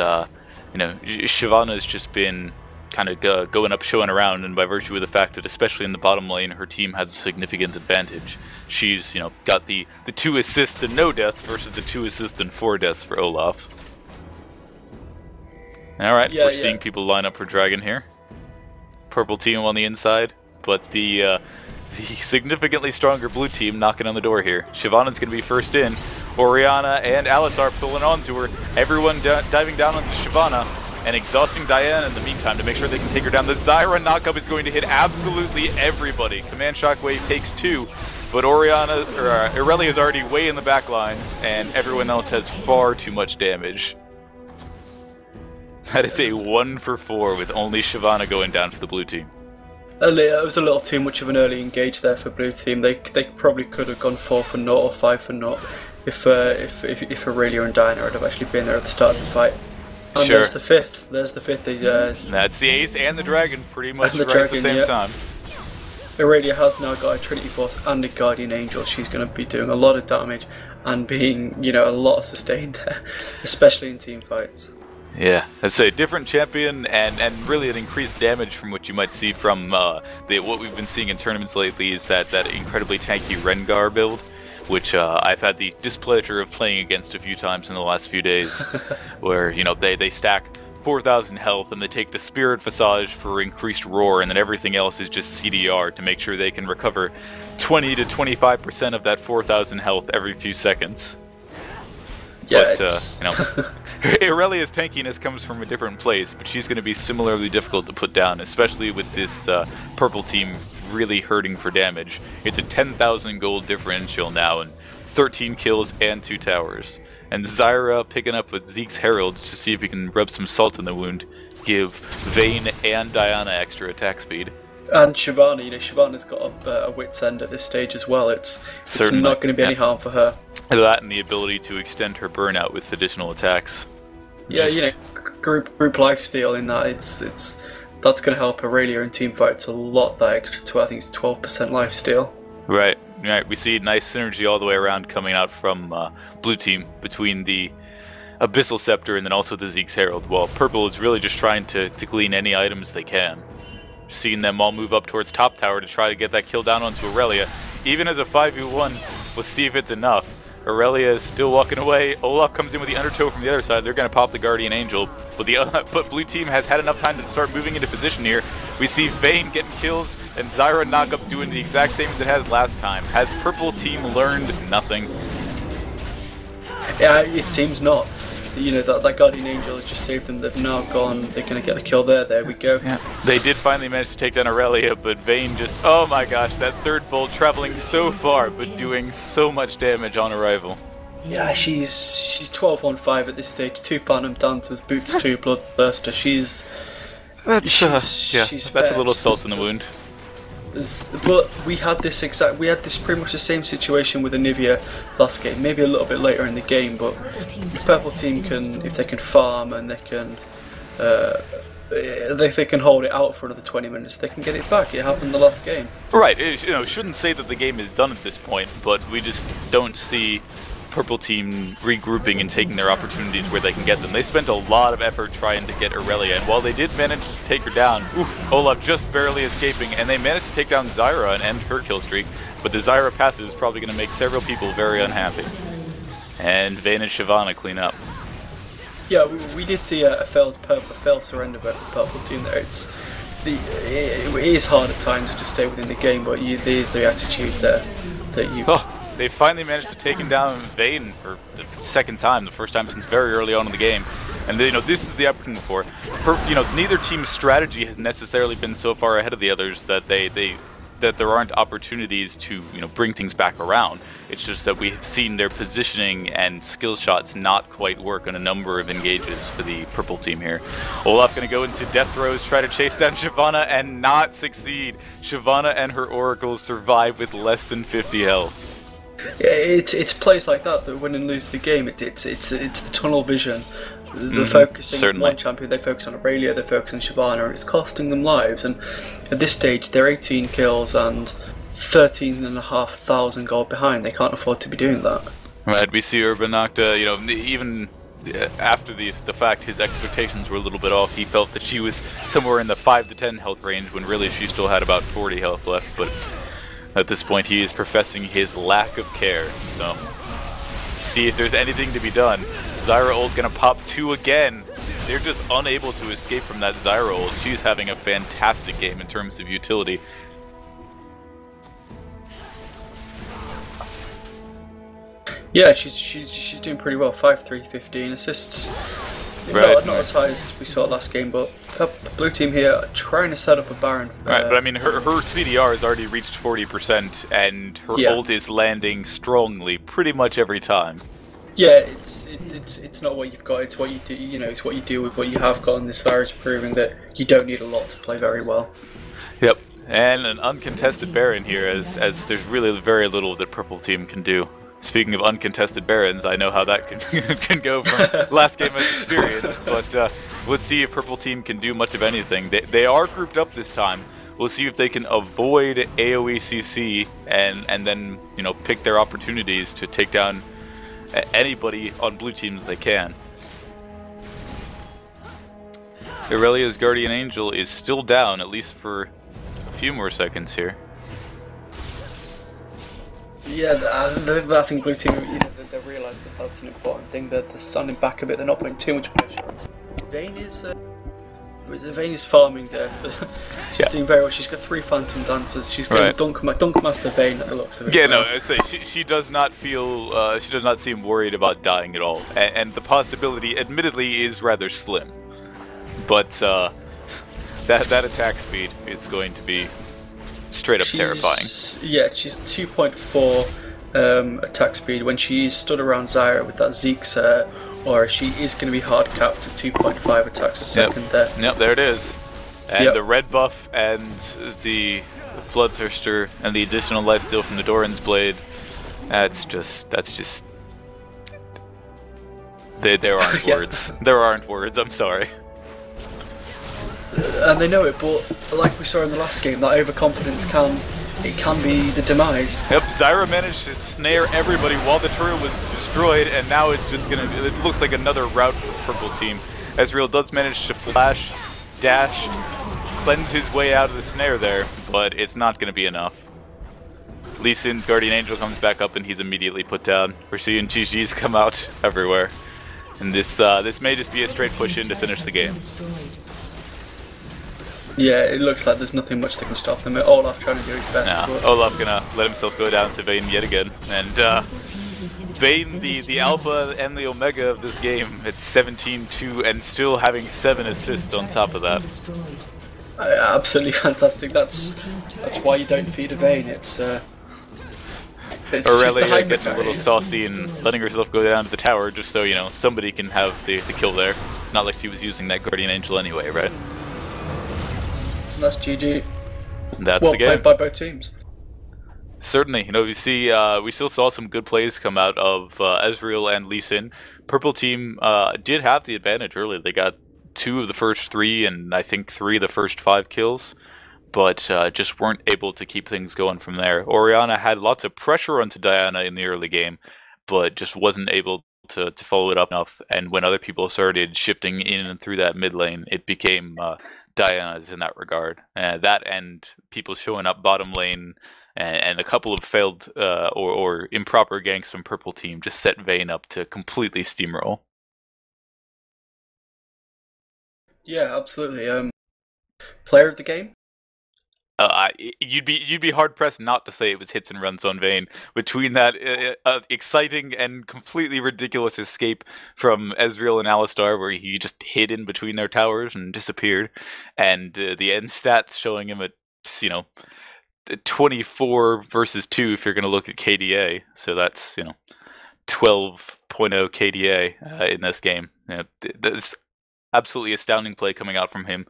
you know, Shyvana has just been kind of going up, showing around, and by virtue of the fact that especially in the bottom lane, her team has a significant advantage. She's, you know, got the 2 assists and no deaths versus the 2 assists and 4 deaths for Olaf. All right, we're seeing people line up for Dragon here. Purple team on the inside, but the significantly stronger blue team knocking on the door here. Shyvana's going to be first in. Orianna and Alistar pulling onto her. Everyone diving down onto Shyvana and exhausting Diana in the meantime to make sure they can take her down. The Zyra knockup is going to hit absolutely everybody. Command Shockwave takes 2, but Irelia is already way in the back lines, and everyone else has far too much damage. That is a 1-for-4 with only Shyvana going down for the blue team. It was a little too much of an early engage there for blue team. They probably could have gone 4-for-0 or 5-for-0 if Irelia and Diana had actually been there at the start of the fight. And sure. There's the 5th. There's the 5th. That's the ace and the dragon pretty much right at the same time. Irelia has now got a Trinity Force and a Guardian Angel. She's going to be doing a lot of damage and being, you know, a lot of sustain there, especially in team fights. Yeah, I'd say different champion and really an increased damage from what you might see from what we've been seeing in tournaments lately is that incredibly tanky Rengar build, which I've had the displeasure of playing against a few times in the last few days, where, you know, they stack 4,000 health and they take the Spirit Visage for increased roar, and then everything else is just CDR to make sure they can recover 20 to 25% of that 4,000 health every few seconds. Yeah, but, you know, Irelia's tankiness comes from a different place, but she's going to be similarly difficult to put down, especially with this purple team really hurting for damage. It's a 10,000 gold differential now, and 13 kills and 2 towers. And Zyra picking up with Zeke's Herald just to see if he can rub some salt in the wound, give Vayne and Diana extra attack speed. And Shyvana, you know, Shyvana's got a wit's end at this stage as well. It's not going to be any harm for her. That and the ability to extend her burnout with additional attacks. Yeah, you know, group lifesteal in that that's going to help Irelia in team fights a lot. That extra, I think it's 12% lifesteal. Right. Right. We see nice synergy all the way around coming out from blue team between the Abyssal Scepter and then also the Zeke's Herald. While purple is really just trying to glean any items they can. Seeing them all move up towards top tower to try to get that kill down onto Irelia. Even as a 5v1, we'll see if it's enough. Irelia is still walking away. Olaf comes in with the undertow from the other side. They're going to pop the Guardian Angel. But blue team has had enough time to start moving into position here. We see Vayne getting kills and Zyra knockup doing the exact same as it has last time. Has purple team learned nothing? Yeah, it seems not. you know, that Guardian Angel has just saved them. They've now gone. They're going to get the kill there. There we go. Yeah. They did finally manage to take down Irelia, but Vayne just, oh my gosh, that third bolt traveling so far, but doing so much damage on arrival. Yeah, she's 12-1-5 at this stage. 2 Platinum Dancers, boots 2 Bloodthirster. She's that's a little salt in the wound. But we had this pretty much the same situation with Anivia last game, maybe a little bit later in the game, but the purple team can, if they can farm and they can if they can hold it out for another 20 minutes, they can get it back. It happened the last game. Right, shouldn't say that the game is done at this point, but we just don't see purple team regrouping and taking their opportunities where they can get them. They spent a lot of effort trying to get Irelia, and while they did manage to take her down, Olaf just barely escaping, and they managed to take down Zyra and end her kill streak, but the Zyra passive is probably going to make several people very unhappy. And Vayne and Shyvana clean up. Yeah, we did see a failed surrender by the purple team there. It is hard at times to stay within the game, but there's the attitude there that you... They finally managed to take him down Vayne for the second time, the first time since very early on in the game. And this is the opportunity for neither team's strategy has necessarily been so far ahead of the others that that there aren't opportunities to bring things back around. It's just that we've seen their positioning and skill shots not quite work on a number of engages for the purple team here. Olaf gonna go into death throws, try to chase down Shyvana and not succeed. Shyvana and her oracles survive with less than 50 health. Yeah, it's plays like that win and lose the game. It's the tunnel vision. They're focusing on one champion, they focus on Irelia, they focus on Shyvana, and it's costing them lives. And at this stage, they're 18 kills and 13,500 gold behind. They can't afford to be doing that. Right, we see Urban Nocta, even after the fact, his expectations were a little bit off. He felt that she was somewhere in the 5 to 10 health range when really she still had about 40 health left. But at this point, he is professing his lack of care. So, see if there's anything to be done. Zyra ult gonna pop 2 again. They're just unable to escape from that Zyra ult. She's having a fantastic game in terms of utility. Yeah, she's doing pretty well. 5-3, 15 assists. Right. Not as high as we saw last game, but blue team here trying to set up a Baron. Right, but I mean, her CDR has already reached 40%, and her ult is landing strongly pretty much every time. Yeah, it's not what you've got. It's what you do. It's what you do with what you have got. And this Zyra's proving that you don't need a lot to play very well. Yep, and an uncontested Baron here, as there's really very little that purple team can do. Speaking of uncontested Barons, I know how that can go from last game as experience, but we'll see if purple team can do much of anything. They are grouped up this time. We'll see if they can avoid AoE CC and then pick their opportunities to take down anybody on blue team that they can. Irelia's Guardian Angel is still down, at least for a few more seconds here. Yeah, I think blue team, they realise that that's an important thing. That they're standing back a bit. They're not putting too much pressure on. Vayne is farming there. She's doing very well. She's got 3 Phantom Dancers. She's going Dunk Master Vayne at the looks of it. Yeah, no, I say she does not feel. She does not seem worried about dying at all, and the possibility, admittedly, is rather slim. But that attack speed is going to be straight up terrifying. Yeah, she's 2.4 attack speed. When she stood around Zyra with that Zeke set, or she is going to be hard capped at 2.5 attacks a second there. Yep, there it is. And the red buff and the Bloodthirster and the additional lifesteal from the Doran's Blade, that's just there aren't words. There aren't words, I'm sorry. And they know it, but like we saw in the last game, that overconfidence can be the demise. Yep, Zyra managed to snare everybody while the turret was destroyed, and now it's just gonna. It looks like another rout for purple team. Ezreal does manage to flash, dash, cleanse his way out of the snare there, but it's not gonna be enough. Lee Sin's Guardian Angel comes back up, and he's immediately put down. We're seeing GGs come out everywhere, and this may just be a straight push in to finish the game. Yeah, it looks like there's nothing much that can stop them. Olaf trying to do his best. No, Olaf gonna let himself go down to Vayne yet again, and Vayne, the alpha and the omega of this game, at 17-2 and still having 7 assists on top of that. Absolutely fantastic. That's why you don't feed a Vayne. It's Irelia getting a little saucy and letting herself go down to the tower just so, you know, somebody can have the kill there. Not like she was using that Guardian Angel anyway, right? That's GG. That's the game. Played by both teams. Certainly, you know, we still saw some good plays come out of Ezreal and Lee Sin. Purple team did have the advantage early. They got 2 of the first 3 and I think 3 of the first 5 kills, but just weren't able to keep things going from there. Orianna had lots of pressure onto Diana in the early game, but just wasn't able to follow it up enough. And when other people started shifting in and through that mid lane, it became Diana's in that regard. That and people showing up bottom lane. And a couple of failed or improper ganks from Purple Team just set Vayne up to completely steamroll. Yeah, absolutely. Player of the game? You'd be hard pressed not to say it was hits and runs on Vayne. Between that exciting and completely ridiculous escape from Ezreal and Alistar, where he just hid in between their towers and disappeared, and the end stats showing him at 24 versus 2 if you're going to look at KDA. So that's 12.0 KDA in this game. That's absolutely astounding play coming out from him.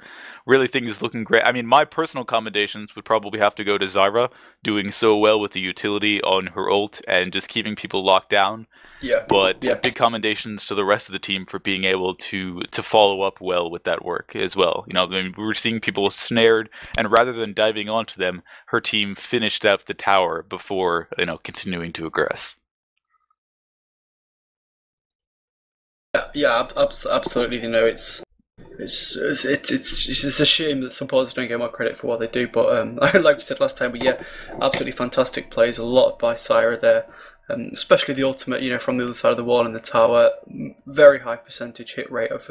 Really think he's looking great. I mean, my personal commendations would probably have to go to Zyra, doing so well with the utility on her ult and just keeping people locked down. Yeah. But big commendations to the rest of the team for being able to follow up well with that work as well. I mean, we were seeing people snared, and rather than diving onto them, her team finished up the tower before continuing to aggress. Yeah, absolutely. It's a shame that supporters don't get more credit for what they do. But like we said last time, absolutely fantastic plays. A lot by Zyra there, especially the ultimate. From the other side of the wall in the tower, very high percentage hit rate of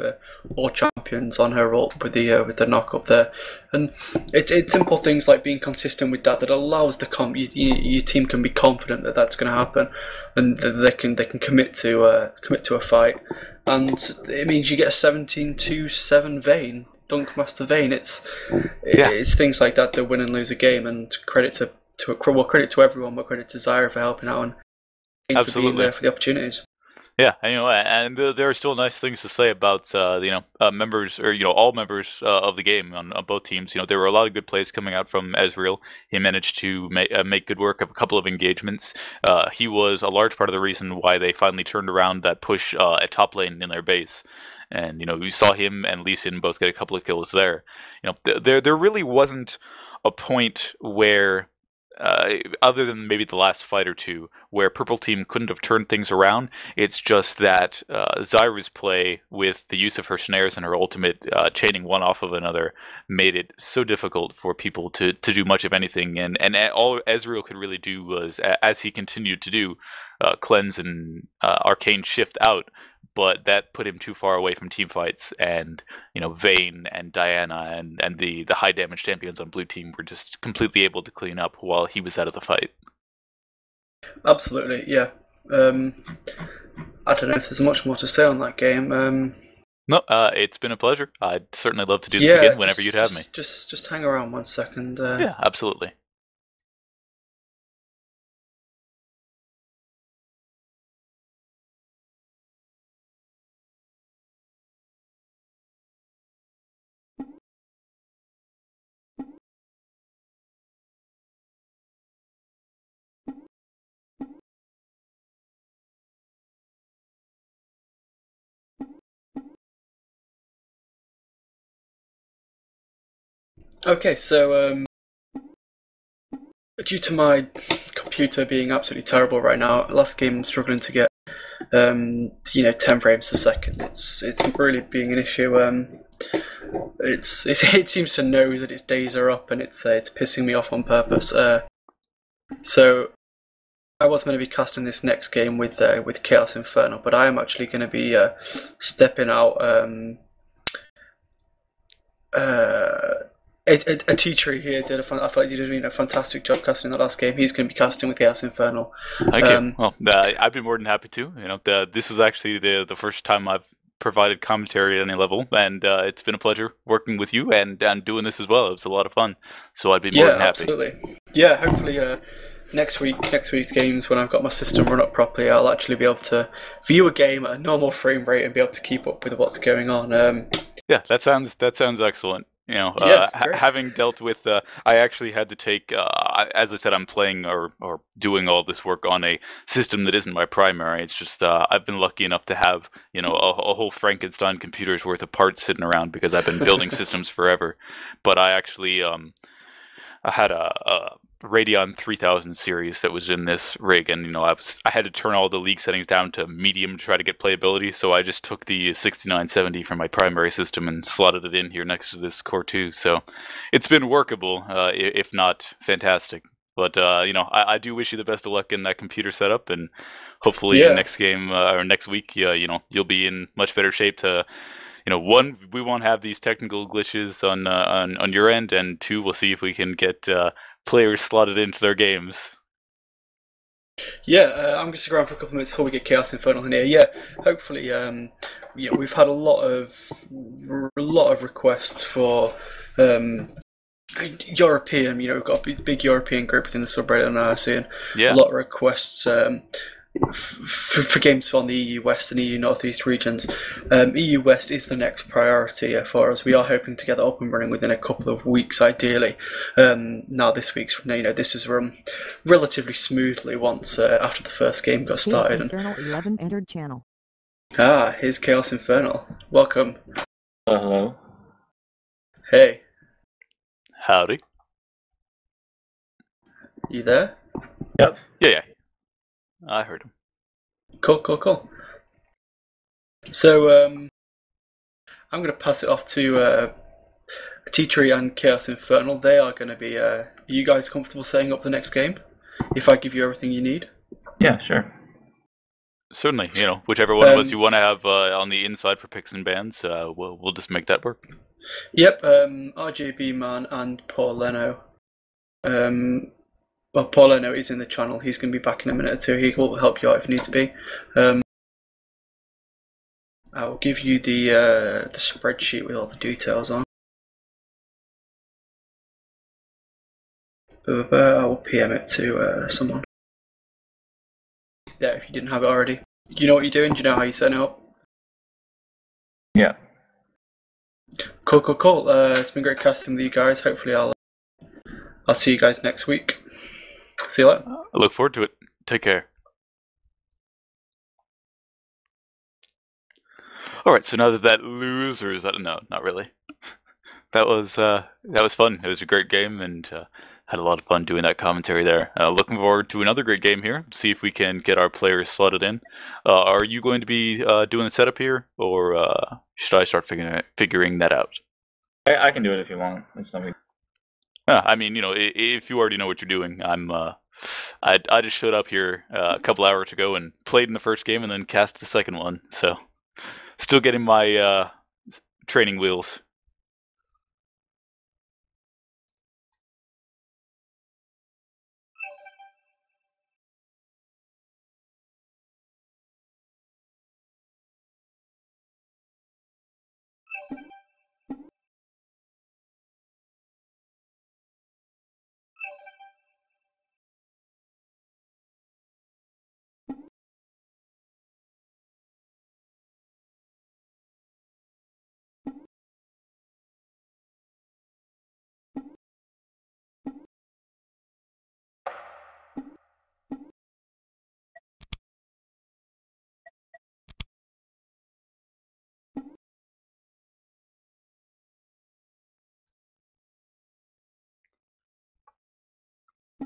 all champions on her ult with the knock up there, and it's simple things like being consistent with that allows the your team can be confident that that's going to happen, and they can commit to a fight. And it means you get a 17-2-7 Vayne, Dunkmaster Vayne. It's things like that that win and lose a game. And credit to everyone, but credit to Zyra for helping out and for being there for the opportunities. Yeah, and there are still nice things to say about members or all members of the game on both teams. There were a lot of good plays coming out from Ezreal. He managed to make good work of a couple of engagements. He was a large part of the reason why they finally turned around that push at top lane in their base. And we saw him and Lee Sin both get a couple of kills there. There really wasn't a point where, other than maybe the last fight or two, where Purple Team couldn't have turned things around. It's just that Zyra's play with the use of her snares and her ultimate, chaining one off of another, made it so difficult for people to do much of anything. And all Ezreal could really do was, as he continued to do, cleanse and arcane shift out. But that put him too far away from team fights, and Vayne and Diana and the high damage champions on blue team were just completely able to clean up while he was out of the fight. Absolutely, yeah. I don't know if there's much more to say on that game. No, it's been a pleasure. I'd certainly love to do this again whenever you'd have me. Just hang around 1 second. Yeah, absolutely. Okay, so due to my computer being absolutely terrible right now, last game I'm struggling to get 10 frames per second. It's really being an issue. It seems to know that its days are up, and it's pissing me off on purpose. So I was going to be casting this next game with Chaos Inferno, but I am actually going to be stepping out Ateatree here did I thought you did a fantastic job casting that last game. He's going to be casting with Chaos Infernal. Thank you. Well, I've been more than happy to. This was actually the first time I've provided commentary at any level, and it's been a pleasure working with you and doing this as well. It was a lot of fun, so I'd be more than happy. Absolutely. Yeah, hopefully next week's games, when I've got my system run up properly, I'll actually be able to view a game at a normal frame rate and be able to keep up with what's going on. Yeah, that sounds excellent. Having dealt with, I actually had to take, as I said, I'm playing or doing all this work on a system that isn't my primary. It's just I've been lucky enough to have a whole Frankenstein computer's worth of parts sitting around because I've been building systems forever. But I actually I had a Radeon 3000 series that was in this rig, and I had to turn all the league settings down to medium to try to get playability. So I just took the 6970 from my primary system and slotted it in here next to this Core 2. So it's been workable, if not fantastic. But I do wish you the best of luck in that computer setup, and hopefully next game or next week, you'll be in much better shape to. One, we won't have these technical glitches on your end, and two, we'll see if we can get players slotted into their games. Yeah, I'm going to stick around for a couple of minutes before we get Chaos Infernal in here. Yeah, hopefully, we've had a lot of requests for European. We've got a big European group within the subreddit, and I'm seeing a lot of requests. For games on the EU West and EU Northeast regions. EU West is the next priority for us. We are hoping to get that up and running within a couple of weeks, ideally. Now this has run relatively smoothly once after the first game got started. Infernal 11 entered channel. Here's Chaos Infernal. Welcome. Hello. Hey. Howdy. You there? Yep. Yeah. I heard him. Cool. So, I'm going to pass it off to ateatree and Chaos Infernal. They are going to be... are you guys comfortable setting up the next game? If I give you everything you need? Yeah, sure. Certainly. Whichever one of us you want to have on the inside for picks and bans, we'll just make that work. Yep, RJB Man and Paul Leno. Well, Paul Leno is in the channel. He's going to be back in a minute or two. He will help you out if needs be. I'll give you the spreadsheet with all the details on. I will PM it to someone. There, if you didn't have it already. Do you know what you're doing? Do you know how you set it up? Yeah. Cool. It's been great casting with you guys. Hopefully I'll see you guys next week. See you later. I look forward to it. Take care. Alright, so now that loser is that no, not really. That was fun. It was a great game, and had a lot of fun doing that commentary there. Looking forward to another great game here. See if we can get our players slotted in. Are you going to be doing the setup here, or should I start figuring that out? I can do it if you want. It's not me. I mean, if you already know what you're doing, I just showed up here a couple hours ago and played in the first game and then cast the second one. So, still getting my training wheels.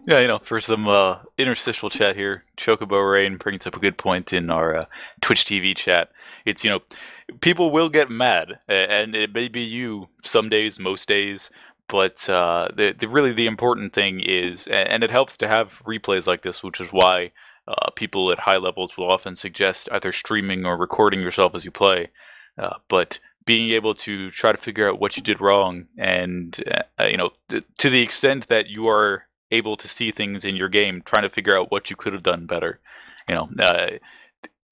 Yeah, for some interstitial chat here, Chocobo Rain brings up a good point in our Twitch TV chat. It's, people will get mad, and it may be you some days, most days, but really the important thing is, and it helps to have replays like this, which is why people at high levels will often suggest either streaming or recording yourself as you play, but being able to try to figure out what you did wrong, and to the extent that you are able to see things in your game, trying to figure out what you could have done better.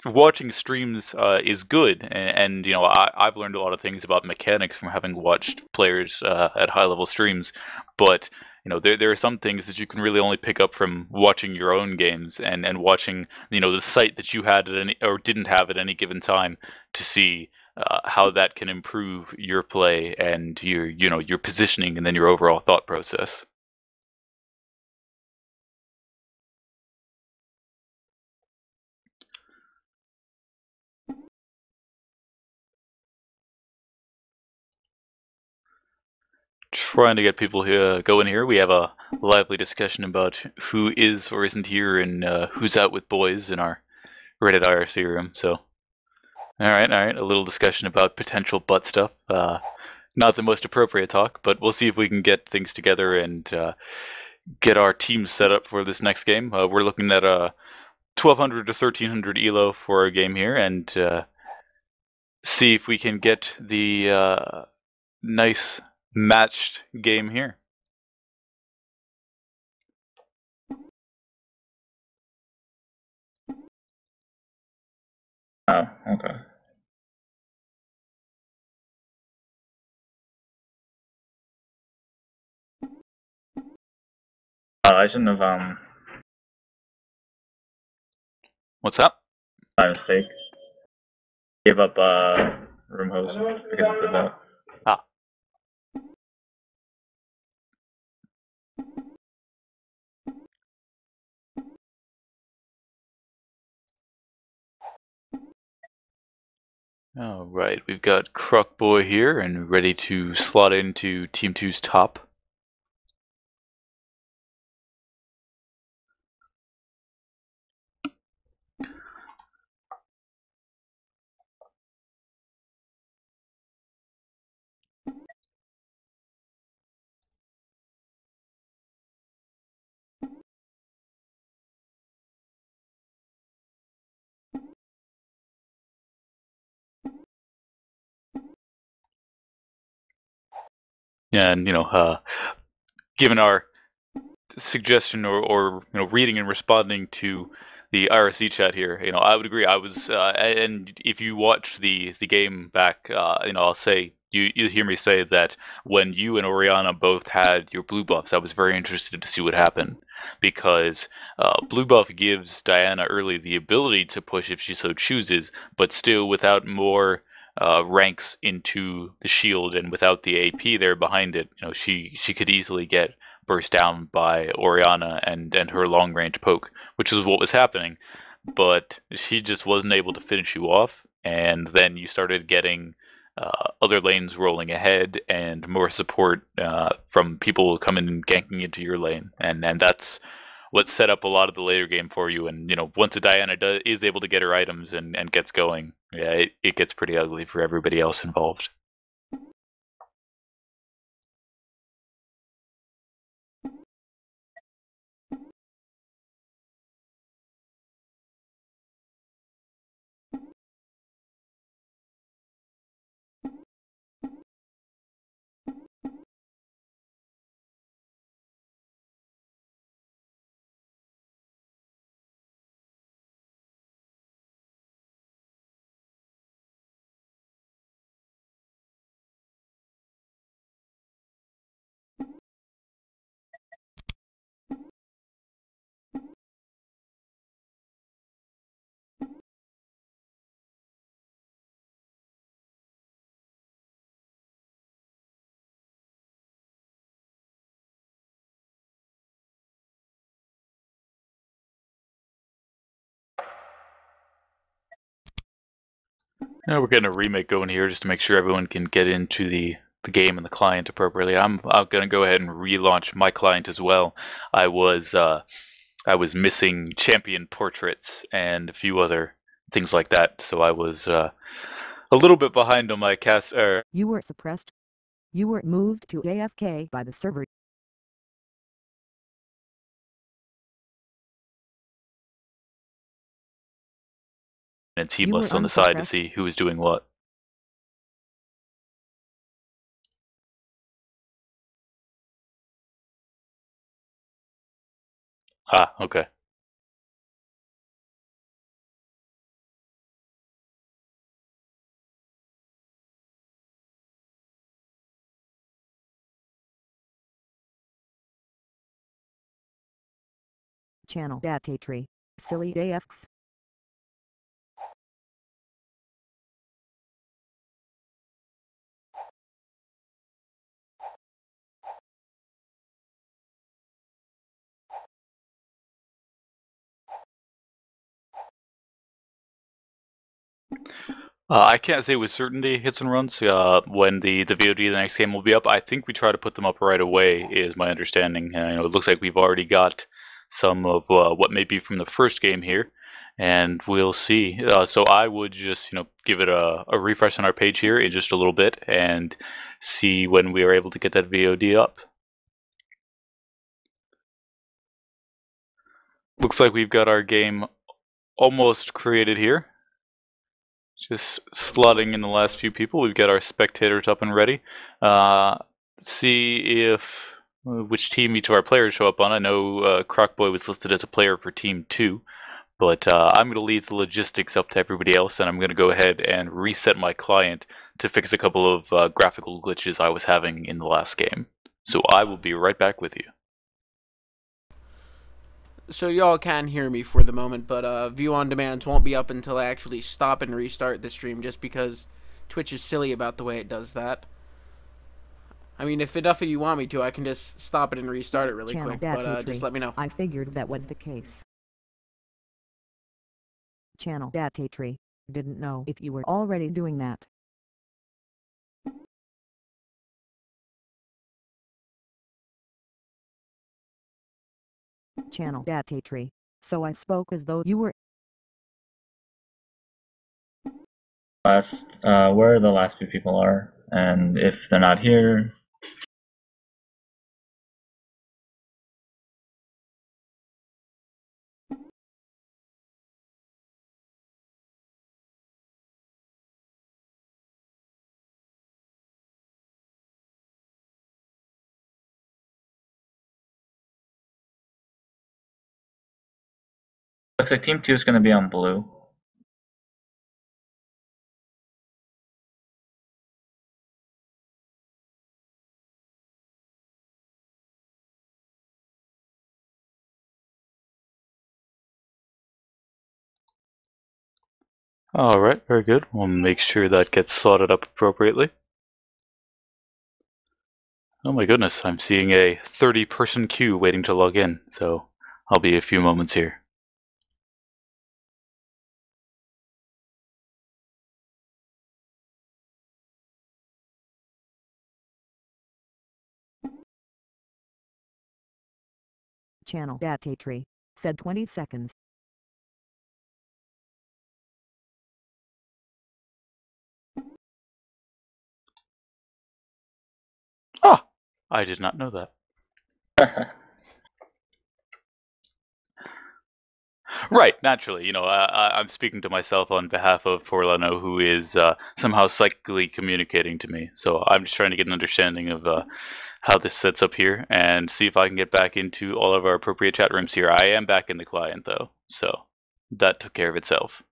Watching streams is good, and I've learned a lot of things about mechanics from having watched players at high level streams, but there are some things that you can really only pick up from watching your own games and watching the site that you had at any or didn't have at any given time to see how that can improve your play and your positioning and then your overall thought process. Trying to get people going here. We have a lively discussion about who is or isn't here and who's out with boys in our Reddit IRC room. So, all right, a little discussion about potential butt stuff. Not the most appropriate talk, but we'll see if we can get things together and get our team set up for this next game. We're looking at a 1200 to 1300 elo for our game here, and see if we can get the nice matched game here. Oh, okay. I shouldn't have What's up? by mistake gave up room host because of that. Ah. All right, we've got Croc Boy here and ready to slot into Team 2's top. And given our suggestion or reading and responding to the IRC chat here, I would agree. I was and if you watched the game back, I'll say you hear me say that when you and Orianna both had your blue buffs, I was very interested to see what happened, because blue buff gives Diana early the ability to push if she so chooses, but still without more ranks into the shield and without the AP there behind it, she could easily get burst down by Orianna and her long range poke, which is what was happening. But she just wasn't able to finish you off, and then you started getting other lanes rolling ahead and more support from people coming and ganking into your lane, and that's what set up a lot of the later game for you. And once a Diana is able to get her items and gets going, yeah, it gets pretty ugly for everybody else involved. Now we're getting a remake going here just to make sure everyone can get into the game and the client appropriately. I'm going to go ahead and relaunch my client as well. I was missing champion portraits and a few other things like that, so I was a little bit behind on my cast. You were suppressed. You were moved to AFK by the server. And team lists on the side to see who was doing what. Ah, okay. Channel ateatree. SillyDashie. I can't say with certainty hits and runs when the VOD of the next game will be up. I think we try to put them up right away, is my understanding. It looks like we've already got some of what may be from the first game here, and we'll see. So I would just give it a refresh on our page here in just a little bit and see when we are able to get that VOD up. Looks like we've got our game almost created here. Just slotting in the last few people. We've got our spectators up and ready. See if which team each of our players show up on. I know Crocboy was listed as a player for Team 2, but I'm going to leave the logistics up to everybody else, and I'm going to go ahead and reset my client to fix a couple of graphical glitches I was having in the last game. So I will be right back with you. So y'all can hear me for the moment, but view on demands won't be up until I actually stop and restart the stream, just because Twitch is silly about the way it does that. I mean, if enough of you want me to, I can just stop it and restart it really quick, but just let me know. I figured that was the case. Channel ateatree. Didn't know if you were already doing that. Channel ateatree. So I spoke as though you were where the last few people are, and if they're not here. Looks like Team 2 is going to be on blue. Alright, very good. We'll make sure that gets slotted up appropriately. Oh my goodness, I'm seeing a 30-person queue waiting to log in, so I'll be a few moments here. channel ateatree. Said 20 seconds. Ah! I did not know that. Right, naturally. I'm speaking to myself on behalf of Forlano, who is somehow psychically communicating to me. So I'm just trying to get an understanding of how this sets up here and see if I can get back into all of our appropriate chat rooms here. I am back in the client, though, so that took care of itself.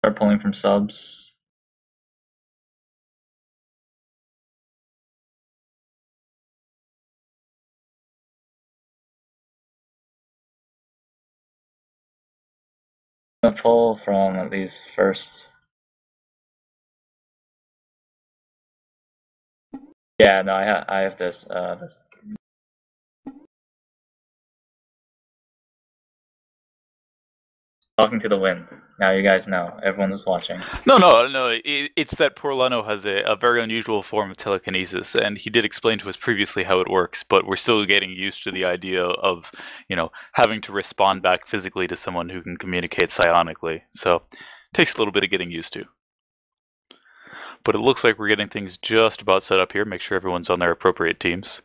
Start pulling from subs. I'm gonna pull from at least first. Yeah, no, I have this. Talking to the wind. Now you guys know. Everyone is watching. No. It's that poor Leno has a very unusual form of telekinesis, and he did explain to us previously how it works, but we're still getting used to the idea of, having to respond back physically to someone who can communicate psionically. So, it takes a little bit of getting used to. But it looks like we're getting things just about set up here. Make sure everyone's on their appropriate teams.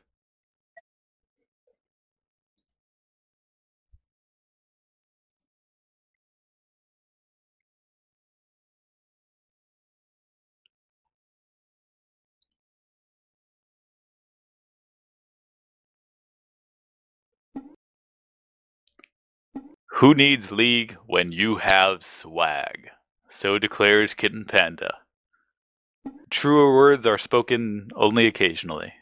Who needs League when you have swag? So declares Kitten Panda. Truer words are spoken only occasionally.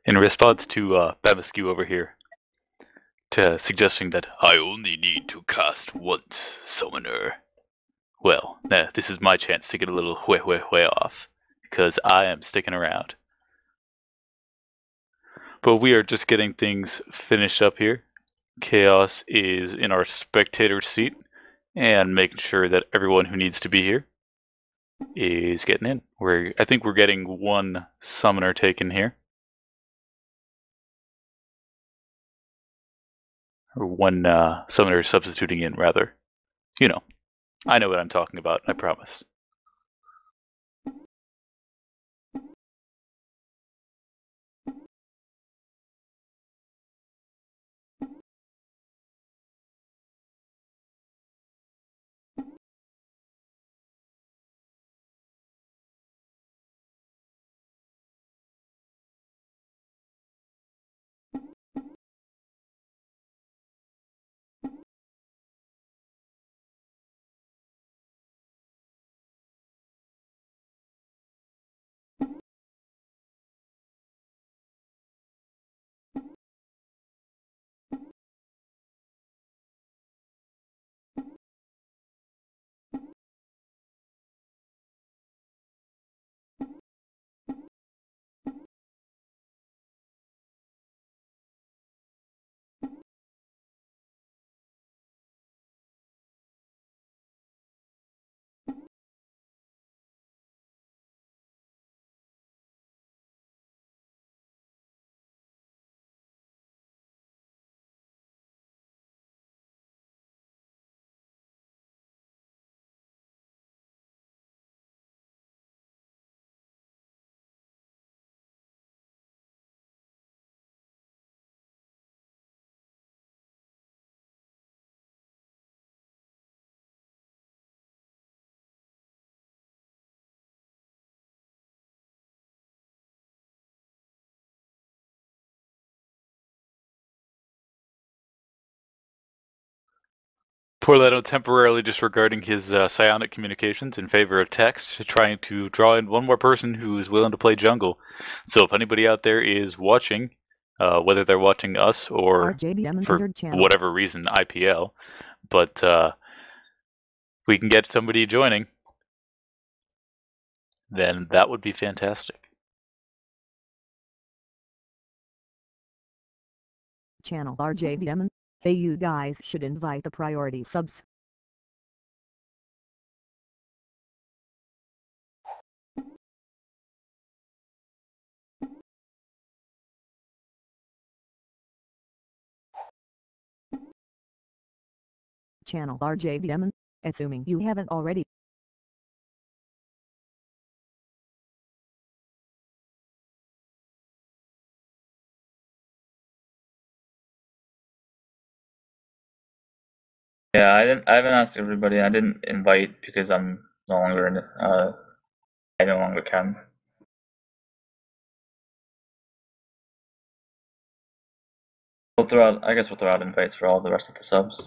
In response to Bamaskew over here, to suggesting that I only need to cast once, Summoner. Well, this is my chance to get a little way off, because I am sticking around. But we are just getting things finished up here. Chaos is in our spectator seat, and making sure that everyone who needs to be here is getting in. I think we're getting one summoner taken here. Or one summoner substituting in, rather. I know what I'm talking about, I promise. Porletto temporarily disregarding his psionic communications in favor of text, trying to draw in one more person who is willing to play jungle. So if anybody out there is watching, whether they're watching us or for whatever reason IPL, but we can get somebody joining, then that would be fantastic. Channel RJDM. Hey, you guys should invite the priority subs. Channel RJDM. Assuming you haven't already. Yeah, I haven't asked everybody. I didn't invite because I'm no longer in. I no longer can. I guess we'll throw out invites for all the rest of the subs.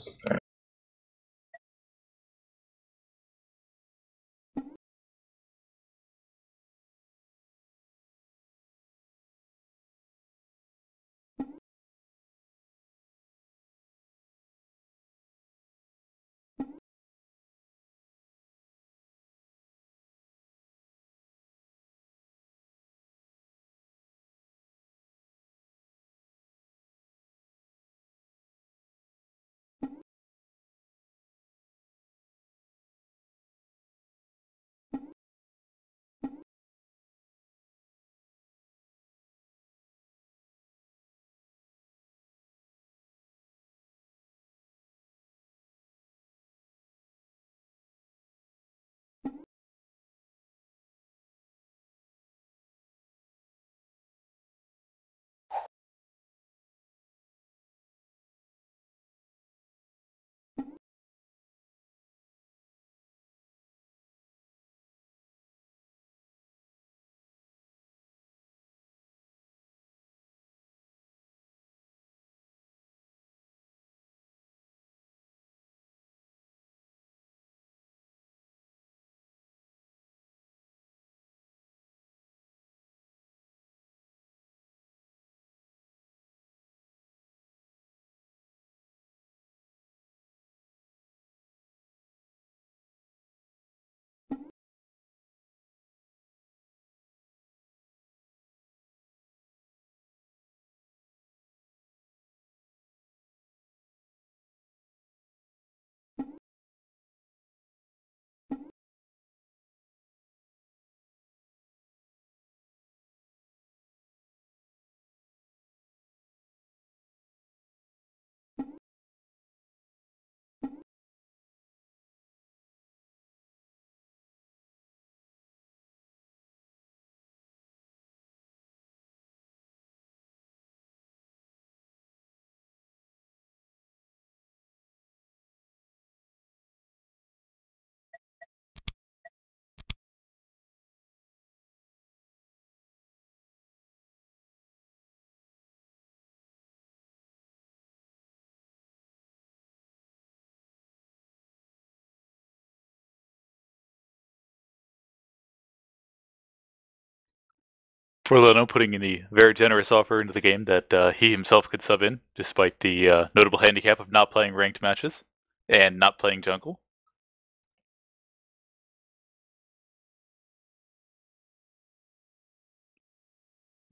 Porletto putting in the very generous offer into the game that he himself could sub in, despite the notable handicap of not playing ranked matches and not playing jungle.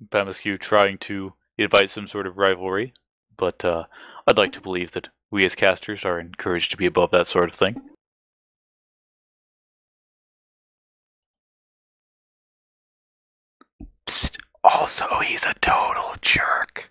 Bamascu trying to invite some sort of rivalry, but I'd like to believe that we as casters are encouraged to be above that sort of thing. Psst. Also, he's a total jerk.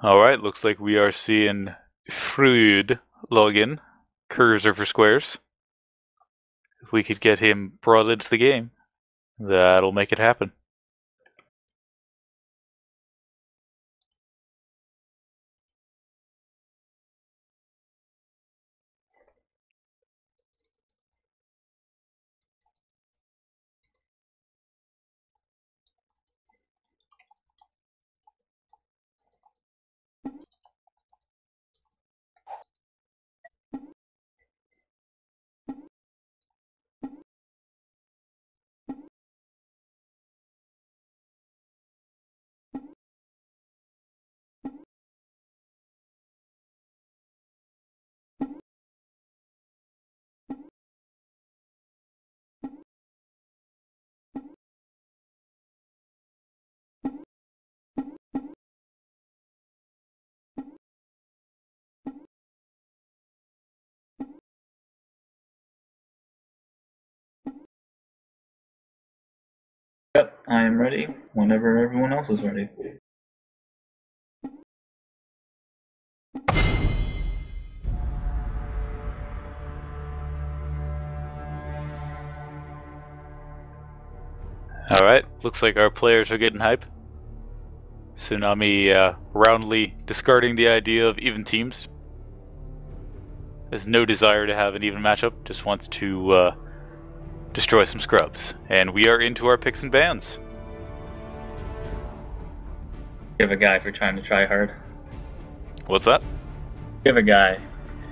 Alright, looks like we are seeing Freud login. Cursor for squares. If we could get him brought into the game, that'll make it happen. Yep, I am ready whenever everyone else is ready. Alright, looks like our players are getting hype. Tsunami roundly discarding the idea of even teams. Has no desire to have an even matchup, just wants to destroy some scrubs. And we are into our picks and bans. Give a guy for trying to try hard. What's that? Give a guy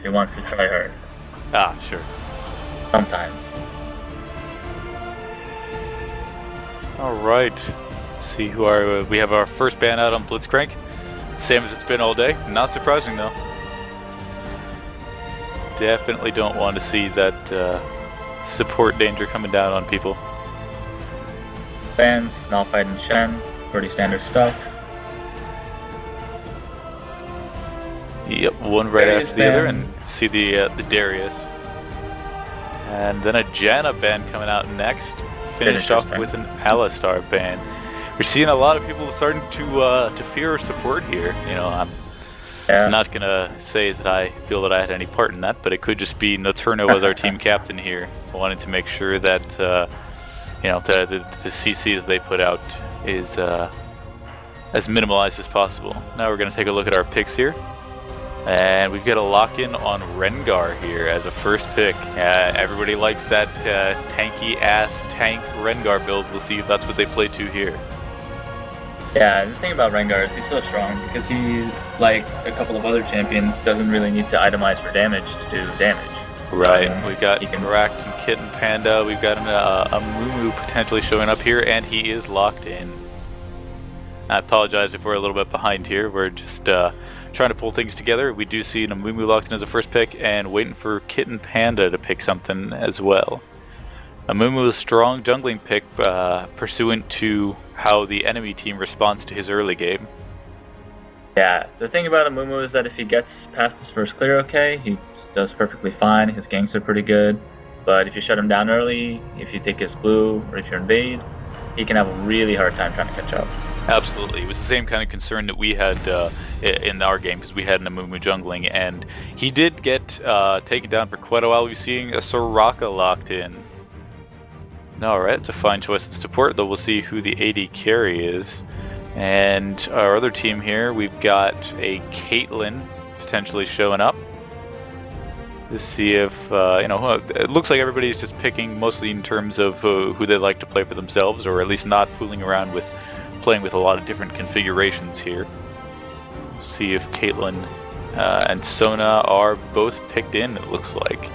who wants to try hard. Ah, sure. Sometimes. Alright. Let's see who are... we have our first ban out on Blitzcrank. Same as it's been all day. Not surprising though. Definitely don't want to see that support danger coming down on people. Bans, Malphite and Shen. Pretty standard stuff. Yep, one right Darius after the other, and see the Darius. And then a Janna ban coming out next. Finished off with an Alistar ban. We're seeing a lot of people starting to fear support here. You know, I'm not gonna say that I feel that I had any part in that, but it could just be Noturno as our team captain here, wanting to make sure that you know, the CC that they put out is as minimalized as possible. Now we're gonna take a look at our picks here. And we've got a lock-in on Rengar here as a first pick. Everybody likes that tanky-ass tank Rengar build. We'll see if that's what they play to here. Yeah, the thing about Rengar is he's so strong because he, like a couple of other champions, doesn't really need to itemize for damage to do damage. Right, we've got Racked and Kitten Panda. We've got a Amumu potentially showing up here, and he is locked in. I apologize if we're a little bit behind here. We're just trying to pull things together. We do see an Amumu locked in as a first pick and waiting for Kitten Panda to pick something as well. Amumu is a strong jungling pick pursuant to how the enemy team responds to his early game. Yeah, the thing about Amumu is that if he gets past his first clear okay, he does perfectly fine. His ganks are pretty good. But if you shut him down early, if you take his blue, or if you invade, he can have a really hard time trying to catch up. Absolutely. It was the same kind of concern that we had in our game, because we had an Amumu jungling, and he did get taken down for quite a while. We're seeing a Soraka locked in. Alright, it's a fine choice to support, though we'll see who the AD carry is. And our other team here, we've got a Caitlyn potentially showing up. To see if, you know, it looks like everybody's just picking mostly in terms of who they like to play for themselves, or at least not fooling around with playing with a lot of different configurations here. We'll see if Caitlyn and Sona are both picked in, it looks like.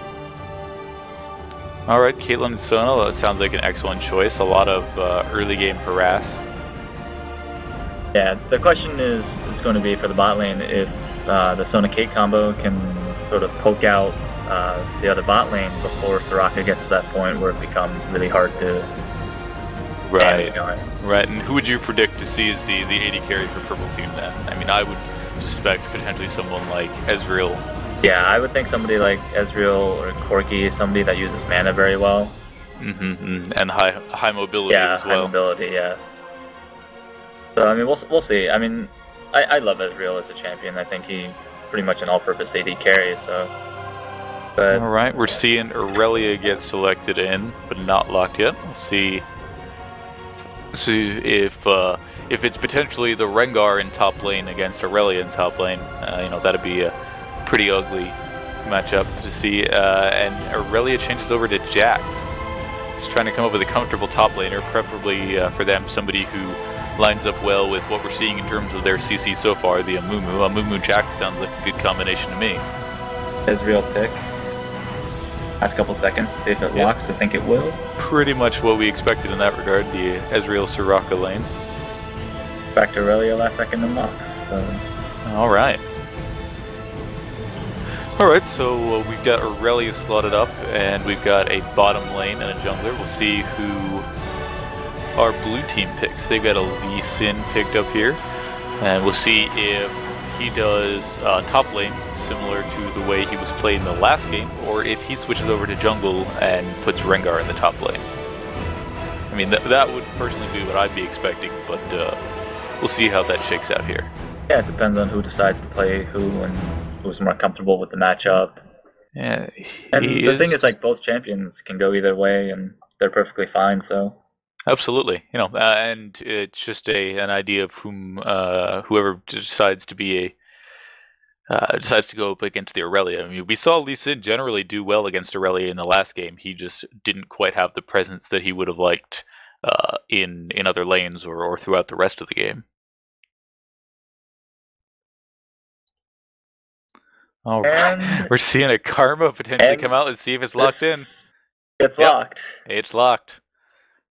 Alright, Caitlyn and Sona, that sounds like an excellent choice. A lot of early game harass. Yeah, the question is going to be for the bot lane if the Sona Kate combo can sort of poke out the other bot lane before Soraka gets to that point where it becomes really hard to Right, right. And who would you predict to see as the AD carry for Purple Team then? I mean, I would suspect potentially someone like Ezreal. Yeah, I would think somebody like Ezreal or Corki, somebody that uses mana very well. And high mobility as well. Yeah, high mobility, yeah. So, I mean, we'll see. I mean, I love Ezreal as a champion. I think he's pretty much an all-purpose AD carry, so... But, alright, we're seeing Irelia get selected in, but not locked yet. We'll see if it's potentially the Rengar in top lane against Irelia in top lane. You know, that'd be a pretty ugly matchup to see. And Irelia changes over to Jax. Just trying to come up with a comfortable top laner, preferably for them somebody who lines up well with what we're seeing in terms of their CC so far, the Amumu. Amumu Jax sounds like a good combination to me. Ezreal pick. Last couple seconds, see if it locks. I think it will. Pretty much what we expected in that regard, the Ezreal Soraka lane. Back to Irelia last second and lock. So. Alright. Alright, so we've got Irelia slotted up, and we've got a bottom lane and a jungler. We'll see who our blue team picks. They've got a Lee Sin picked up here, and we'll see if he does top lane, similar to the way he was played in the last game, or if he switches over to jungle and puts Rengar in the top lane. I mean, that would personally be what I'd be expecting, but we'll see how that shakes out here. Yeah, it depends on who decides to play who and who's more comfortable with the matchup. Yeah, and the thing is, like, both champions can go either way, and they're perfectly fine. So absolutely, and it's just an idea of whoever decides to be decides to go up against the Irelia. I mean, we saw Lee Sin generally do well against Irelia in the last game. He just didn't quite have the presence that he would have liked in other lanes or throughout the rest of the game. Oh, we're seeing a Karma potentially come out. Let's see if it's locked in. It's locked. It's locked.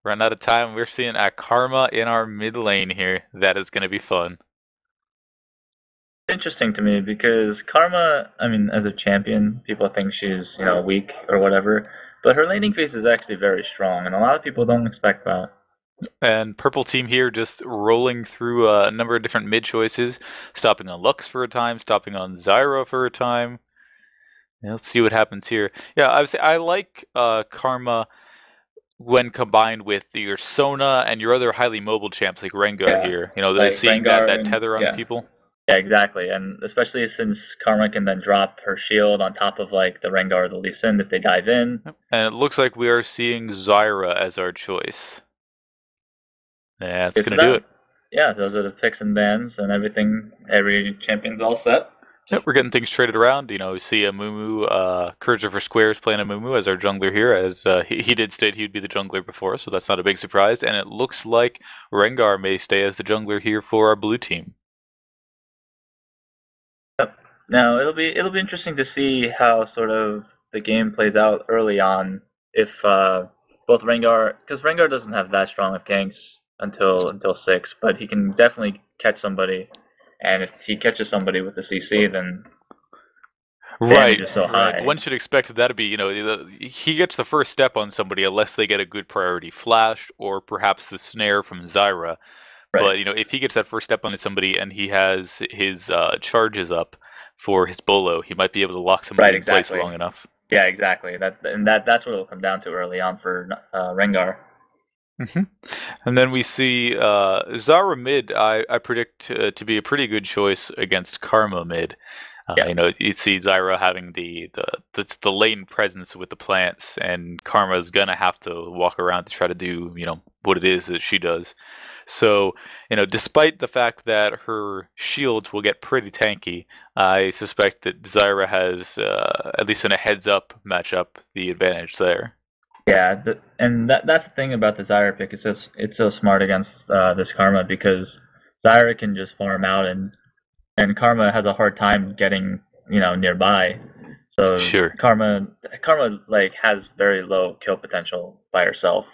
Run out of time. We're seeing a Karma in our mid lane here. That is going to be fun. Interesting to me because Karma, I mean, as a champion, people think she's, weak or whatever, but her laning phase is actually very strong, and a lot of people don't expect that. And purple team here just rolling through a number of different mid choices, stopping on Lux for a time, stopping on Zyra for a time. Let's see what happens here. Yeah, I like Karma when combined with your Sona and your other highly mobile champs like Rengar here. Like seeing Rengar that tether on people. Yeah, exactly, and especially since Karma can then drop her shield on top of like the Rengar or the Lee Sin if they dive in. And it looks like we are seeing Zyra as our choice. Yeah, that's going to do it. Yeah, those are the picks and bans and everything. Every champion's all set. Yep, we're getting things traded around. We see Amumu, Courage for Squares playing Amumu as our jungler here, as he did state he would be the jungler before, so that's not a big surprise. And it looks like Rengar may stay as the jungler here for our blue team. Yep. Now it'll be interesting to see how sort of the game plays out early on. If both Rengar, because Rengar doesn't have that strong of ganks until 6, but he can definitely catch somebody, and if he catches somebody with the CC, then right, is so high. Right. One should expect that to be, he gets the first step on somebody unless they get a good priority flash or perhaps the snare from Zyra. Right. But if he gets that first step on somebody and he has his charges up for his bolo, he might be able to lock somebody in place long enough. Yeah, exactly. That's what it'll come down to early on for Rengar. Mm-hmm. And then we see Zyra mid. I predict to be a pretty good choice against Karma mid. You see Zyra having the lane presence with the plants, and Karma's gonna have to walk around to try to do what it is that she does. So despite the fact that her shields will get pretty tanky, I suspect that Zyra has at least in a heads-up matchup the advantage there. Yeah, and that's the thing about the Zyra pick. It's so smart against this Karma because Zyra can just farm out, and Karma has a hard time getting nearby. So sure. Karma like has very low kill potential by herself.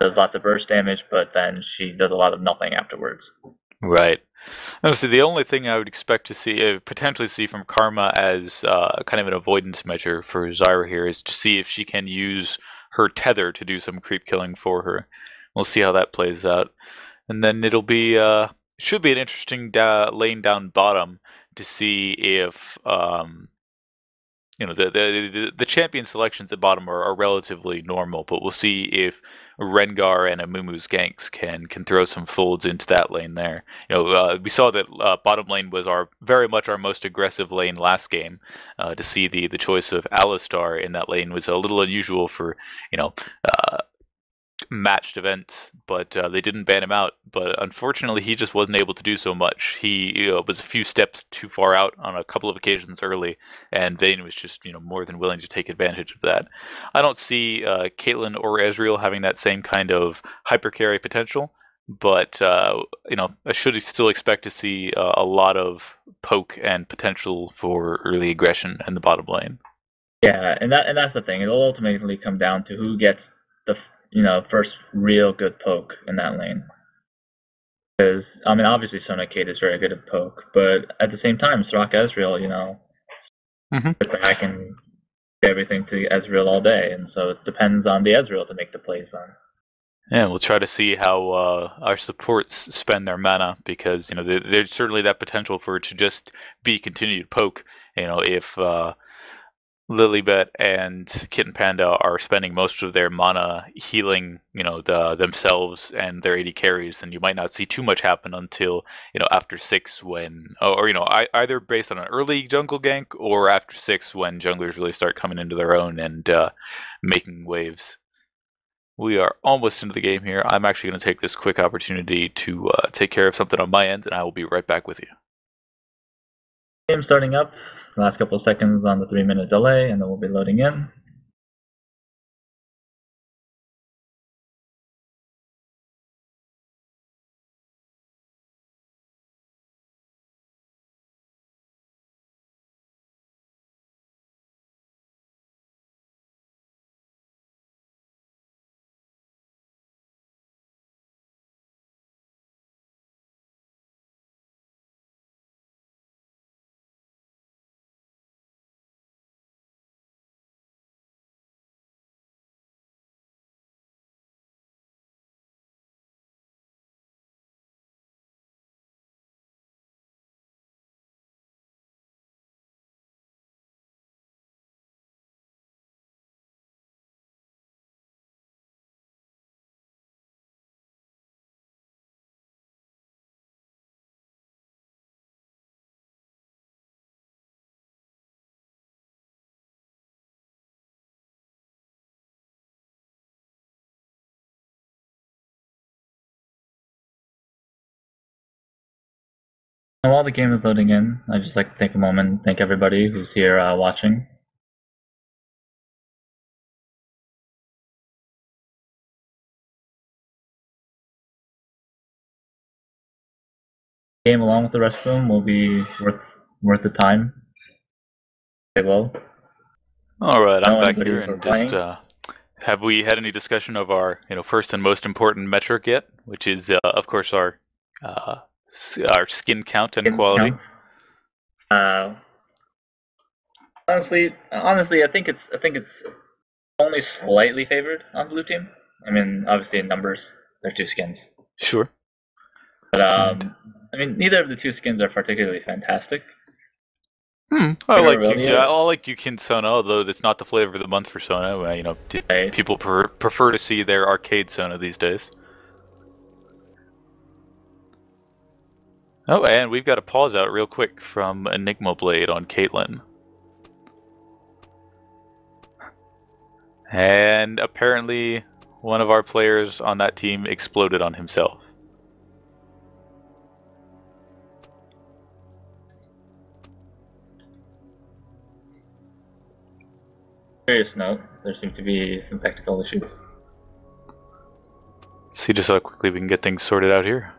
Does lots of burst damage, but then she does a lot of nothing afterwards. Right. Honestly, the only thing I would expect to see, potentially see from Karma as kind of an avoidance measure for Zyra here is to see if she can use her tether to do some creep killing for her. We'll see how that plays out. And then it'll be, should be an interesting lane down bottom to see if, the champion selections at bottom are relatively normal, but we'll see if Rengar and Amumu's ganks can throw some folds into that lane there. We saw that bottom lane was very much our most aggressive lane last game. To see the choice of Alistar in that lane was a little unusual for matched events, but they didn't ban him out. But unfortunately, he just wasn't able to do so much. He was a few steps too far out on a couple of occasions early, and Vayne was just more than willing to take advantage of that. I don't see Caitlyn or Ezreal having that same kind of hyper carry potential, but I should still expect to see a lot of poke and potential for early aggression in the bottom lane. Yeah, and that's the thing. It'll ultimately come down to who gets the first real good poke in that lane. Because, obviously Sona Kate is very good at poke, but at the same time, Soraka Ezreal, sit back and do everything to Ezreal all day, and so it depends on the Ezreal to make the plays on. Yeah, we'll try to see how our supports spend their mana, because there's certainly that potential for it to just be continued poke. If Lilibet and Kitten Panda are spending most of their mana healing, themselves and their AD carries, then you might not see too much happen until, after 6 when, either based on an early jungle gank or after 6 when junglers really start coming into their own and making waves. We are almost into the game here. I'm actually going to take this quick opportunity to take care of something on my end, and I will be right back with you. Game starting up. Last couple of seconds on the 3-minute delay, and then we'll be loading in. And while the game is loading in, I'd just like to take a moment and thank everybody who's here watching. The game, along with the rest of them, will be worth the time. Stay low. Alright, I'm back here, and just, have we had any discussion of our, first and most important metric yet? Which is, of course, our skin count and quality. Honestly, I think it's only slightly favored on blue team. I mean, obviously in numbers, they're 2 skins. Sure. But neither of the 2 skins are particularly fantastic. I like Yukin Sona, although it's not the flavor of the month for Sona. People prefer to see their arcade Sona these days. Oh, and we've got a pause out real quick from Enigma Blade on Caitlyn. And apparently one of our players on that team exploded on himself. Serious note, there seem to be some technical issues. See just how quickly we can get things sorted out here.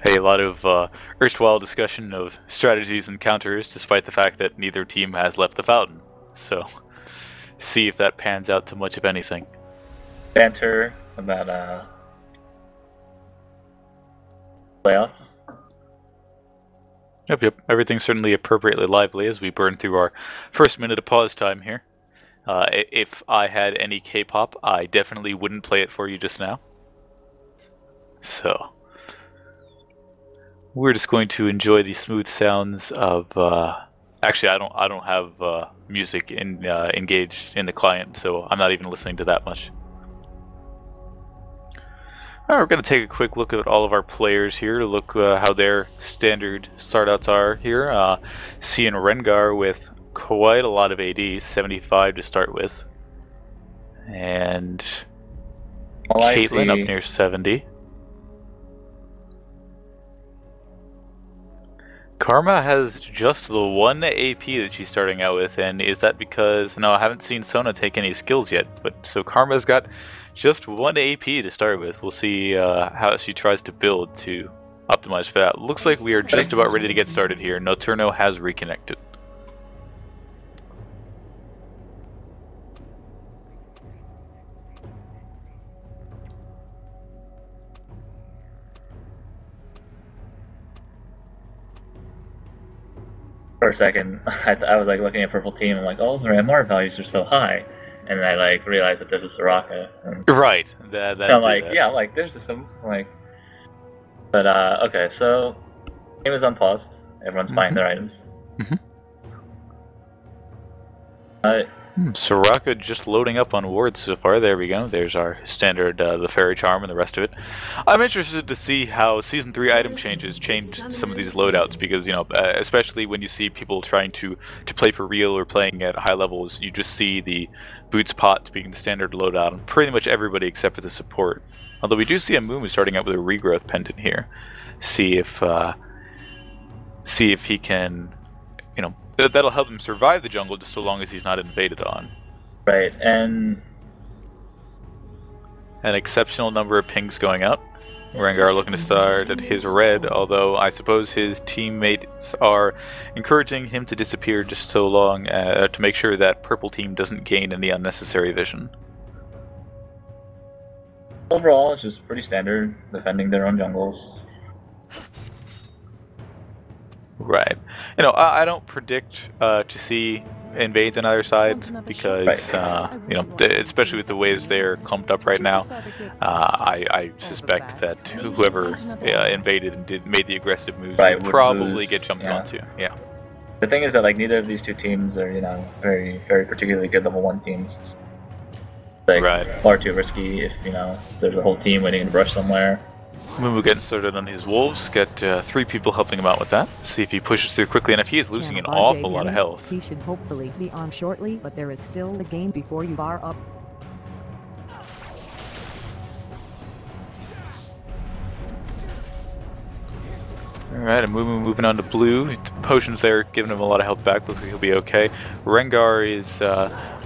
A lot of erstwhile discussion of strategies and counters, despite the fact that neither team has left the fountain. So, see if that pans out to much of anything. Banter about playoffs. Yep. Everything's certainly appropriately lively as we burn through our first minute of pause time here. If I had any K-pop, I definitely wouldn't play it for you just now. So, we're just going to enjoy the smooth sounds of. Actually, I don't have music engaged in the client, so I'm not even listening to that much. Alright, we're going to take a quick look at all of our players here to look how their standard startouts are here. Seeing Rengar with quite a lot of AD, 75 to start with. And Caitlyn up near 70. Karma has just the 1 AP that she's starting out with, and is that because, no, I haven't seen Sona take any skills yet, but so Karma's got just 1 AP to start with. We'll see how she tries to build to optimize for that. Looks like we are just about ready to get started here. Nocturno has reconnected. a second, I was like looking at purple team. I'm like, oh, their MR values are so high, and then I like realized that this is Soraka. And Right. I'm like, yeah, like there's some like. But okay, so game is unpaused. Everyone's buying their items. Soraka just loading up on wards so far. There we go. There's our standard, the Fairy Charm and the rest of it. I'm interested to see how Season 3 item changes change some of these loadouts because, you know, especially when you see people trying to play for real or playing at high levels, you just see the Boots Pot being the standard loadout on pretty much everybody except for the support. Although we do see Amumu starting out with a Regrowth Pendant here. See if he can, you know, that'll help him survive the jungle just so long as he's not invaded on. Right, and an exceptional number of pings going out. Rengar looking to start at his red, although I suppose his teammates are encouraging him to disappear just so long to make sure that purple team doesn't gain any unnecessary vision. Overall, it's just pretty standard, defending their own jungles. Right. You know, I don't predict to see invades on either side because, you know, especially with the ways they're clumped up right now, I suspect that whoever invaded and made the aggressive moves would probably get jumped onto. Yeah. The thing is that like neither of these two teams are, you know, very particularly good level 1 teams. Like far too risky if, you know, there's a whole team waiting to brush somewhere. Mumu getting started on his wolves, got 3 people helping him out with that. See if he pushes through quickly enough. He is losing an awful lot of health. He should hopefully be on shortly, but there is still a game before you bar up. Alright, Amumu moving on to blue. The potions there giving him a lot of health back. Looks like he'll be okay. Rengar is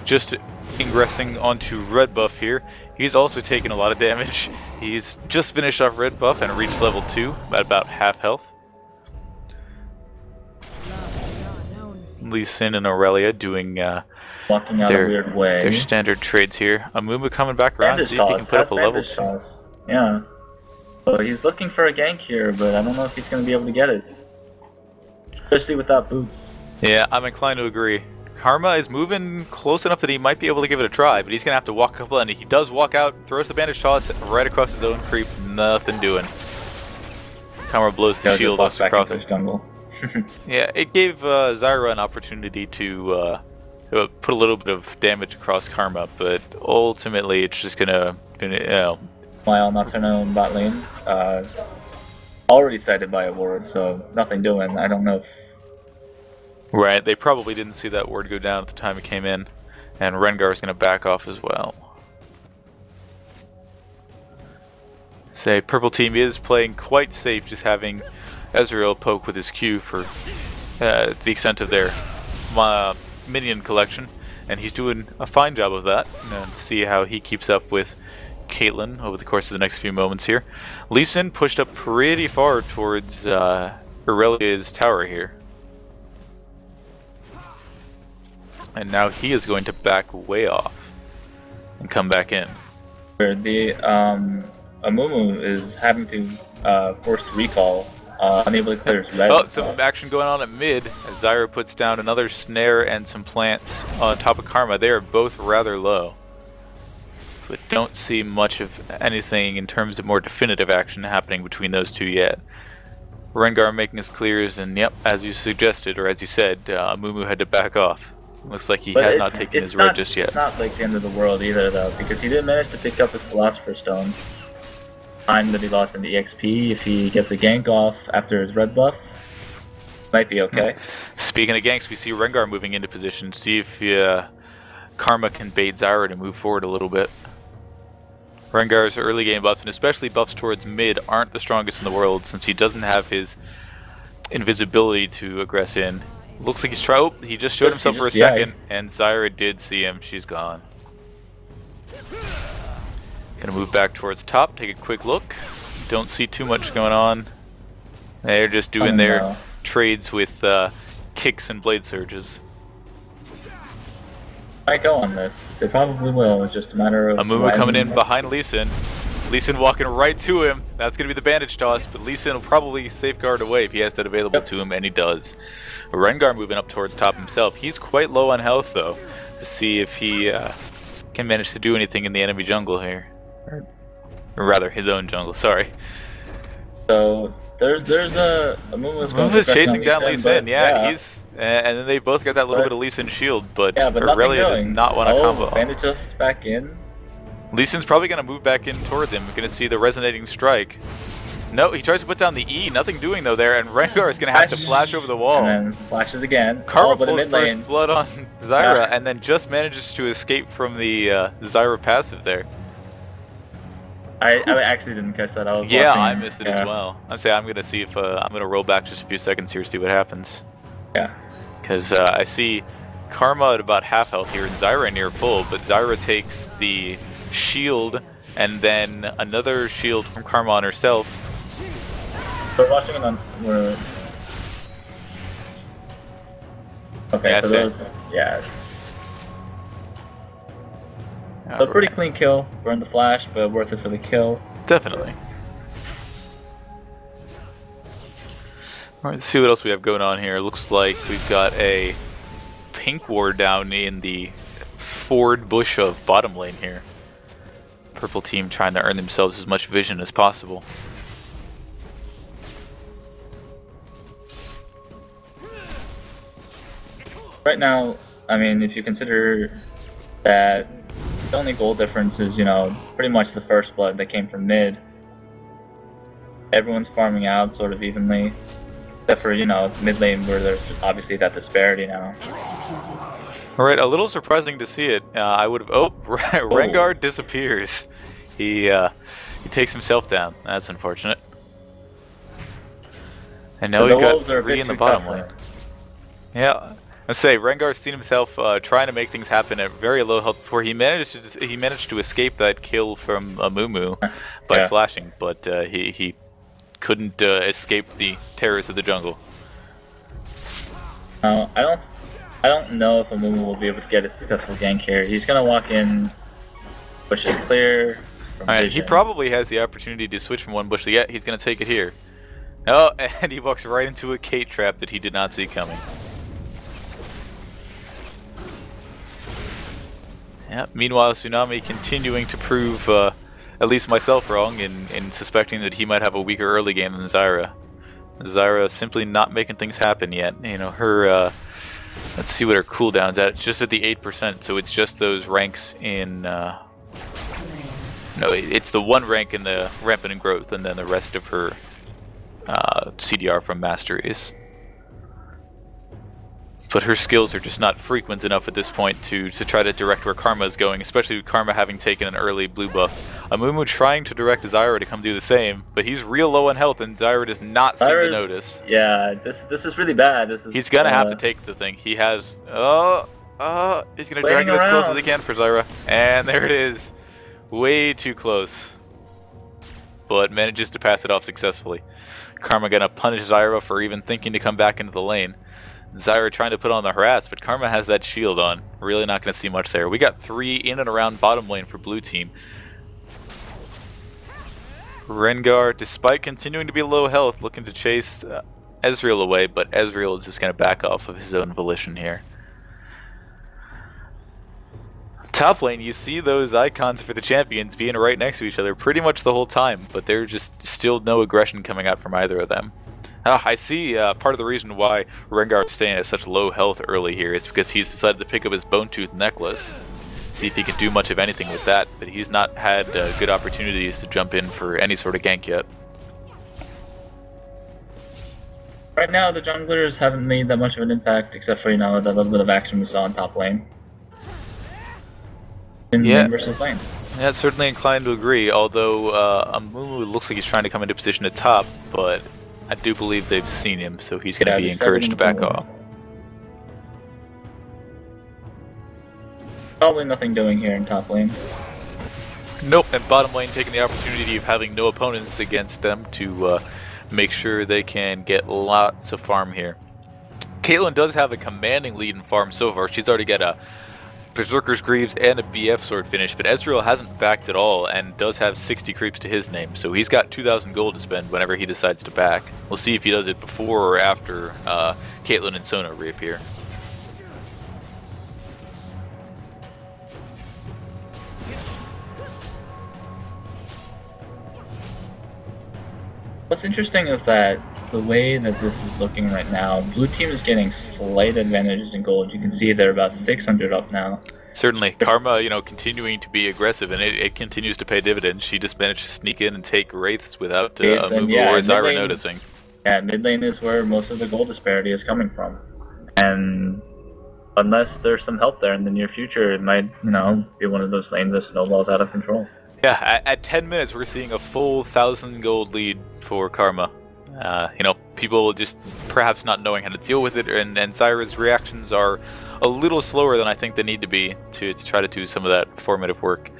just ingressing onto red buff here. He's also taking a lot of damage. He's just finished off red buff and reached level 2 at about half health. Lee Sin and Irelia doing walking out a weird way. Their standard trades here. Amumu coming back around to see if he can put up a level 2. Yeah. So he's looking for a gank here, but I don't know if he's going to be able to get it. Especially without boots. Yeah, I'm inclined to agree. Karma is moving close enough that he might be able to give it a try, but he's going to have to walk a couple, and he does walk out, throws the bandage toss right across his own creep, nothing doing. Karma blows the shield across his jungle. Yeah, it gave Zyra an opportunity to put a little bit of damage across Karma, but ultimately it's just going to, you know... While Nocturno in bot lane, already sighted by a ward, so nothing doing. I don't know if... Right, they probably didn't see that ward go down at the time it came in, and Rengar is going to back off as well. Say, purple team is playing quite safe, just having Ezreal poke with his Q for the extent of their minion collection, and he's doing a fine job of that. And see how he keeps up with Caitlyn over the course of the next few moments here. Lee Sin pushed up pretty far towards Irelia's tower here. And now he is going to back way off and come back in. The Amumu is having to force recall, unable to clear his red. Oh, some action going on at mid as Zyra puts down another snare and some plants on top of Karma. They are both rather low, but don't see much of anything in terms of more definitive action happening between those two yet. Rengar making his clears, and yep, as you suggested, or as you said, Amumu had to back off. Looks like he has not taken his red just yet. It's not like the end of the world either, though, because he did manage to pick up his Philosopher's Stone. Time that he lost in the EXP, if he gets a gank off after his red buff, might be okay. Speaking of ganks, we see Rengar moving into position. See if Karma can bait Zyra to move forward a little bit. Rengar's early game buffs, and especially buffs towards mid, aren't the strongest in the world since he doesn't have his invisibility to aggress in. Looks like he's trying. Oh, he just showed himself for a second, and Zyra did see him. She's gone. Gonna move back towards top, take a quick look. Don't see too much going on. They're just doing their trades with kicks and blade surges. Might go on this. They probably will. It's just a matter of... Amumu coming in behind Lee Sin. Lee Sin walking right to him. That's going to be the bandage toss, but Lee Sin will probably safeguard away if he has that available to him, and he does. Rengar moving up towards top himself. He's quite low on health, though, to see if he can manage to do anything in the enemy jungle here. Or rather, his own jungle, sorry. So, there's a Amumu chasing down Lee Sin, yeah. He's and then they both got that little bit of Lee Sin shield, but Irelia does not want to combo. Bandage just back in. Lee Sin's probably going to move back in towards him. We're going to see the resonating strike. No, he tries to put down the E. Nothing doing, though, there. And Rengar is going to have to flash over the wall. And then flashes again. Karma pulls first blood on Zyra, and then just manages to escape from the Zyra passive there. I actually didn't catch that. I was watching, I missed it as well. I'm going to see if I'm going to roll back just a few seconds here, see what happens. Yeah. Because I see Karma at about half health here, and Zyra near full, but Zyra takes the shield, and then another shield from Karma on herself. We're watching it on... Okay, yeah, so yeah. So a pretty clean kill. Burn the flash, but worth it for the kill. Definitely. Alright, let's see what else we have going on here. Looks like we've got a pink ward down in the forward bush of bottom lane here. Purple team trying to earn themselves as much vision as possible. Right now, I mean, if you consider that the only goal difference is, you know, pretty much the first blood that came from mid. Everyone's farming out sort of evenly, except for, you know, mid lane where there's obviously that disparity now. Alright, a little surprising to see it. I would have... Oh, Rengar disappears. He takes himself down. That's unfortunate. And now we've got 3 in the bottom lane. Yeah, I say Rengar's seen himself trying to make things happen at very low health before he managed to escape that kill from Amumu by flashing, but he couldn't escape the terrors of the jungle. I don't know if Amumu will be able to get a successful gank here. He's gonna walk in, bush is clear. Alright, he probably has the opportunity to switch from one bush to the other. He's gonna take it here. Oh, and he walks right into a Kate trap that he did not see coming. Yeah. Meanwhile, Tsunami continuing to prove at least myself wrong in suspecting that he might have a weaker early game than Zyra. Zyra simply not making things happen yet. You know, her let's see what her cooldown's at. It's just at the 8%, so it's just those ranks in no, it's the one rank in the Rampant and Growth, and then the rest of her CDR from Masteries. But her skills are just not frequent enough at this point to try to direct where Karma is going, especially with Karma having taken an early blue buff. Amumu trying to direct Zyra to come do the same, but he's real low on health and Zyra does not seem to notice. Yeah, this is really bad. He's gonna have to take the thing. He has... he's gonna drag it as close as he can for Zyra. And there it is. Way too close. But manages to pass it off successfully. Karma gonna punish Zyra for even thinking to come back into the lane. Zyra trying to put on the harass, but Karma has that shield on. Really not going to see much there. We got 3 in and around bottom lane for blue team. Rengar, despite continuing to be low health, looking to chase Ezreal away, but Ezreal is just going to back off of his own volition here. Top lane, you see those icons for the champions being right next to each other pretty much the whole time, but there's just still no aggression coming out from either of them. I see part of the reason why Rengar is staying at such low health early here is because he's decided to pick up his Bone Tooth necklace. See if he can do much of anything with that, but he's not had good opportunities to jump in for any sort of gank yet. Right now, the junglers haven't made that much of an impact, except for, you know, the little bit of action we saw on top lane. In lane versus lane. Yeah, certainly inclined to agree, although Amumu looks like he's trying to come into position at top, but I do believe they've seen him, so he's going to be encouraged to back off. Probably nothing doing here in top lane. Nope, and bottom lane taking the opportunity of having no opponents against them to make sure they can get lots of farm here. Caitlyn does have a commanding lead in farm so far. She's already got a Berserker's Greaves and a BF sword finish, but Ezreal hasn't backed at all and does have 60 creeps to his name, so he's got 2,000 gold to spend whenever he decides to back. We'll see if he does it before or after Caitlyn and Sona reappear. What's interesting is that the way that this is looking right now, blue team is getting slight advantages in gold. You can see they're about 600 up now. Certainly. Karma, you know, continuing to be aggressive, and it continues to pay dividends. She just managed to sneak in and take Wraiths without Amumu or Zyra noticing. Yeah, mid lane is where most of the gold disparity is coming from. And unless there's some help there in the near future, it might, you know, be one of those lanes that snowballs out of control. Yeah, at 10 minutes, we're seeing a full 1,000 gold lead for Karma. You know, people just perhaps not knowing how to deal with it, and Zyra's reactions are a little slower than I think they need to be to try to do some of that formative work.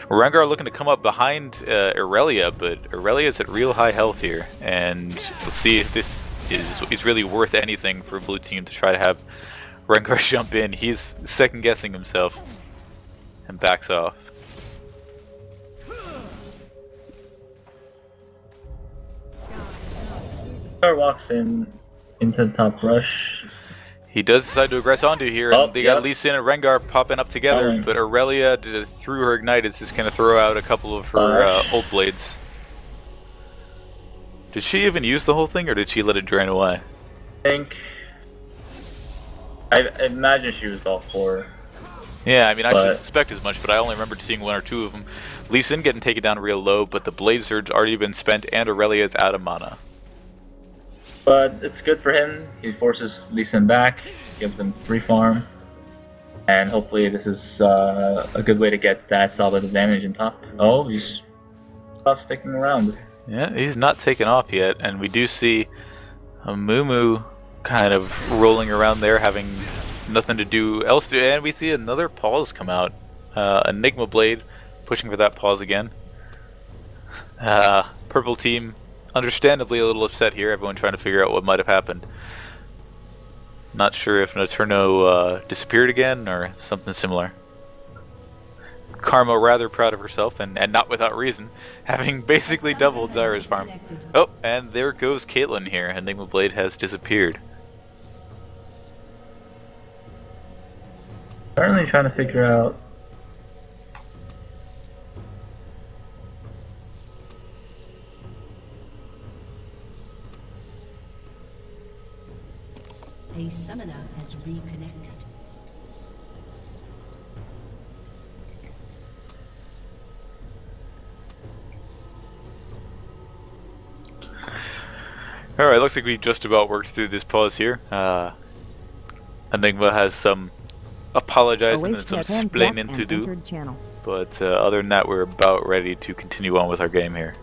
Rengar looking to come up behind Irelia, but Irelia's at real high health here, and we'll see if this is really worth anything for blue team to try to have Rengar jump in. He's second guessing himself and backs off. Walks into the top rush. He does decide to aggress onto here, and they got Lee Sin and Rengar popping up together, but Irelia, through her Ignite, is just going to throw out a couple of her ult blades. Did she even use the whole thing, or did she let it drain away? I imagine she used all 4. Yeah, I mean, I should suspect as much, but I only remember seeing 1 or 2 of them. Lee Sin getting taken down real low, but the Blade Surge already been spent, and Irelia's out of mana. But it's good for him. He forces Lee Sin back, gives him free farm, and hopefully this is a good way to get that solid advantage in top. Oh, he's not sticking around. Yeah, he's not taken off yet, and we do see Amumu kind of rolling around there, having nothing to do else to, and we see another pause come out. Enigma Blade pushing for that pause again. Purple team understandably a little upset here, everyone trying to figure out what might have happened. Not sure if Naturno disappeared again or something similar. Karma rather proud of herself, and not without reason, having basically doubled Zyra's farm. Oh, and there goes Caitlyn here. Enigma Blade has disappeared. Currently trying to figure out. A summoner has reconnected. Alright, looks like we just about worked through this pause here. Enigma has some apologizing and some splaining to do. But other than that, we're about ready to continue on with our game here.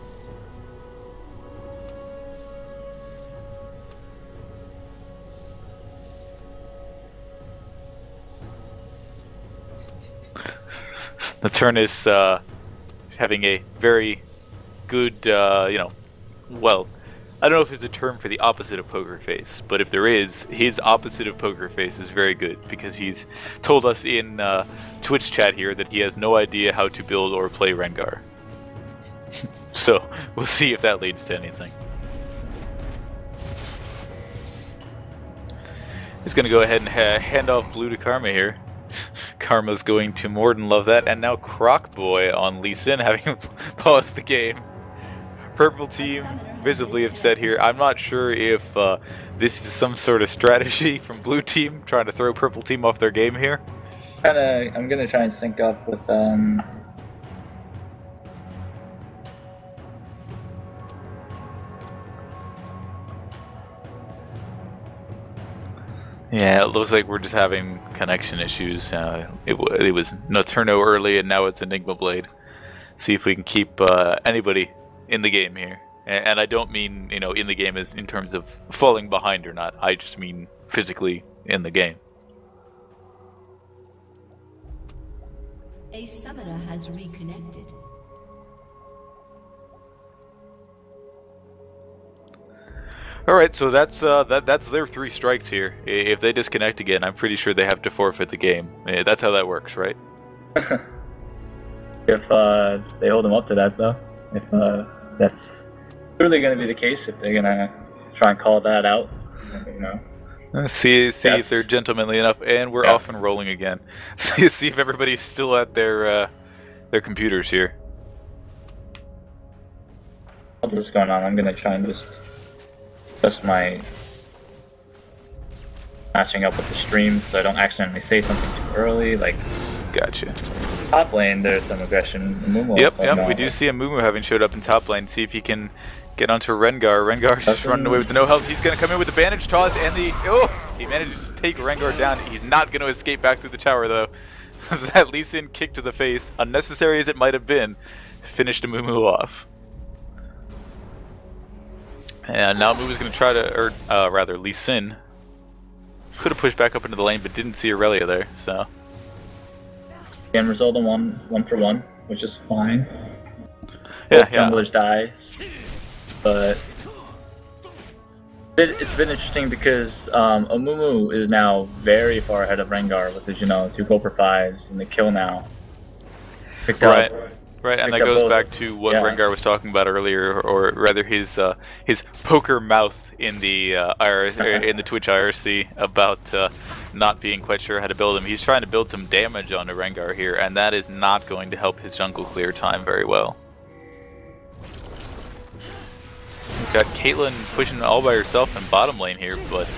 The turn is having a very good, you know, well, I don't know if there's a term for the opposite of poker face, but if there is, his opposite of poker face is very good, because he's told us in Twitch chat here that he has no idea how to build or play Rengar. So, we'll see if that leads to anything. He's going to go ahead and hand off blue to Karma here. Karma's going to more than love that, and now Croc Boy on Lee Sin having paused the game. Purple team visibly upset here. I'm not sure if this is some sort of strategy from blue team trying to throw purple team off their game here. I'm gonna try and sync up with Yeah, it looks like we're just having connection issues. It was Naturno early, and now it's Enigma Blade. See if we can keep anybody in the game here. And I don't mean, you know, in the game as in terms of falling behind or not. I just mean physically in the game. A summoner has reconnected. Alright, so that's their 3 strikes here. If they disconnect again, I'm pretty sure they have to forfeit the game. That's how that works, right? If they hold them up to that, though. If that's truly going to be the case, if they're going to try and call that out, you know. See if they're gentlemanly enough, and we're off and rolling again. See if everybody's still at their computers here. What's going on? I'm going to try and just adjust my matching up with the stream so I don't accidentally say something too early. Like, gotcha. Top lane, there's some aggression. Amumu, Yep, we do see Amumu having showed up in top lane. See if he can get onto Rengar. Rengar's just running away with the no health. He's going to come in with the bandage toss and the... Oh! He manages to take Rengar down. He's not going to escape back through the tower, though. That Lee Sin kick to the face, unnecessary as it might have been, finished Amumu off. And now Amumu's going to try to... Or, rather, Lee Sin could have pushed back up into the lane, but didn't see Irelia there, so... Again, result in one for one, which is fine. Yeah, both junglers die, but it's been interesting because Amumu is now very far ahead of Rengar with his 2 gold per 5s and the kill now. Right, and that goes back to what Rengar was talking about earlier, or rather his poker mouth in the in the Twitch IRC about not being quite sure how to build him. He's trying to build some damage onto Rengar here, and that is not going to help his jungle clear time very well. We've got Caitlyn pushing all by herself in bottom lane here, but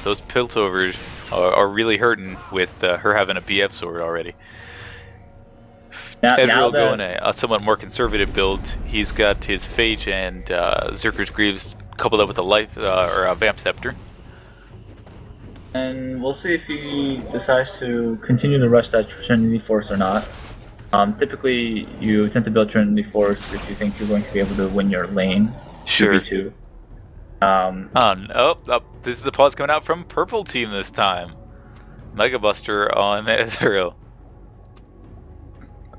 those Piltovers are really hurting with her having a BF sword already. Ezreal going a somewhat more conservative build. He's got his Phage and Zerker's Greaves coupled up with a life or a Vamp Scepter. And we'll see if he decides to continue to rush that Trinity Force or not. Typically, you tend to build Trinity Force if you think you're going to be able to win your lane. Sure. 2v2. This is the pause coming out from Purple Team this time. Mega Buster on Ezreal.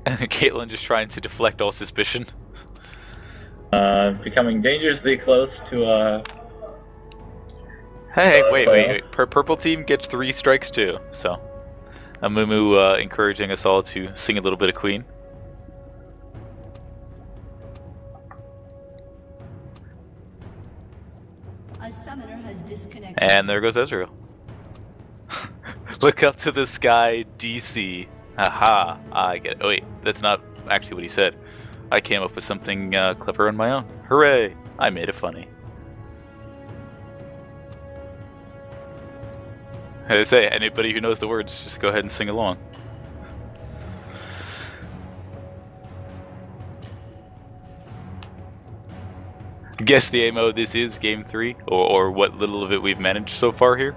Caitlyn just trying to deflect all suspicion. Becoming dangerously close to Hey, wait. Purple Team gets 3 strikes too, so Amumu encouraging us all to sing a little bit of Queen. A summoner has disconnected. And there goes Ezreal. Look up to the sky, DC. Aha, I get it. Oh wait, that's not actually what he said. I came up with something clever on my own. Hooray! I made it funny. As I say, anybody who knows the words, just go ahead and sing along. Guess the AMO, this is game 3, or what little of it we've managed so far here.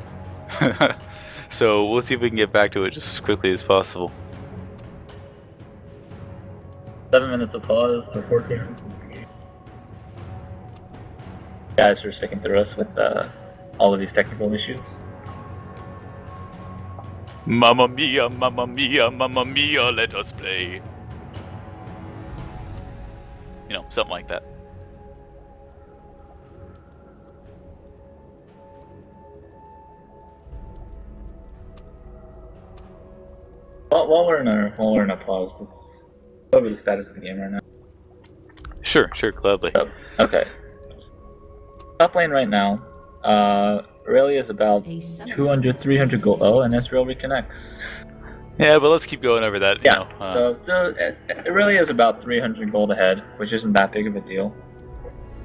So we'll see if we can get back to it just as quickly as possible. 7 minutes of pause for 14. Guys are sticking through us with all of these technical issues. Mamma mia, mamma mia, mamma mia, let us play. You know, something like that. While we're in a pause, let's go over the status of the game right now. Sure, gladly. Okay. Top lane right now, Irelia is about 200, 300 gold. Oh, and Ezreal reconnects. Yeah, but let's keep going over that. Yeah, you know, so Irelia is about 300 gold ahead, which isn't that big of a deal.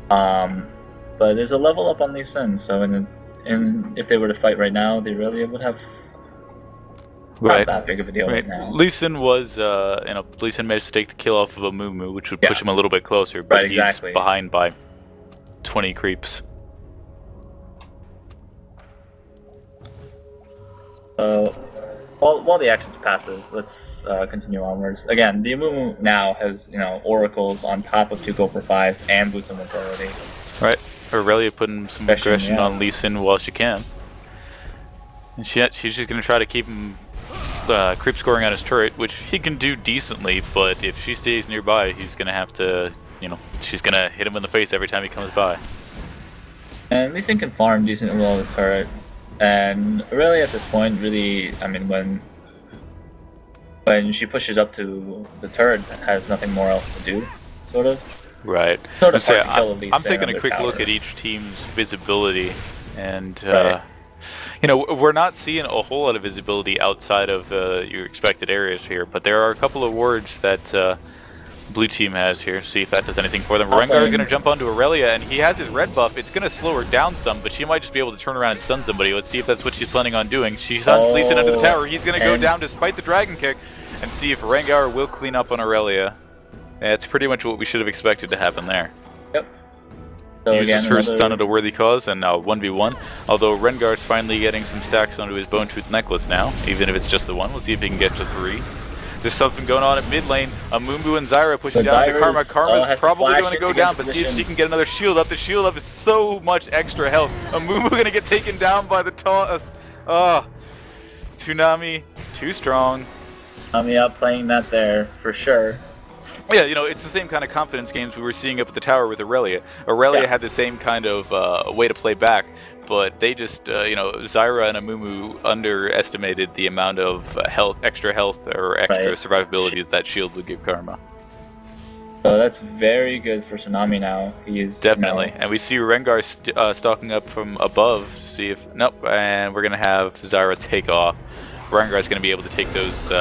But there's a level up on Lee Sin, so if they were to fight right now, the Irelia would have not that big of a deal right now. Lee Sin was, Lee Sin managed to take the kill off of Amumu, which would push him a little bit closer, but he's behind by 20 creeps. While the actions passes, let's continue onwards. Again, the Amumu now has, oracles on top of 2 gold per 5 and boost of mobility. Right. Irelia putting some aggression on Lee Sin while she can. And she's just going to try to keep him creep scoring on his turret, which he can do decently, but if she stays nearby, he's going to have to, she's going to hit him in the face every time he comes by. And Lee Sin can farm decently well with turret. And really at this point, really, I mean, when she pushes up to the turret, has nothing more else to do, sort of. Right. Sort of I'm taking a quick look at each team's visibility, and Right. you know, we're not seeing a whole lot of visibility outside of your expected areas here, but there are a couple of wards that blue team has here. See if that does anything for them. Rengar is going to jump onto Irelia, and he has his red buff. It's going to slow her down some, but she might just be able to turn around and stun somebody. Let's see if that's what she's planning on doing. She's on Lee Sin under the tower. He's going to go down despite the dragon kick, and see if Rengar will clean up on Irelia. That's pretty much what we should have expected to happen there. Yep. So Uses her stun at a worthy cause, and 1v1. Although Rengar's finally getting some stacks onto his Bone Tooth necklace now, even if it's just the one. We'll see if he can get to 3. There's something going on at mid lane. Amumu and Zyra pushing down to Karma. Karma's probably going to go down, but see if she can get another shield up. The shield up is so much extra health. Amumu going to get taken down by the toss. Tsunami, too strong. Tsunami outplaying that there, for sure. Yeah, you know, it's the same kind of confidence games we were seeing up at the tower with Irelia. Irelia had the same kind of way to play back, but they just, you know, Zyra and Amumu underestimated the amount of extra health or extra survivability that shield would give Karma. So that's very good for Tsunami now. He is definitely, and we see Rengar stalking up from above. See if nope, and we're gonna have Zyra take off. Rengar's gonna be able to take those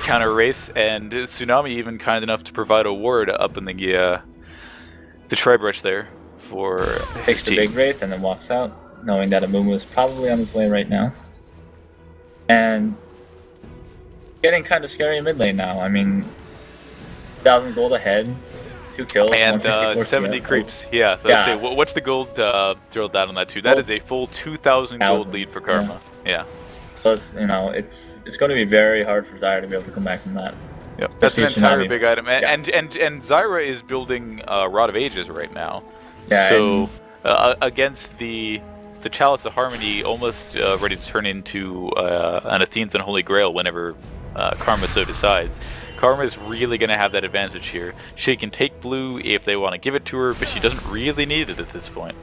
counter wraiths, and Tsunami even kind enough to provide a ward up in the tri-brush there for his takes the big wraith and then walks out, knowing that Amumu is probably on his way right now. And getting kind of scary in mid lane now. I mean, 1,000 gold ahead, 2 kills, and 70 creeps. Yeah, so let's say what's the gold drilled down on that too? That is a full 2,000 gold lead for Karma. Yeah. So you know, it's going to be very hard for Zyra to be able to come back from that. Yep, that's an entire big item, and Zyra is building Rod of Ages right now. Yeah, so against the Chalice of Harmony, almost ready to turn into an Athene's Unholy Grail whenever Karma so decides. Karma is really going to have that advantage here. She can take blue if they want to give it to her, but she doesn't really need it at this point.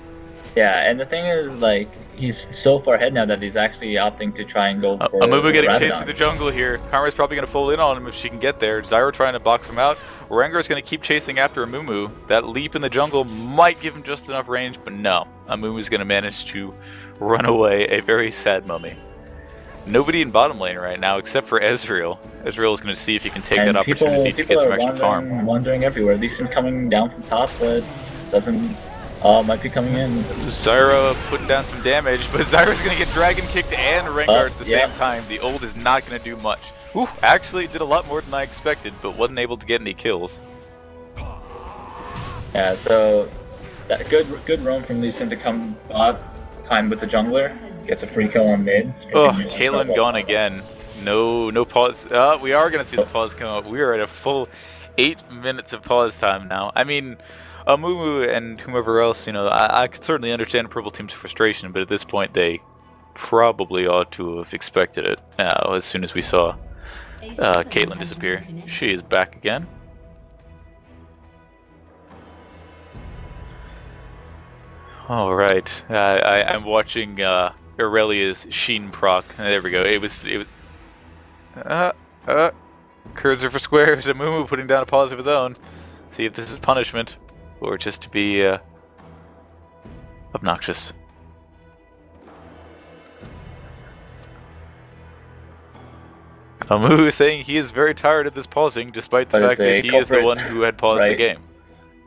Yeah, and the thing is, like, he's so far ahead now that he's actually opting to try and go for Amumu getting chased through the jungle here. Karma's probably going to fold in on him if she can get there. Zyra trying to box him out. Rengar's going to keep chasing after Amumu. That leap in the jungle might give him just enough range, but no. Amumu's going to manage to run away, a very sad mummy. Nobody in bottom lane right now except for Ezreal. Ezreal is going to see if he can take that opportunity to get some extra farm. Wandering everywhere. These things coming down from top, but doesn't... might be coming in. Zyra putting down some damage, but Zyra's going to get dragon kicked and Rengar at the same time. The ult is not going to do much. Ooh, actually did a lot more than I expected, but wasn't able to get any kills. Yeah, so that good roam from Lee Sin to come bot time with the jungler. Gets a free kill on mid. Oh, Caitlyn gone again. No pause. We are going to see the pause come up. We are at a full 8 minutes of pause time now. I mean, Amumu and whomever else, you know, I could certainly understand Purple Team's frustration, but at this point they probably ought to have expected it as soon as we saw Caitlyn disappear. She is back again. Alright, I'm watching Irelia's Sheen proc. There we go. It was curves are for squares. Amumu putting down a pause of his own. See if this is punishment or just to be obnoxious. Amumu is saying he is very tired of this pausing, despite the fact that he is the one who had paused the game.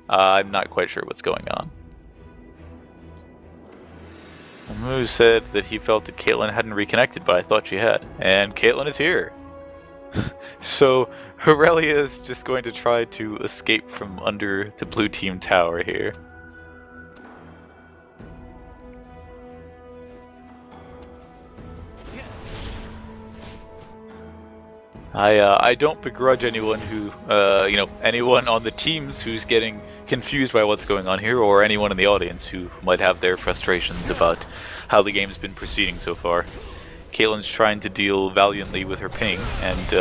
I'm not quite sure what's going on. Amumu said that he felt that Caitlyn hadn't reconnected, but I thought she had. And Caitlyn is here. So Irelia is just going to try to escape from under the blue team tower here. I don't begrudge anyone who, you know, anyone on the teams who's getting confused by what's going on here, or anyone in the audience who might have their frustrations about how the game's been proceeding so far. Caitlyn's trying to deal valiantly with her ping, and,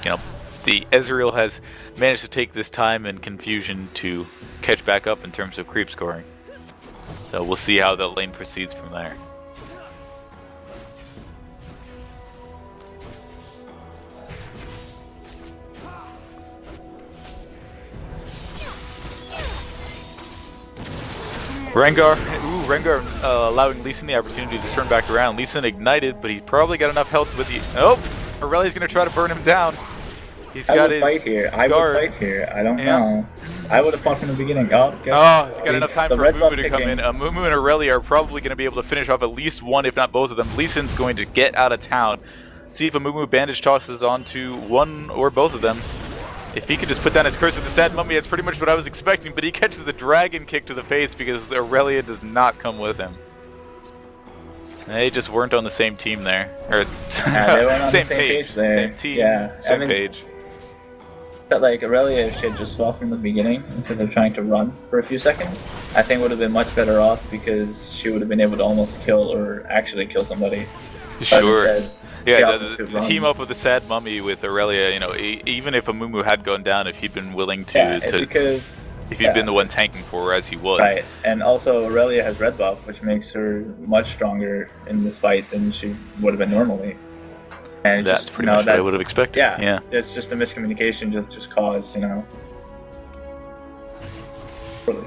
you know, the Ezreal has managed to take this time and confusion to catch back up in terms of creep scoring. So we'll see how that lane proceeds from there. Rengar allowing Lee Sin the opportunity to turn back around. Lee Sin ignited, but he's probably got enough health with the... Oh! Irelia's going to try to burn him down. He's got his fight here. I guard. would fight here. I don't know. I would have fought from the beginning. Oh, he's got enough time for Amumu to come in. Amumu and Irelia are probably going to be able to finish off at least one, if not both of them. Lee Sin's going to get out of town. See if Amumu bandage tosses onto one or both of them. If he could just put down his curse with the Sad Mummy, that's pretty much what I was expecting, but he catches the dragon kick to the face because Irelia does not come with him. They just weren't on the same team there. Or they weren't on same the same page there. Same team, yeah, same page. But like Irelia should just swap from the beginning instead of trying to run for a few seconds. I think would have been much better off because she would have been able to almost kill or actually kill somebody. Sure. Yeah, the team up with the Sad Mummy with Irelia, you know, even if Amumu had gone down, if he'd been willing to, if he'd been the one tanking for her as he was. Right, and also Irelia has red buff, which makes her much stronger in this fight than she would have been normally. And that's just, pretty much what I would have expected. Yeah, it's just a miscommunication just caused, you know. Really.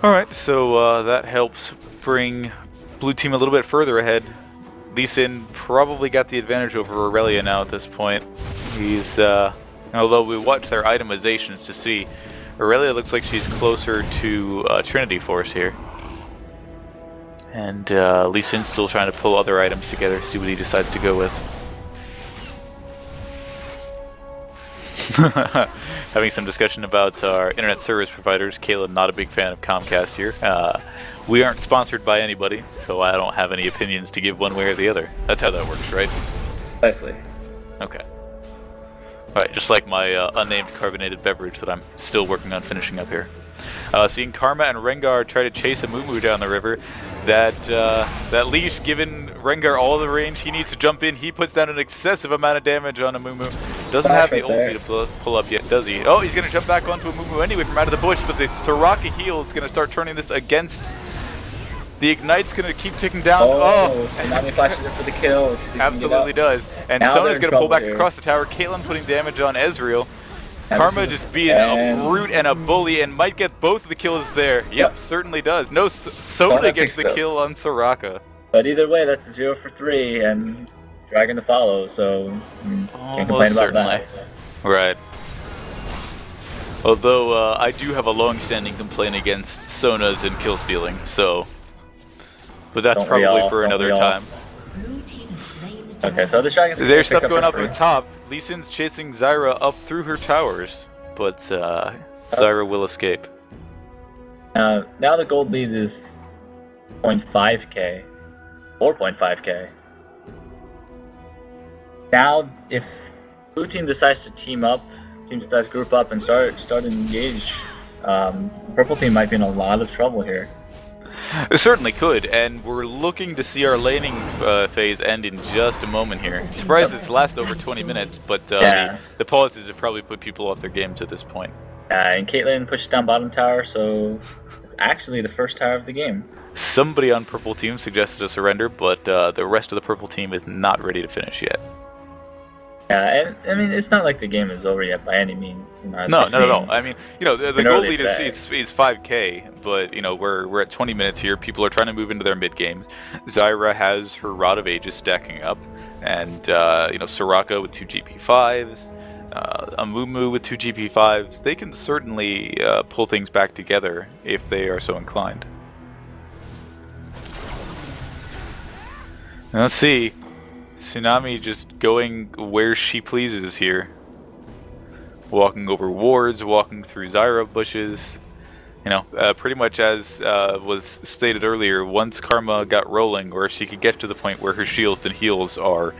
Alright, so that helps bring blue team a little bit further ahead. Lee Sin probably got the advantage over Irelia now at this point. He's, although we watch their itemizations to see, Irelia looks like she's closer to Trinity Force here. And Lee Sin's still trying to pull other items together, see what he decides to go with. Having some discussion about our internet service providers. Caleb, not a big fan of Comcast here. We aren't sponsored by anybody, so I don't have any opinions to give one way or the other. That's how that works, right? Likely. Okay. Alright, just like my unnamed carbonated beverage that I'm still working on finishing up here. Seeing Karma and Rengar try to chase Amumu down the river. That leash giving Rengar all the range. He needs to jump in. He puts down an excessive amount of damage on Amumu. Doesn't have the ulti to pull up yet, does he? Oh, he's going to jump back onto Amumu anyway from out of the bush, but the Soraka heal is going to start turning this against... The Ignite's going to keep ticking down. And now he flashes in for the kill. Absolutely does. And Sona's going to pull back across the tower. Caitlyn putting damage on Ezreal. Karma just being a brute and a bully and might get both of the kills there. Yep, certainly does. No, Sona gets the kill on Soraka. But either way, that's 0 for 3 and Dragon to follow, so can't complain about that. Right. Although I do have a long-standing complaint against Sona's and kill stealing, so... But that's probably for another time. Okay, so the Dragon's there's stuff going up on top. Lee Sin's chasing Zyra up through her towers, but Zyra will escape. Now the gold lead is 0.5k, 4.5k. Now, if blue team decides to team up, decides to group up and start to engage, purple team might be in a lot of trouble here. It certainly could, and we're looking to see our laning phase end in just a moment here. Surprised it's last over 20 minutes, but the policies have probably put people off their games at this point. And Caitlyn pushed down bottom tower, so it's actually the first tower of the game. Somebody on purple team suggested a surrender, but the rest of the purple team is not ready to finish yet. Yeah, and I mean, it's not like the game is over yet by any means. You know, no, not at all. I mean, you know, the goal lead is 5k, but, you know, we're at 20 minutes here. People are trying to move into their mid games. Zyra has her Rod of Ages stacking up, and, you know, Soraka with 2 GP5s, Amumu with 2 GP5s. They can certainly pull things back together if they are so inclined. Let's see. Tsunami just going where she pleases here. Walking over wards, walking through Zyra bushes. You know, pretty much as was stated earlier, once Karma got rolling, or she could get to the point where her shields and heals are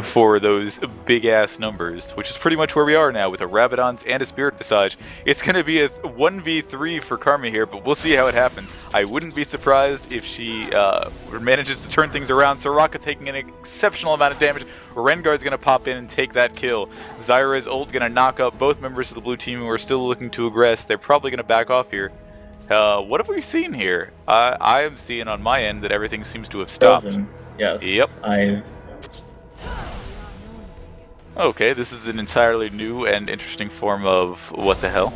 for those big-ass numbers, which is pretty much where we are now with a Rabadon's and a Spirit Visage. It's going to be a 1v3 for Karma here, but we'll see how it happens. I wouldn't be surprised if she manages to turn things around. Soraka taking an exceptional amount of damage. Rengar's going to pop in and take that kill. Zyra's ult going to knock up both members of the blue team who are still looking to aggress. They're probably going to back off here. What have we seen here? I am seeing on my end that everything seems to have stopped. Frozen. Yes. Yep. I've Okay, this is an entirely new and interesting form of what the hell.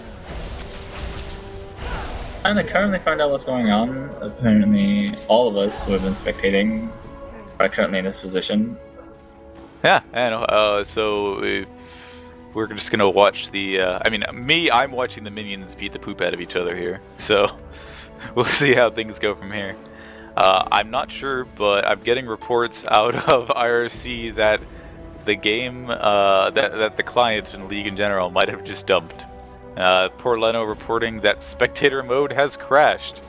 trying to currently find out what's going on. Apparently, all of us who have been spectating are currently in this position. Yeah, I know. So we're just gonna watch the. I'm watching the minions beat the poop out of each other here. So we'll see how things go from here. I'm not sure, but I'm getting reports out of IRC that the game, that the client and League in general might have just dumped. Poor Leno reporting that spectator mode has crashed.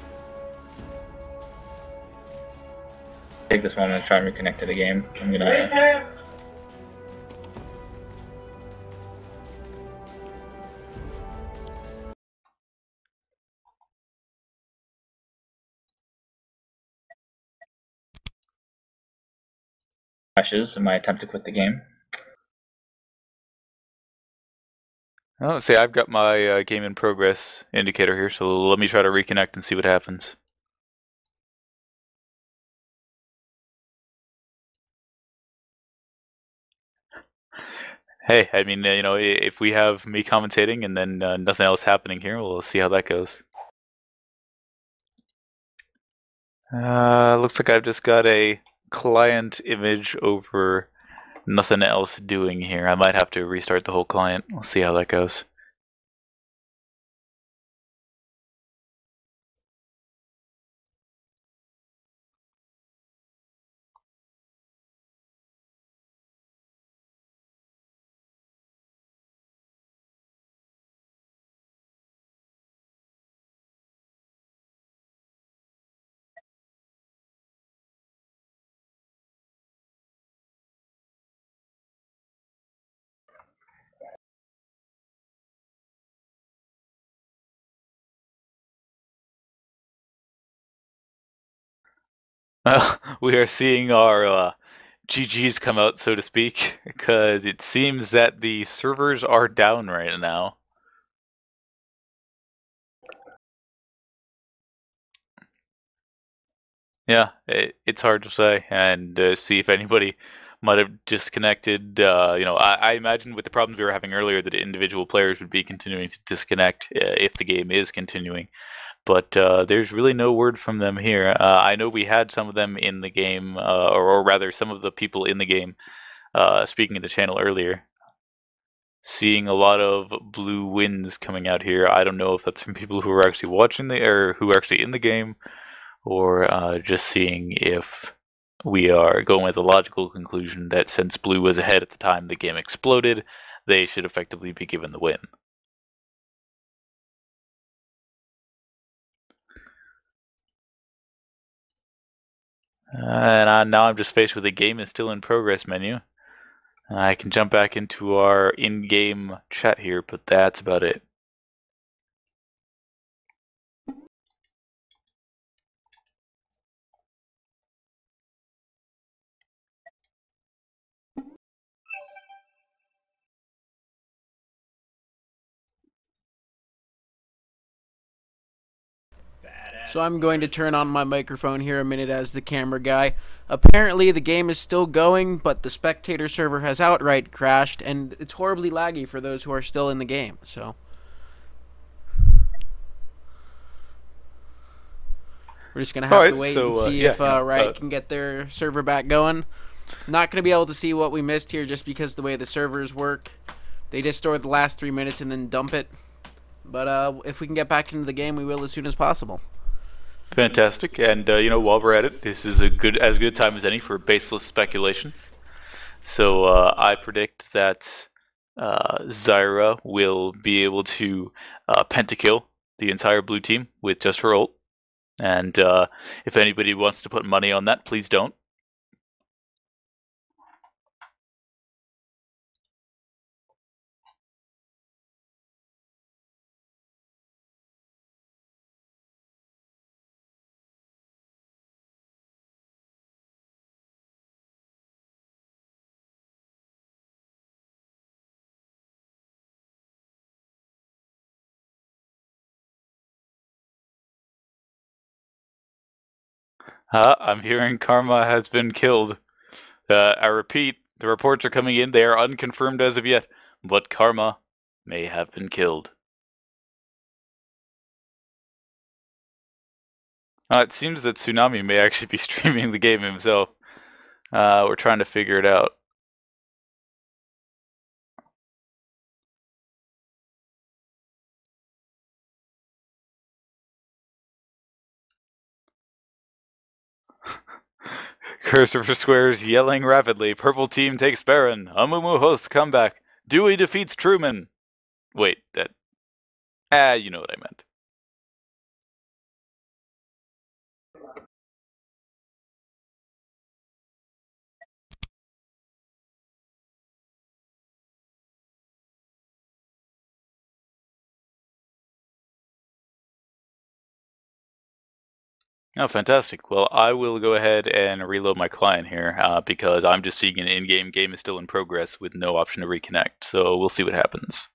Take this moment to try and reconnect to the game. I'm gonna. Crashes in my attempt to quit the game. Oh, see, I've got my game in progress indicator here, so let me try to reconnect and see what happens. Hey, I mean, if we have me commentating and then nothing else happening here, we'll see how that goes. Looks like I've just got a client image over nothing else doing here. I might have to restart the whole client. We'll see how that goes. We are seeing our GGs come out, so to speak, because it seems that the servers are down right now. Yeah, it's hard to say, and see if anybody might have disconnected. I imagine with the problems we were having earlier that individual players would be continuing to disconnect if the game is continuing. But there's really no word from them here. I know we had some of them in the game, or rather some of the people in the game speaking in the channel earlier. Seeing a lot of blue winds coming out here. I don't know if that's from people who are actually watching or who are actually in the game, or just seeing if we are going with a logical conclusion that since blue was ahead at the time the game exploded, they should effectively be given the win. And now I'm just faced with a game is still in progress menu. I can jump back into our in-game chat here, but that's about it. So I'm going to turn on my microphone here a minute as the camera guy. Apparently the game is still going, but the spectator server has outright crashed, and it's horribly laggy for those who are still in the game. So we're just going to have to wait and see if Riot can get their server back going. Not going to be able to see what we missed here just because the way the servers work. They just store the last 3 minutes and then dump it. But if we can get back into the game, we will as soon as possible. Fantastic, and while we're at it, this is as good a time as any for baseless speculation. So I predict that Zyra will be able to pentakill the entire blue team with just her ult. And if anybody wants to put money on that, please don't. I'm hearing Karma has been killed. I repeat, the reports are coming in. They are unconfirmed as of yet, but Karma may have been killed. It seems that Tsunami may actually be streaming the game himself. We're trying to figure it out. Christopher Squares yelling rapidly. Purple team takes Baron. Amumu hosts comeback. Dewey defeats Truman. Wait, that... you know what I meant. Oh, fantastic. Well, I will go ahead and reload my client here because I'm just seeing an in-game game is still in progress with no option to reconnect. So we'll see what happens.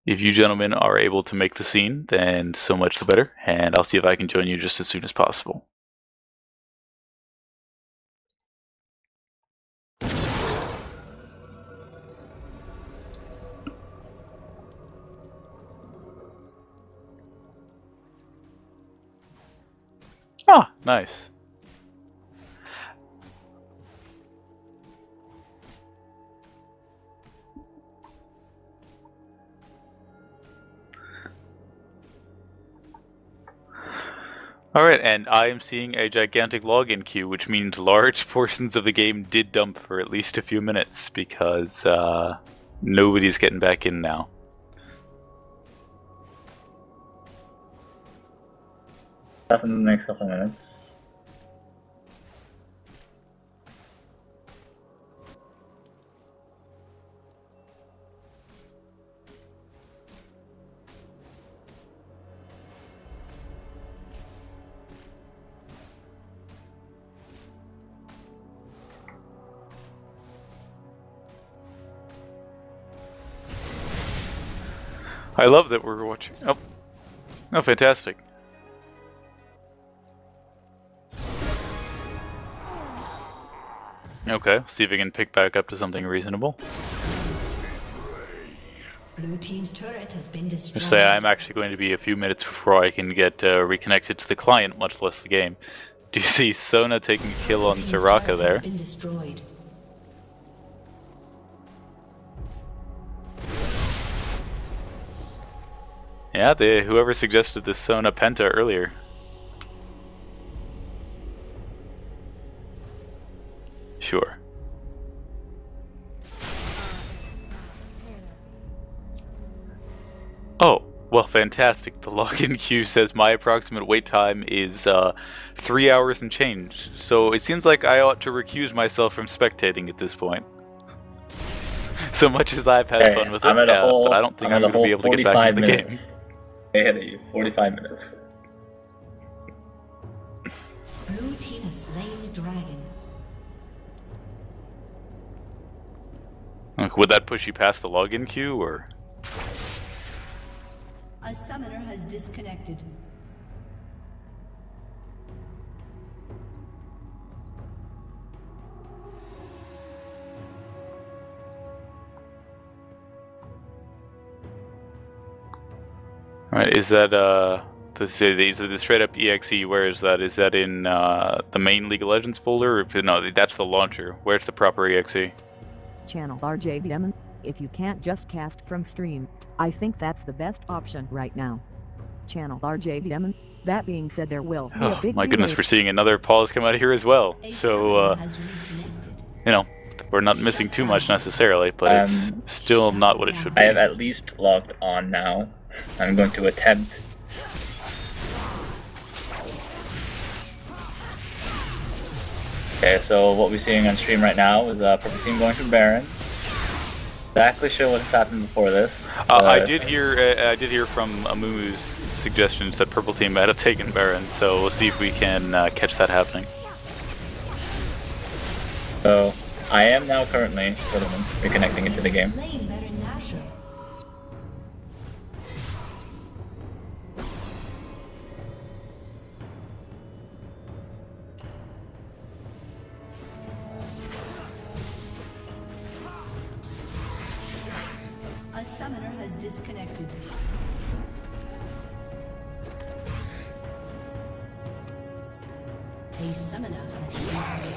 If you gentlemen are able to make the scene, then so much the better. And I'll see if I can join you just as soon as possible. Ah, nice. Alright, and I am seeing a gigantic login queue, which means large portions of the game did dump for at least a few minutes, because nobody's getting back in now. Stuff in the next couple of minutes. I love that we're watching. Oh, oh, fantastic. Okay, see if we can pick back up to something reasonable. Blue team's turret has been destroyed. Just say I'm actually going to be a few minutes before I can get reconnected to the client, much less the game. Do you see Sona taking a kill on Soraka there? Been destroyed. Yeah, whoever suggested this Sona Penta earlier. Sure. Oh, well, fantastic. The login queue says my approximate wait time is 3 hours and change. So it seems like I ought to recuse myself from spectating at this point. So much as I've had fun with it, but I don't think I'm going to be able to get back into the game. Ahead of you, 45 minutes. Blue team has slain the dragon. Would that push you past the login queue, or? A summoner has disconnected. Alright, is that the straight up EXE? Where is that? Is that in the main League of Legends folder? Or, no, that's the launcher. Where's the proper EXE? Channel RJBM. If you can't just cast from stream, I think that's the best option right now. Channel RJBM. That being said, there will be a big my goodness, we're seeing another pause come out of here as well. So, you know, we're not missing too much necessarily, but it's still not what it should be. I have at least logged on now. I'm going to attempt. Okay, so what we're seeing on stream right now is Purple Team going for Baron. Exactly sure what's happened before this. I did hear from Amumu's suggestions that Purple Team might have taken Baron, so we'll see if we can catch that happening. So I am now currently sort of reconnecting into the game. disconnected. A summoner has disconnected.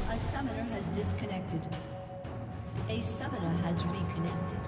A summoner has disconnected. A summoner has reconnected.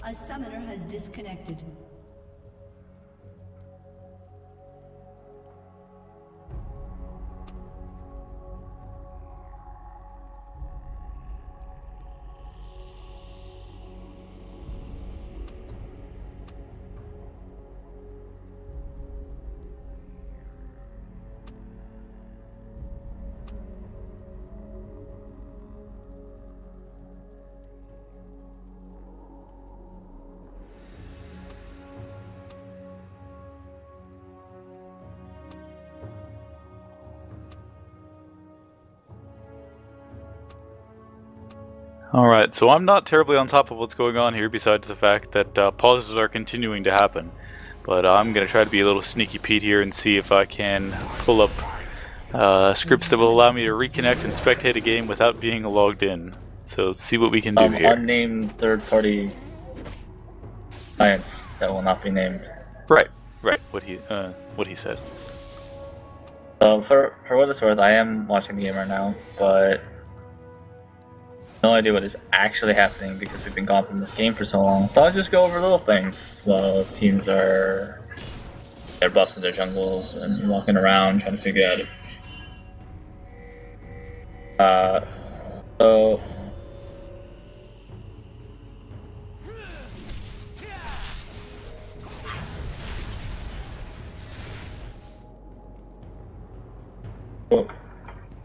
A summoner has disconnected. Alright, so I'm not terribly on top of what's going on here, besides the fact that pauses are continuing to happen. But I'm going to try to be a little sneaky Pete here and see if I can pull up scripts that will allow me to reconnect and spectate a game without being logged in. So let's see what we can do here. Unnamed third-party clients that will not be named. Right, what he said. So for what it's worth, I am watching the game right now, but no idea what is actually happening because we've been gone from this game for so long. So I'll just go over little things. So teams they're busting their jungles and walking around trying to figure out so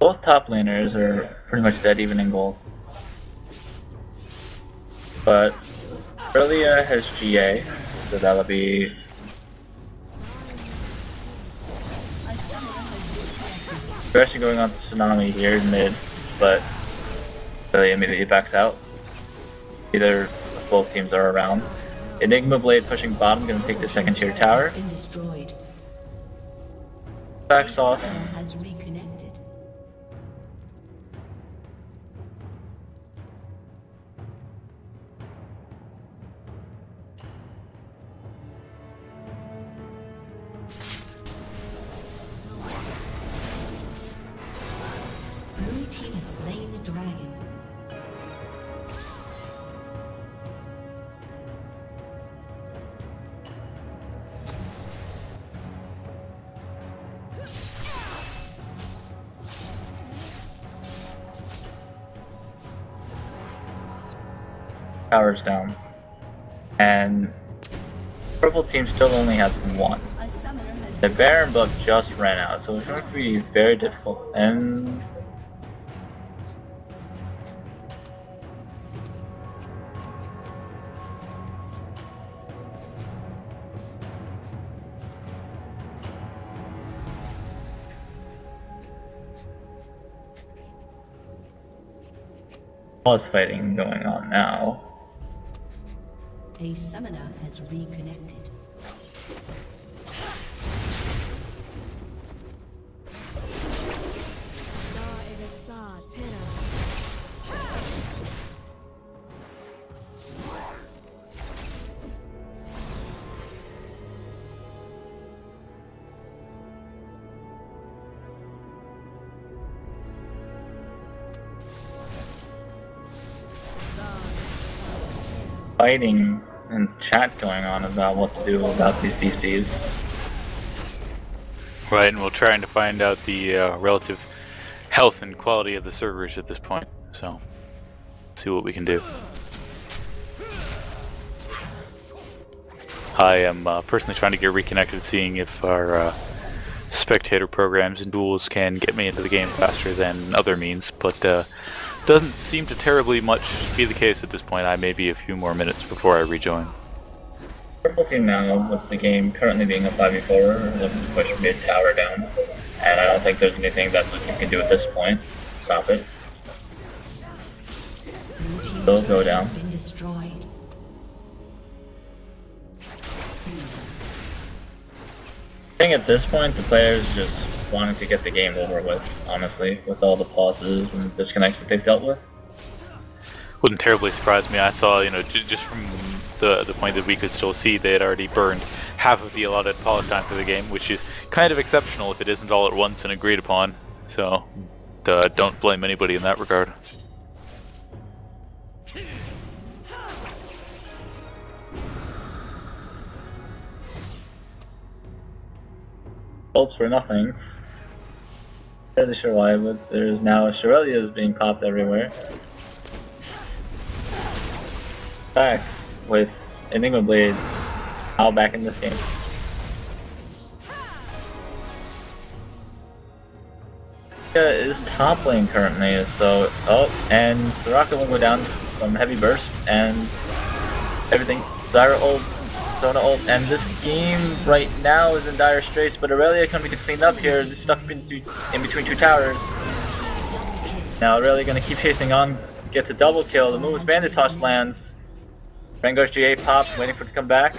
both top laners are pretty much dead even in gold. But Irelia has GA, so that'll be we're actually going on to Tsunami here in mid, but Irelia immediately backs out. Either both teams are around. Enigma Blade pushing bottom, gonna take the second tier tower. Backs off. Towers down, and purple team still only has one. The Baron buff just ran out, so it's going to be very difficult. And boss fighting going on now. A summoner has reconnected. fighting and chat going on about what to do about these DCs. Right, and we're trying to find out the relative health and quality of the servers at this point. So, see what we can do. I am personally trying to get reconnected, seeing if our spectator programs and duels can get me into the game faster than other means, but doesn't seem to terribly much be the case at this point. I may be a few more minutes before I rejoin. We're looking now with the game currently being a 5v4, we're looking to push mid tower down, and I don't think there's anything that you can do at this point to stop it. They'll go down. I think at this point the players just wanted to get the game over with, honestly, with all the pauses and disconnects that they've dealt with. Wouldn't terribly surprise me. I saw, you know, just from the point that we could still see, they had already burned half of the allotted pause time for the game, which is kind of exceptional if it isn't all at once and agreed upon. So, don't blame anybody in that regard. Hopes for nothing. Not really sure why, but there's now Irelia being popped everywhere. Back with Enigma Blade now back in this game. Is top lane currently, so and Jaraxo will go down from heavy burst and everything. Zyra ult, Sona ult, and this game right now is in dire straits, but Irelia can be cleaned up here, is stuck in between two towers. Now Irelia gonna keep chasing on, gets a double kill, the move's Bandit Toss lands. Rengar's GA pops, waiting for it to come back.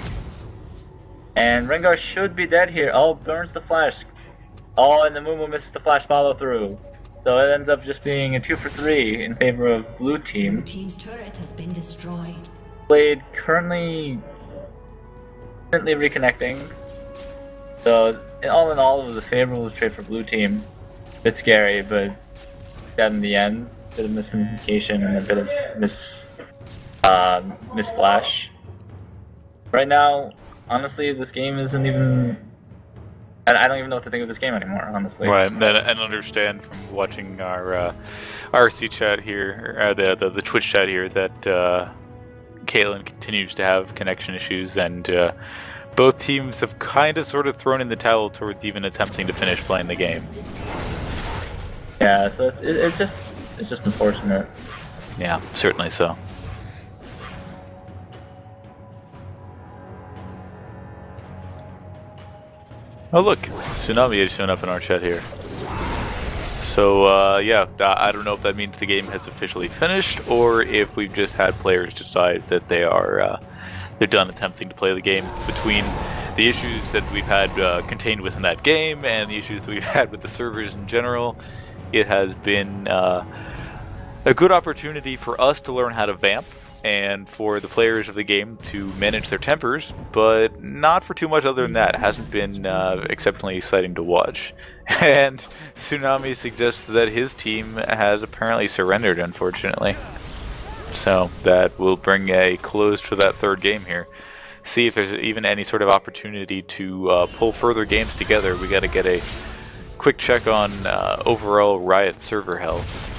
And Rengar should be dead here. Oh, burns the flash. Oh, and the Amumu misses the flash follow through. So it ends up just being a 2 for 3 in favor of blue team. Blue team's turret has been destroyed. Blade currently reconnecting. So all in all, it was a favorable trade for blue team. A bit scary, but that in the end, a bit of miscommunication and a bit of miss flash. Right now, honestly, this game isn't even. I don't even know what to think of this game anymore, honestly. Right, and understand from watching our RC chat here, the Twitch chat here, that Caitlyn continues to have connection issues, and both teams have kind of sort of thrown in the towel towards even attempting to finish playing the game. Yeah, so it's just unfortunate. Yeah, certainly so. Oh look, Tsunami has shown up in our chat here. So yeah, I don't know if that means the game has officially finished, or if we've just had players decide that they're done attempting to play the game. Between the issues that we've had contained within that game and the issues that we've had with the servers in general, it has been a good opportunity for us to learn how to vamp, and for the players of the game to manage their tempers, but not for too much other than that. It hasn't been exceptionally exciting to watch. And Tsunami suggests that his team has apparently surrendered, unfortunately. So that will bring a close to that third game here. See if there's even any sort of opportunity to pull further games together. We got to get a quick check on overall Riot server health.